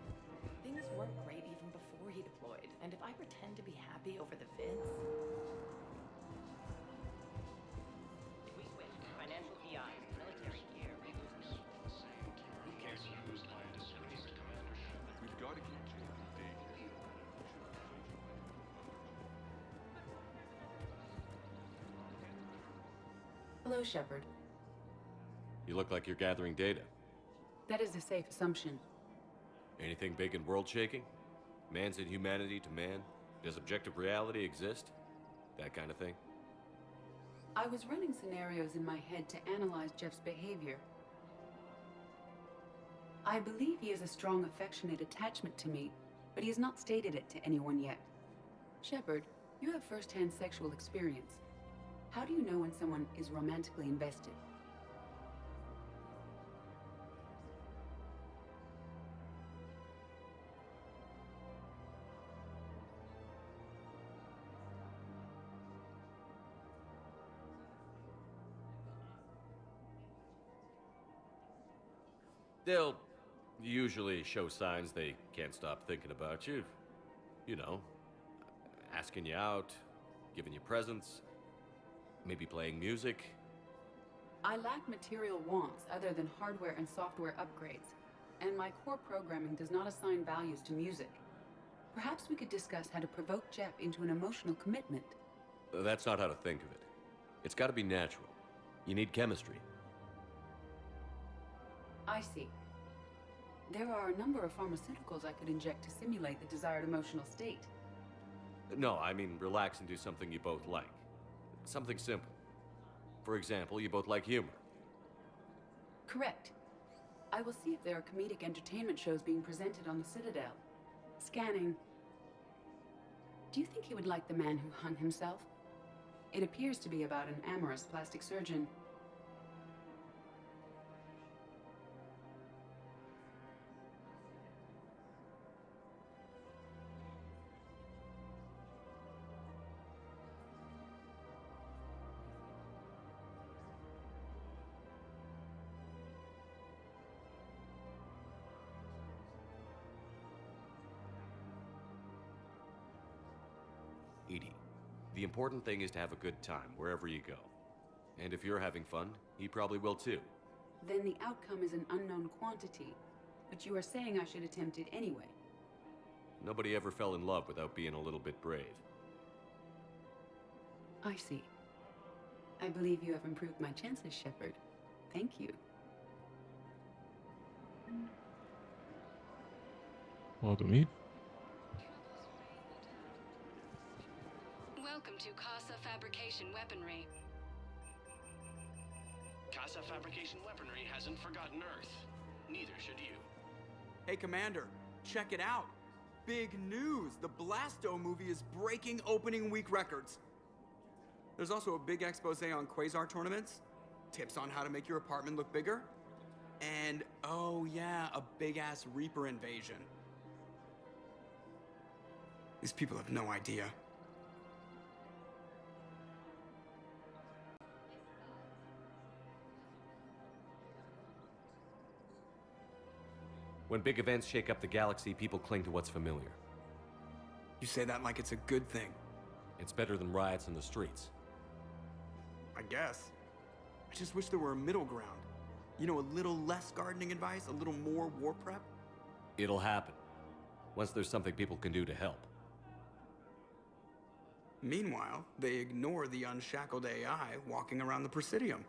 Things weren't great even before he deployed, and if I pretend to be happy over the Vince... We switched to financial PIs, military gear, who cares? Used by a disgraced Commander Shepard. We've got to keep changing the daycare. Hello, Shepard. You look like you're gathering data. That is a safe assumption. Anything big and world-shaking? Man's inhumanity to man? Does objective reality exist? That kind of thing? I was running scenarios in my head to analyze Jeff's behavior. I believe he has a strong affectionate attachment to me, but he has not stated it to anyone yet. Shepard, You have first-hand sexual experience. How do you know when someone is romantically invested? They'll usually show signs they can't stop thinking about you. You know, asking you out, giving you presents, maybe playing music. I lack material wants other than hardware and software upgrades, and my core programming does not assign values to music. Perhaps we could discuss how to provoke Jep into an emotional commitment. That's not how to think of it. It's got to be natural. You need chemistry. I see. There are a number of pharmaceuticals I could inject to simulate the desired emotional state. No, I mean relax and do something you both like. Something simple. For example, you both like humor. Correct. I will see if there are comedic entertainment shows being presented on the Citadel. Scanning. Do you think he would like The Man Who Hung Himself? It appears to be about an amorous plastic surgeon. Edie, the important thing is to have a good time wherever you go. And if you're having fun, he probably will too. Then the outcome is an unknown quantity. But you are saying I should attempt it anyway. Nobody ever fell in love without being a little bit brave. I see. I believe you have improved my chances, Shepard. Thank you. Welcome, Eve. Welcome to Casa Fabrication Weaponry. Casa Fabrication Weaponry hasn't forgotten Earth. Neither should you. Hey, Commander, check it out. Big news! The Blasto movie is breaking opening week records. There's also a big expose on Quasar tournaments, tips on how to make your apartment look bigger, and, oh yeah, a big-ass Reaper invasion. These people have no idea. When big events shake up the galaxy, people cling to what's familiar. You say that like it's a good thing. It's better than riots in the streets. I guess. I just wish there were a middle ground. You know, a little less gardening advice, a little more war prep. It'll happen. Once there's something people can do to help. Meanwhile, they ignore the unshackled AI walking around the Presidium.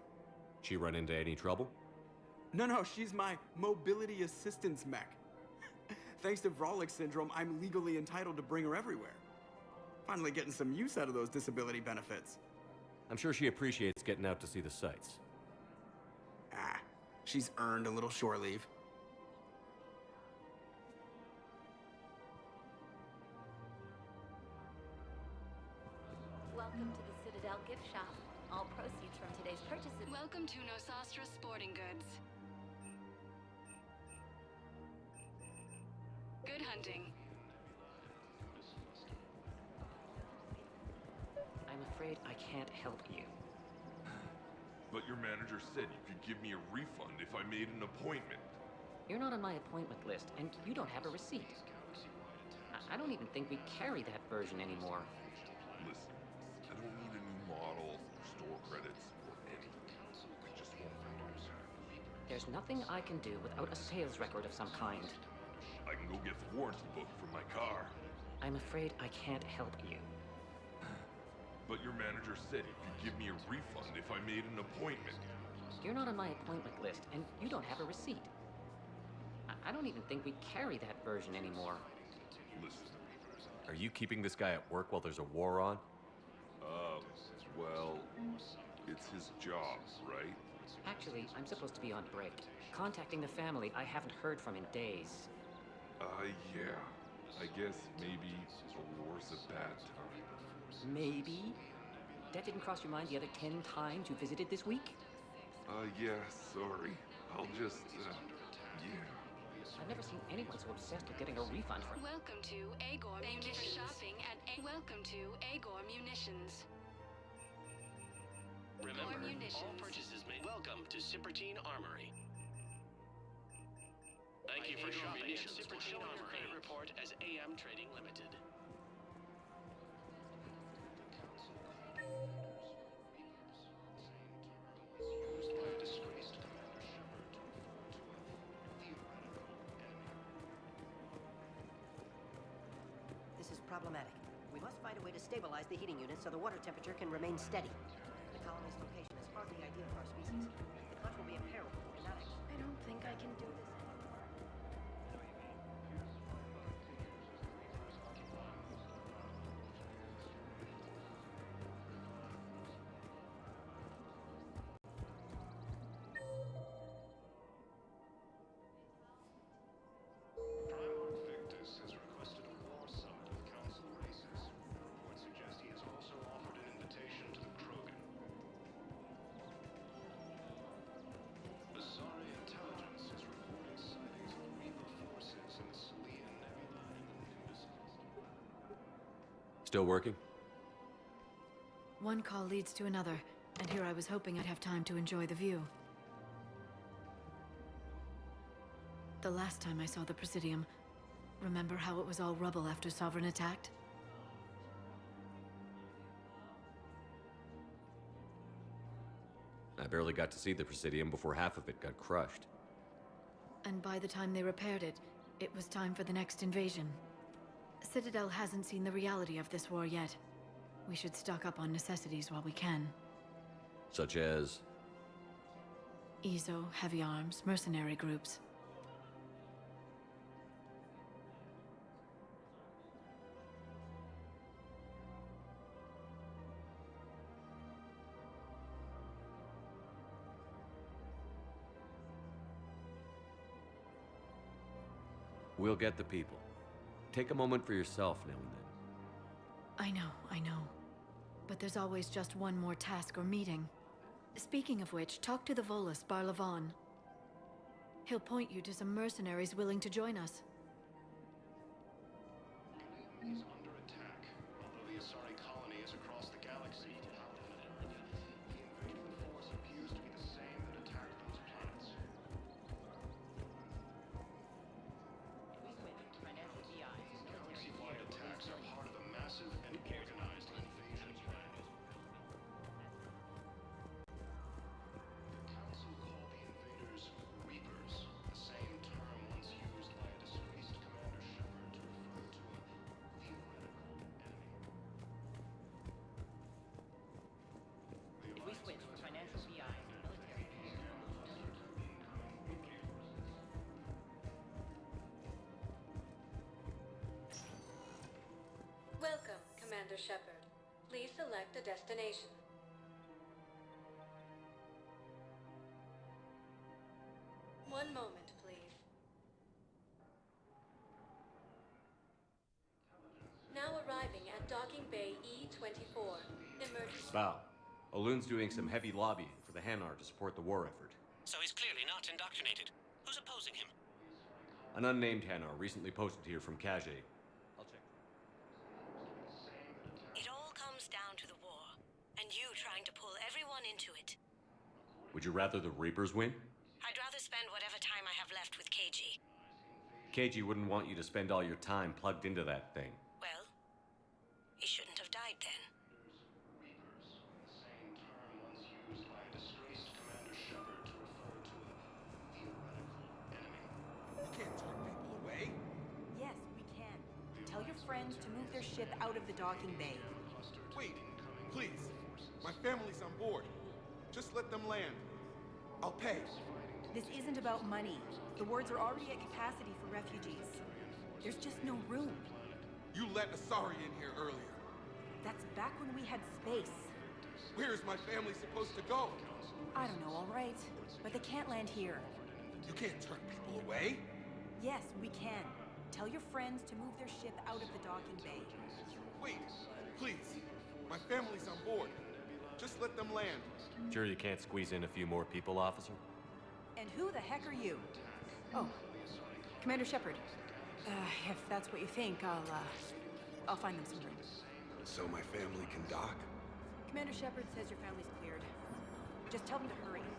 She run into any trouble? No, she's my mobility assistance mech. Thanks to Vrolic syndrome, I'm legally entitled to bring her everywhere. Finally getting some use out of those disability benefits. I'm sure she appreciates getting out to see the sights. Ah, she's earned a little shore leave. Welcome to the Citadel gift shop. All proceeds from today's purchases. Welcome to Nosastra Sporting Goods. Good hunting. I'm afraid I can't help you. But your manager said you could give me a refund if I made an appointment. You're not on my appointment list, and you don't have a receipt. I don't even think we carry that version anymore. Listen, I don't need a new model, store credits, or anything. I just want photos. There's nothing I can do without a sales record of some kind. I can go get the warranty book for my car. I'm afraid I can't help you. But your manager said he could give me a refund if I made an appointment. You're not on my appointment list, and you don't have a receipt. I don't even think we carry that version anymore. Listen. Are you keeping this guy at work while there's a war on? Well, it's his job, right? Actually, I'm supposed to be on break. Contacting the family I haven't heard from in days. Yeah. I guess maybe a war's a bad time. Maybe? That didn't cross your mind the other 10 times you visited this week? Yeah, sorry. I'll just, yeah. I've never seen anyone so obsessed with getting a refund for... Welcome to Agor Munitions. Thank you for shopping at Welcome to Agor Munitions. Remember, all purchases made. Welcome to Sippertine Armory. Thank you for shopping at Sippertine Armory. Credit report as AM Trading Limited. This is problematic. We must find a way to stabilize the heating unit so the water temperature can remain steady. The colony's location is hardly ideal for our species. The clutch will be imperiled if we do not exit. I don't think I can do this anymore. Victus has requested a war summit with Council races. Reports suggest he has also offered an invitation to the Krogan. Asari intelligence is reporting sightings of Reaper forces in the Salian Nebula in the Nimbus cluster. Still working? One call leads to another, and here I was hoping I'd have time to enjoy the view. The last time I saw the Presidium, remember how it was all rubble after Sovereign attacked? I barely got to see the Presidium before half of it got crushed. And by the time they repaired it, it was time for the next invasion. Citadel hasn't seen the reality of this war yet. We should stock up on necessities while we can. Such as? EZO, heavy arms, mercenary groups. We'll get the people. Take a moment for yourself now and then. I know. But there's always just one more task or meeting. Speaking of which, talk to the Volus, Barlavon. He'll point you to some mercenaries willing to join us. Is under attack, although the Asari colony is across the galaxy. The invading force appears to be the same that attacked those planets. Galaxy-wide attacks are part of a massive and organized invasion plan. The Council called the invaders Reapers, the same term once used by a disgraced Commander Shepard to refer to a theoretical enemy. If we switch for financial BI, military... Welcome, Commander Shepard. Please select a destination. One moment, please. Now arriving at Docking Bay E-24. Emergency. Bow. Olun's doing some heavy lobbying for the Hanar to support the war effort. So he's clearly not indoctrinated. Who's opposing him? An unnamed Hanar recently posted here from Kage. I'll check. It all comes down to the war, and you trying to pull everyone into it. Would you rather the Reapers win? I'd rather spend whatever time I have left with KG. KG wouldn't want you to spend all your time plugged into that thing. Well, he shouldn't have died then. You can't turn people away. Yes, we can. Tell your friends to move their ship out of the docking bay. Wait, please. My family's on board. Just let them land. I'll pay. This isn't about money. The wards are already at capacity for refugees. There's just no room. You let Asari in here earlier. That's back when we had space. Where is my family supposed to go? I don't know, all right. But they can't land here. You can't turn people away. Yes, we can. Tell your friends to move their ship out of the docking bay. Wait, please. My family's on board. Just let them land. Sure you can't squeeze in a few more people, officer? And who the heck are you? Oh, Commander Shepard. If that's what you think, I'll find them some room. So my family can dock? Commander Shepard says your family's cleared. Just tell them to hurry. Thank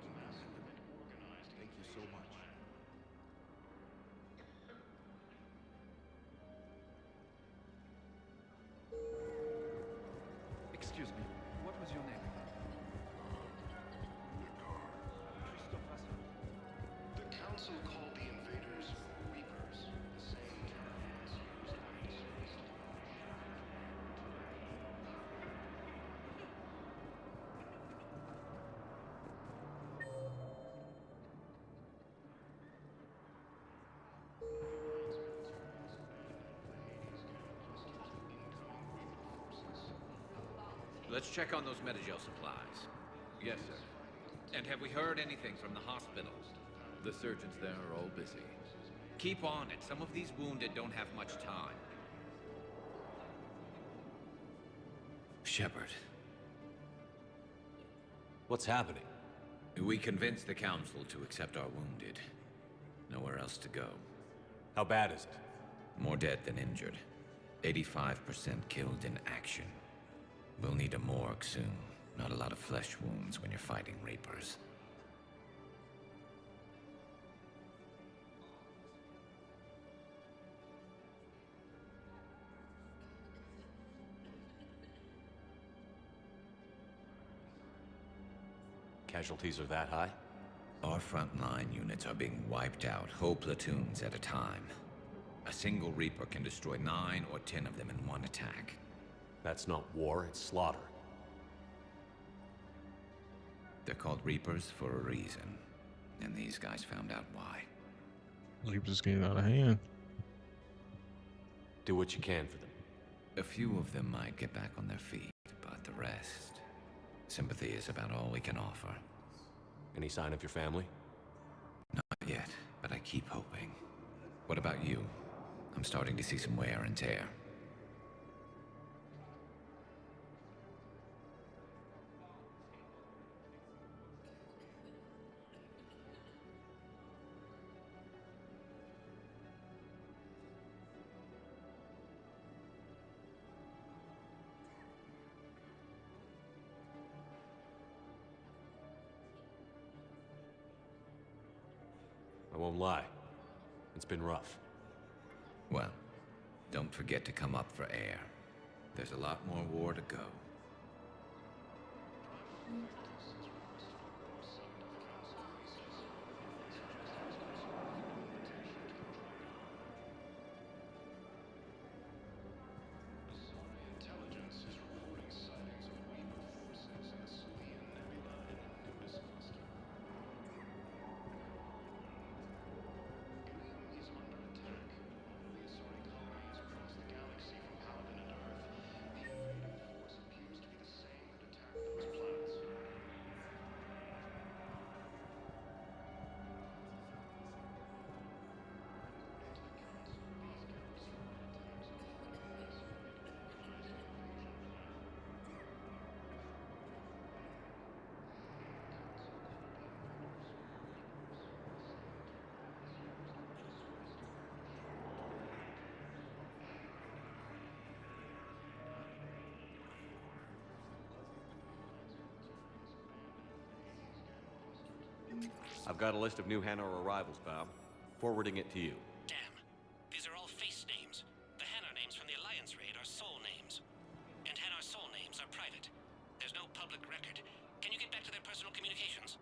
you, Commander. Thank you so much. Excuse me, what was your name? The Council called the invaders Reapers, the same term once used by disgraced Let's check on those Metagel supplies. Yes, sir. And have we heard anything from the hospital? The surgeons there are all busy. Keep on it. Some of these wounded don't have much time. Shepard. What's happening? We convinced the Council to accept our wounded. Nowhere else to go. How bad is it? More dead than injured. 85% killed in action. We'll need a morgue soon. Not a lot of flesh wounds when you're fighting Reapers. Casualties are that high? Our frontline units are being wiped out, whole platoons at a time. A single Reaper can destroy 9 or 10 of them in one attack. That's not war, it's slaughter. They're called Reapers for a reason. And these guys found out why. Reapers getting out of hand. Do what you can for them. A few of them might get back on their feet, but the rest... Sympathy is about all we can offer. Any sign of your family? Not yet, but I keep hoping. What about you? I'm starting to see some wear and tear. I won't lie. It's been rough. Well, don't forget to come up for air. There's a lot more war to go. intelligence is reporting sightings of Reaper forces in the Salian Nebula and Nimbus cluster. Ilium is under attack. The assorting colonies across the galaxy from Pavelin and Earth. The invading force appears to be the same that attacked those planets. I've got a list of new Hanar arrivals, Bob. Forwarding it to you. Damn. These are all face names. The Hanar names from the Alliance raid are soul names. And Hanar soul names are private. There's no public record. Can you get back to their personal communications?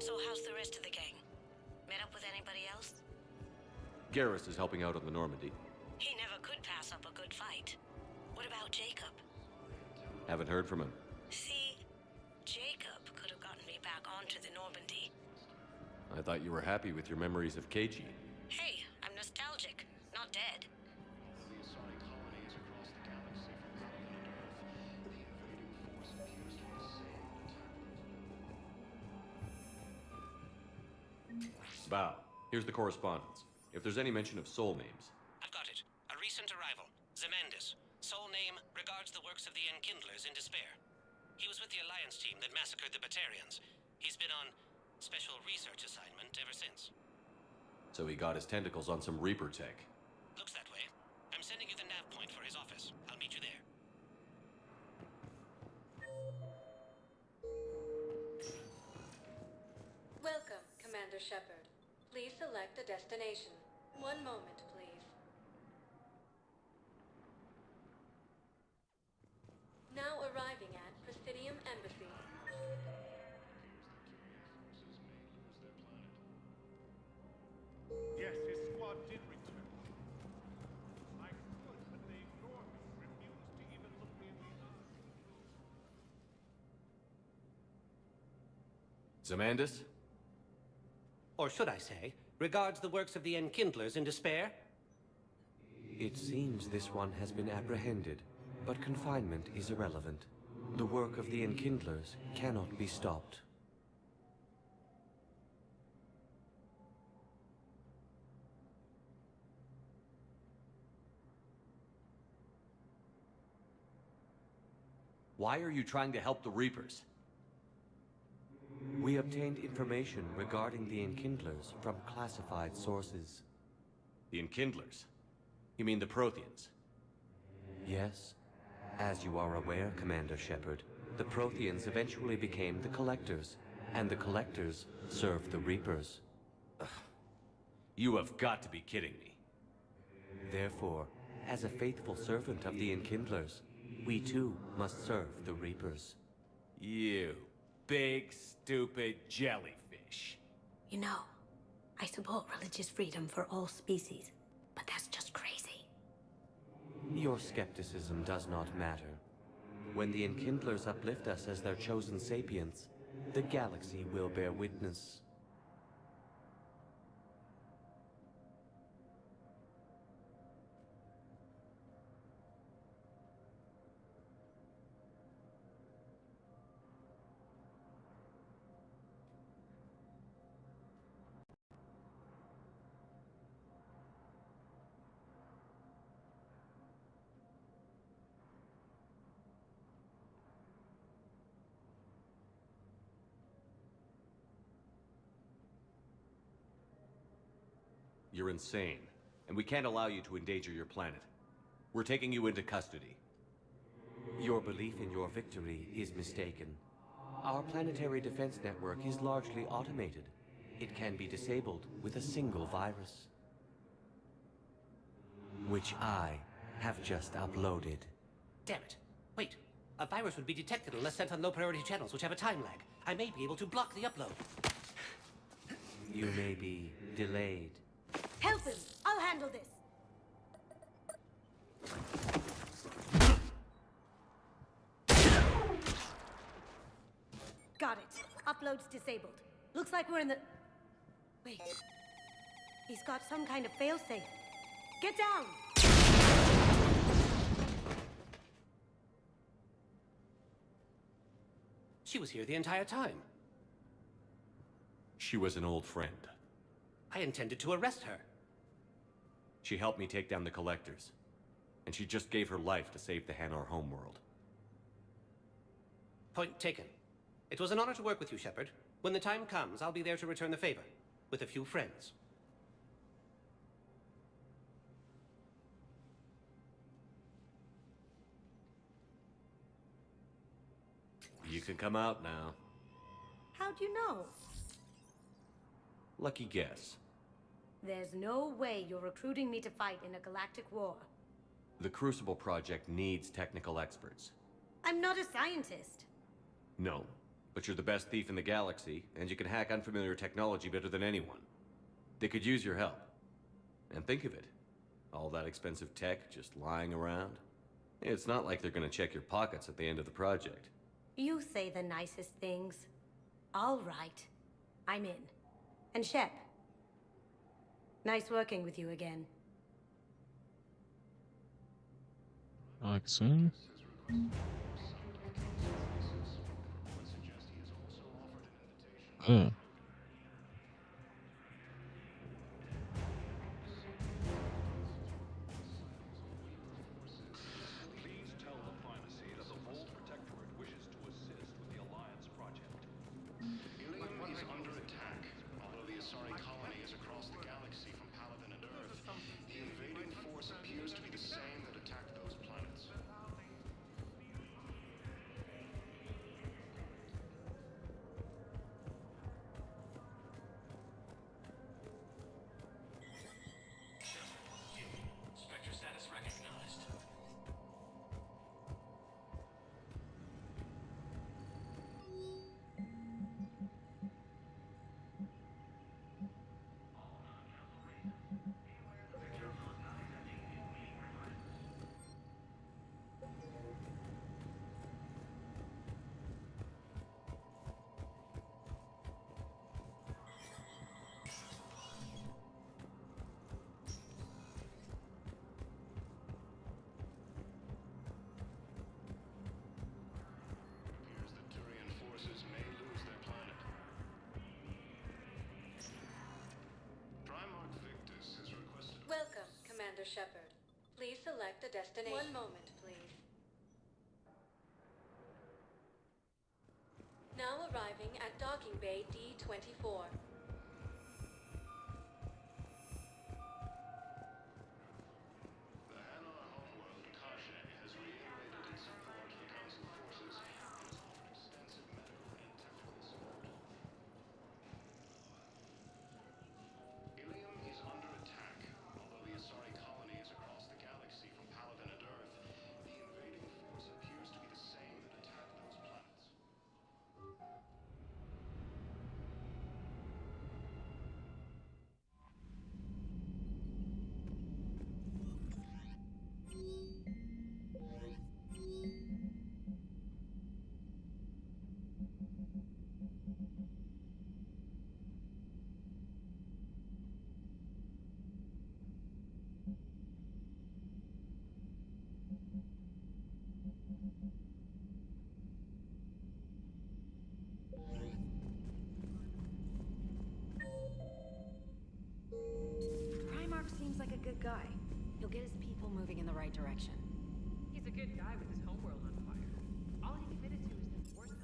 So how's the rest of the gang? Met up with anybody else? Garrus is helping out on the Normandy. He never could pass up a good fight. What about Jacob? Haven't heard from him. See, Jacob could have gotten me back onto the Normandy. I thought you were happy with your memories of KG. Hey, I'm nostalgic, not dead. The assorting colonies across the galaxy from Pavelin and Earth. The invading force appears to be the same that attacked those planets. about. Here's the correspondence. If there's any mention of soul names. I've got it. A recent arrival. Zemandis. Sole name regards the works of the Enkindlers in despair. He was with the Alliance team that massacred the Batarians. He's been on special research assignment ever since. So he got his tentacles on some Reaper tech. Looks that way. I'm sending you the nav point for his office. I'll meet you there. Welcome, Commander Shepard. Please select a destination. One moment, please. Now arriving at Presidium Embassy. Yes, his squad did return. I could, but they ignored me, refused to even look me in the eye. Zemandis? Or should I say, regards the works of the Enkindlers in despair? It seems this one has been apprehended, but confinement is irrelevant. The work of the Enkindlers cannot be stopped. Why are you trying to help the Reapers? We obtained information regarding the Enkindlers from classified sources. The Enkindlers? You mean the Protheans? Yes. As you are aware, Commander Shepard, the Protheans eventually became the Collectors, and the Collectors served the Reapers. You have got to be kidding me. Therefore, as a faithful servant of the Enkindlers, we too must serve the Reapers. You big, stupid jellyfish. You know, I support religious freedom for all species, but that's just crazy. Your skepticism does not matter. When the Enkindlers uplift us as their chosen sapients, the galaxy will bear witness. You're insane, and we can't allow you to endanger your planet. We're taking you into custody. Your belief in your victory is mistaken. Our planetary defense network is largely automated. It can be disabled with a single virus, which I have just uploaded. Damn it. Wait. A virus would be detected unless sent on low-priority channels, which have a time lag. I may be able to block the upload. You may be delayed. Help him! I'll handle this! Got it. Upload's disabled. Looks like we're in the... Wait. He's got some kind of failsafe. Get down! She was here the entire time. She was an old friend. I intended to arrest her. She helped me take down the Collectors. And she just gave her life to save the Hanar homeworld. Point taken. It was an honor to work with you, Shepard. When the time comes, I'll be there to return the favor. With a few friends. You can come out now. How'd you know? Lucky guess. There's no way you're recruiting me to fight in a galactic war. The Crucible Project needs technical experts. I'm not a scientist. No, but you're the best thief in the galaxy, and you can hack unfamiliar technology better than anyone. They could use your help. And think of it. All that expensive tech just lying around. It's not like they're gonna check your pockets at the end of the project. You say the nicest things. All right. I'm in. And Shep. Nice working with you again. Like soon? Commander Shepard. Please select a destination. One moment, please. Now arriving at Docking Bay D-24. The Hanar homeworld, Kashe, has reiterated its support for Council forces and has offered extensive medical and technical support. Ilium is under attack. Although the Asari colony is across the galaxy from Pavelin and Earth, the invading force appears to be the same that attacked those planets. Primarch seems like a good guy. He'll get his people moving in the right direction. He's a good guy with his homeworld on fire. All he committed to is this war summit.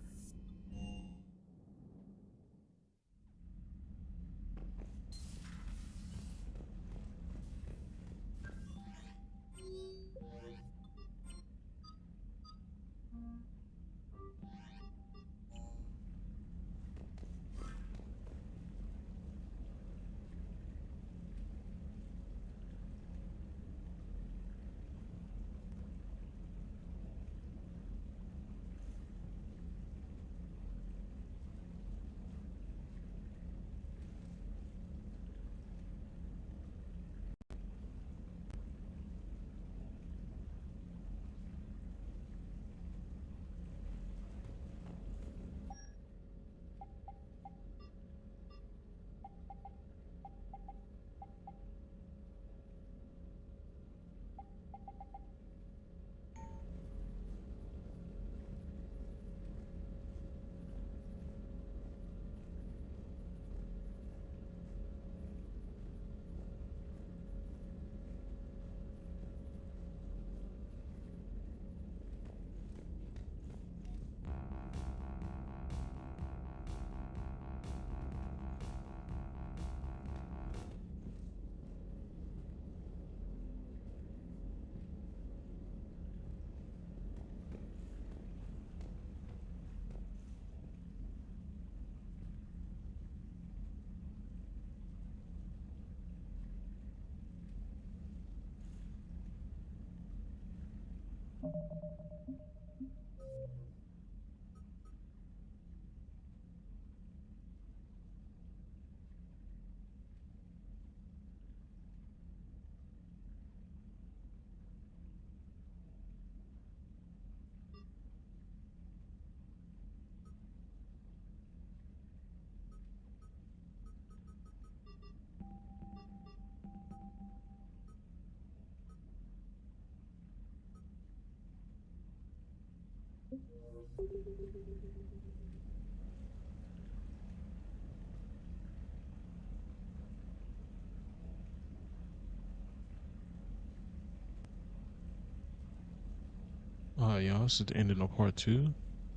Y'all, this is the ending of part 2.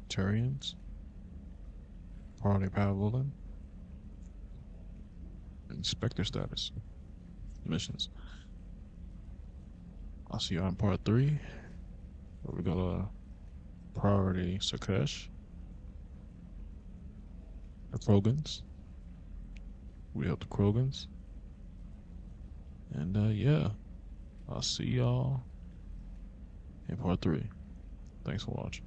Turians. Party Pavelin. And Spectre status. Missions. I'll see you on part 3. Where we got a priority Sakesh. The Krogans. We help the Krogans. And yeah. I'll see y'all in part 3. Thanks for watching.